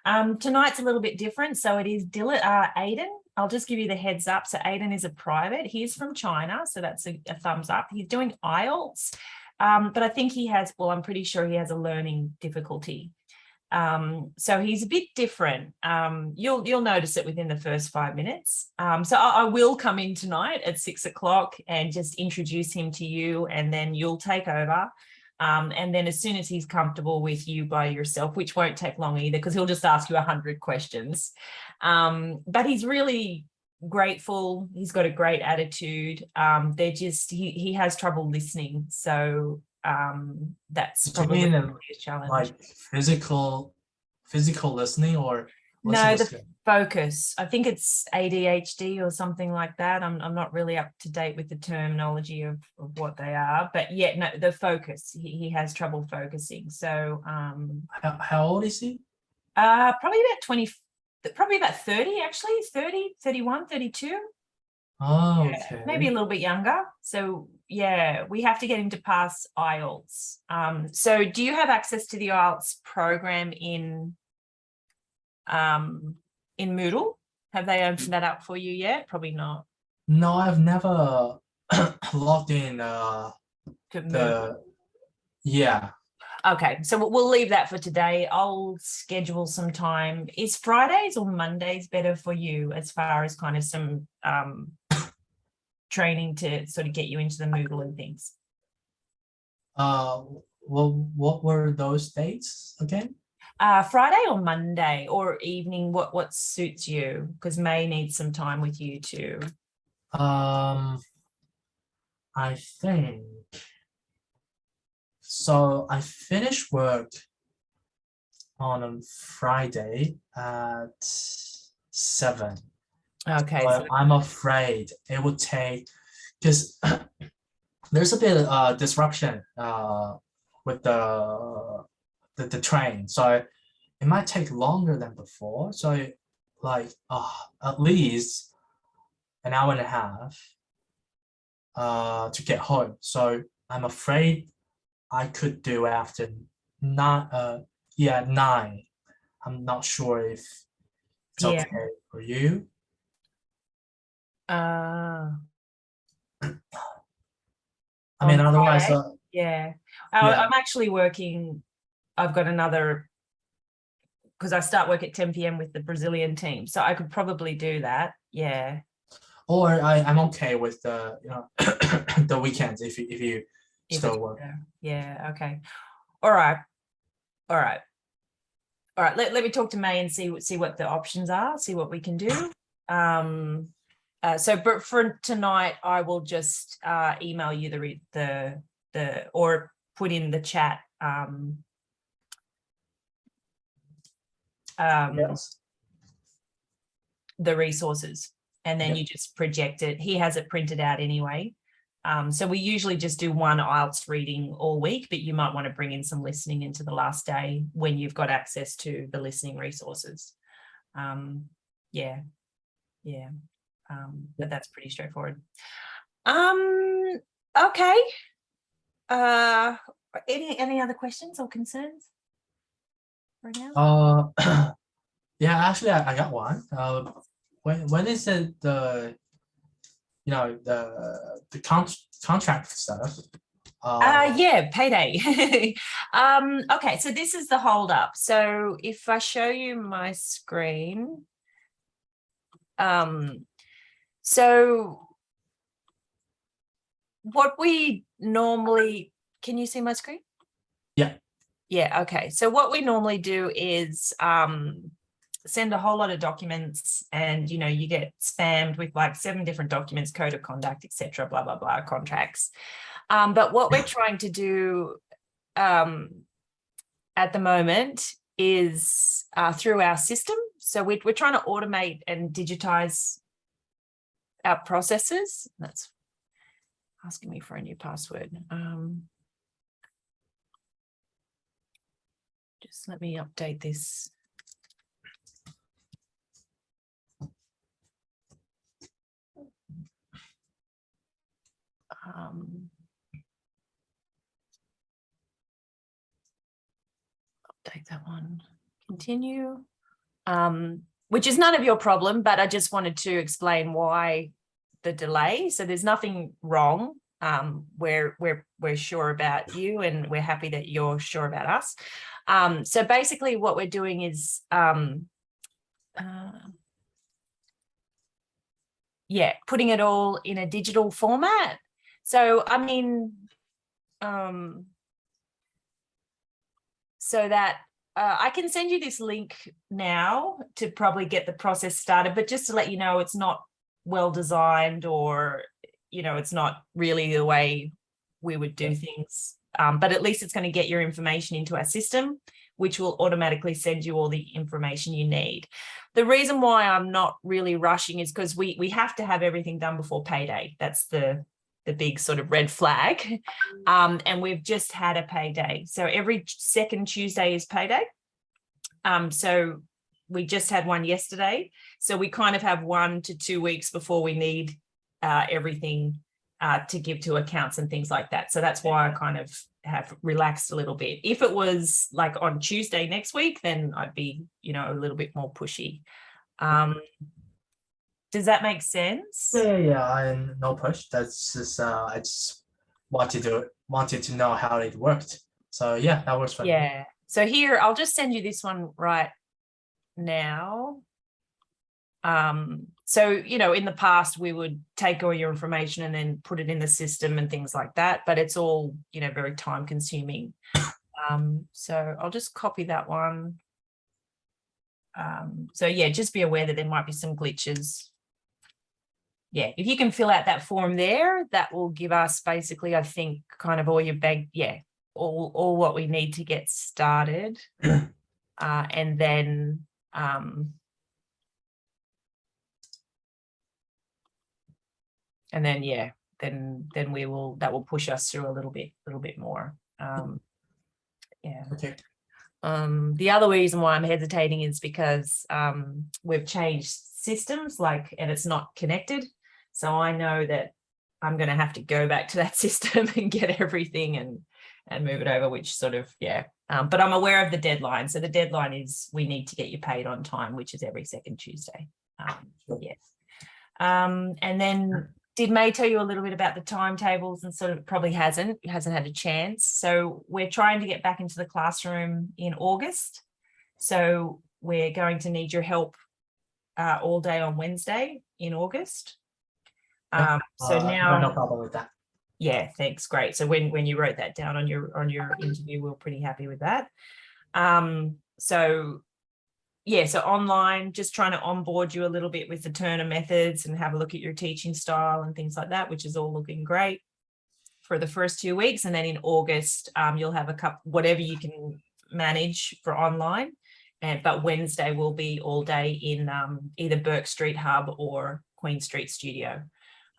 Tonight's a little bit different. So it is Aiden. I'll just give you the heads up. So Aiden is a private. He's from China. So that's a thumbs up. He's doing IELTS. But I think he has, well, I'm pretty sure he has a learning difficulty. So he's a bit different. You'll notice it within the first 5 minutes. So I will come in tonight at 6 o'clock and just introduce him to you, and then you'll take over. And then as soon as he's comfortable with you by yourself, which won't take long either, because he'll just ask you 100 questions. But he's really grateful. He's got a great attitude. He has trouble listening. So that's probably a challenge. Like physical listening, or no, the focus. I think it's ADHD or something like that. I'm not really up to date with the terminology of what they are, but yeah, no, the focus. He has trouble focusing. So how old is he? Probably about 20, probably about 30 actually, 30, 31, 32. Oh, yeah, okay. Maybe a little bit younger. So yeah, we have to get him to pass IELTS. So do you have access to the IELTS program in Moodle? Have they opened that up for you yet? Probably not. No, I've never logged in yeah. Okay, so we'll leave that for today. I'll schedule some time. Is Fridays or Mondays better for you as far as kind of some training to sort of get you into the Moodle and things? Well, what were those dates again? Friday or Monday or evening, what suits you? Because May needs some time with you too. I think so. I finish work on a Friday at 7. Okay, but so I'm afraid it would take, because there's a bit of disruption with the train, so it might take longer than before. So like at least an hour and a half to get home. So I'm afraid I could do after 9. 9. I'm not sure if it's okay for you. I mean, otherwise, I'm actually working. I've got another, because I start work at 10 p.m. with the Brazilian team, so I could probably do that. Yeah. Or I'm okay with the the weekends if you still work. Yeah. Okay. All right. Let me talk to May and see what the options are. See what we can do. So, but for tonight, I will just email you the or put in the chat. Yes. The resources, and then you just project it. He has it printed out anyway. So we usually just do one IELTS reading all week, but you might want to bring in some listening into the last day when you've got access to the listening resources. But that's pretty straightforward. Okay. Any other questions or concerns right now? Yeah, actually I got one. When is it the contract stuff? Yeah, payday. Okay, so this is the hold up. So if I show you my screen, so what we normally, can you see my screen? Yeah. Yeah, okay. So what we normally do is send a whole lot of documents, and you get spammed with like 7 different documents, code of conduct, etc., blah blah blah, contracts. But what we're trying to do at the moment is through our system. So we're trying to automate and digitize our processes. That's asking me for a new password. Just let me update this. Update that one. Continue. Which is none of your problem, but I just wanted to explain why the delay. So there's nothing wrong. We're sure about you, and we're happy that you're sure about us. So basically what we're doing is putting it all in a digital format. So I mean, so that I can send you this link now to probably get the process started, but just to let you know, it's not well designed, or it's not really the way we would do things. But at least it's going to get your information into our system, which will automatically send you all the information you need. The reason why I'm not really rushing is because we have to have everything done before payday. That's the big sort of red flag. And we've just had a payday. So every second Tuesday is payday. So we just had one yesterday. So we kind of have 1 to 2 weeks before we need everything to give to accounts and things like that. So that's why I kind of have relaxed a little bit. If it was like on Tuesday next week, then I'd be, a little bit more pushy. Does that make sense? Yeah, and no push. That's just I just wanted to know how it worked. So yeah, that works for me. Yeah. So here, I'll just send you this one right now. So, in the past, we would take all your information and then put it in the system and things like that, but it's all, very time consuming. So I'll just copy that one. So yeah, just be aware that there might be some glitches. Yeah, if you can fill out that form there, that will give us basically, I think, kind of all your all what we need to get started. And then then we will, that will push us through a little bit more. Yeah. Okay. The other reason why I'm hesitating is because we've changed systems, and it's not connected. So I know that I'm going to have to go back to that system and get everything and move it over, which sort of, but I'm aware of the deadline. So the deadline is we need to get you paid on time, which is every second Tuesday. Yes. And then did May tell you a little bit about the timetables, and sort of probably hasn't had a chance. So we're trying to get back into the classroom in August. So we're going to need your help all day on Wednesday in August. So now, no problem with that. Yeah, thanks. Great. So when you wrote that down on your interview, we were pretty happy with that. So online, just trying to onboard you a little bit with the Turner methods and have a look at your teaching style and things like that, which is all looking great for the first 2 weeks. And then in August, you'll have a couple, whatever you can manage for online. But Wednesday will be all day in either Burke Street Hub or Queen Street Studio,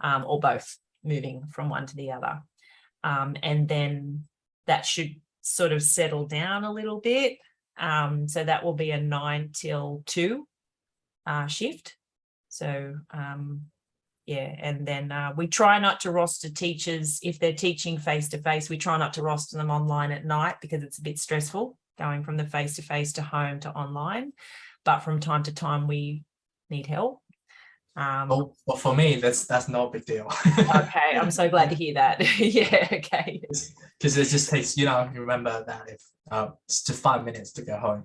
or both, moving from one to the other. And then that should sort of settle down a little bit. So that will be a 9 till 2 shift. So and then we try not to roster teachers if they're teaching face-to-face. We try not to roster them online at night because it's a bit stressful going from the face-to-face to home to online. But from time to time we need help. Oh, well, for me, that's no big deal. Okay, I'm so glad to hear that. Yeah, okay. Because it just takes, you remember that if it's just 5 minutes to go home.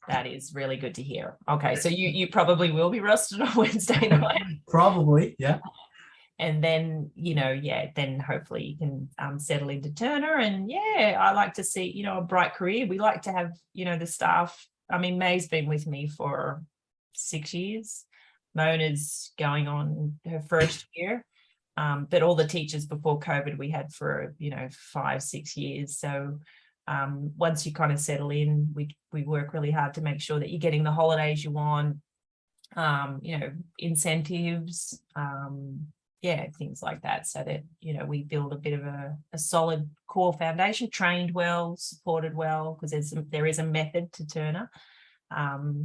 That is really good to hear. Okay, so you probably will be roasted on Wednesday night. Probably, yeah. And then, then hopefully you can settle into Turner. And yeah, I like to see, a bright career. We like to have, the staff. I mean, May's been with me for 6 years. Mona's going on her first year. But all the teachers before COVID we had for, 5-6 years. So once you kind of settle in, we work really hard to make sure that you're getting the holidays you want, incentives, things like that, so that we build a bit of a solid core foundation, trained well, supported well, because there is a method to Turner,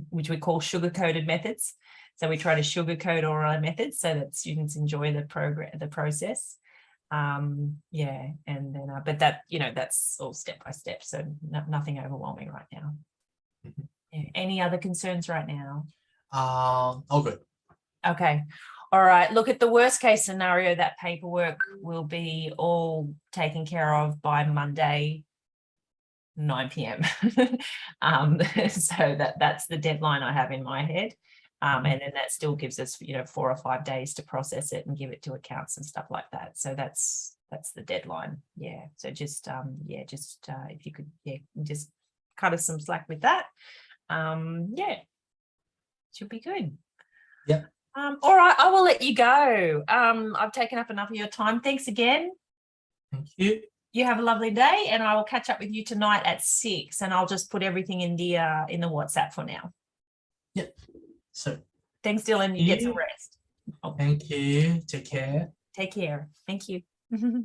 which we call sugar-coated methods. So we try to sugarcoat all our methods so that students enjoy the process. And then but that that's all step by step, so nothing overwhelming right now. Yeah. Any other concerns right now? All good. Okay. All right. Look, at the worst case scenario, that paperwork will be all taken care of by Monday, 9 p.m. So that's the deadline I have in my head. And then that still gives us, 4 or 5 days to process it and give it to accounts and stuff like that. So that's the deadline. Yeah. So just if you could, just cut us some slack with that. Should be good. Yeah. All right, I will let you go. I've taken up enough of your time. Thanks again. Thank you. You have a lovely day, and I will catch up with you tonight at 6. And I'll just put everything in the WhatsApp for now. Yeah. So thanks, Dylan. You get some rest. Thank you. Take care. Take care. Thank you.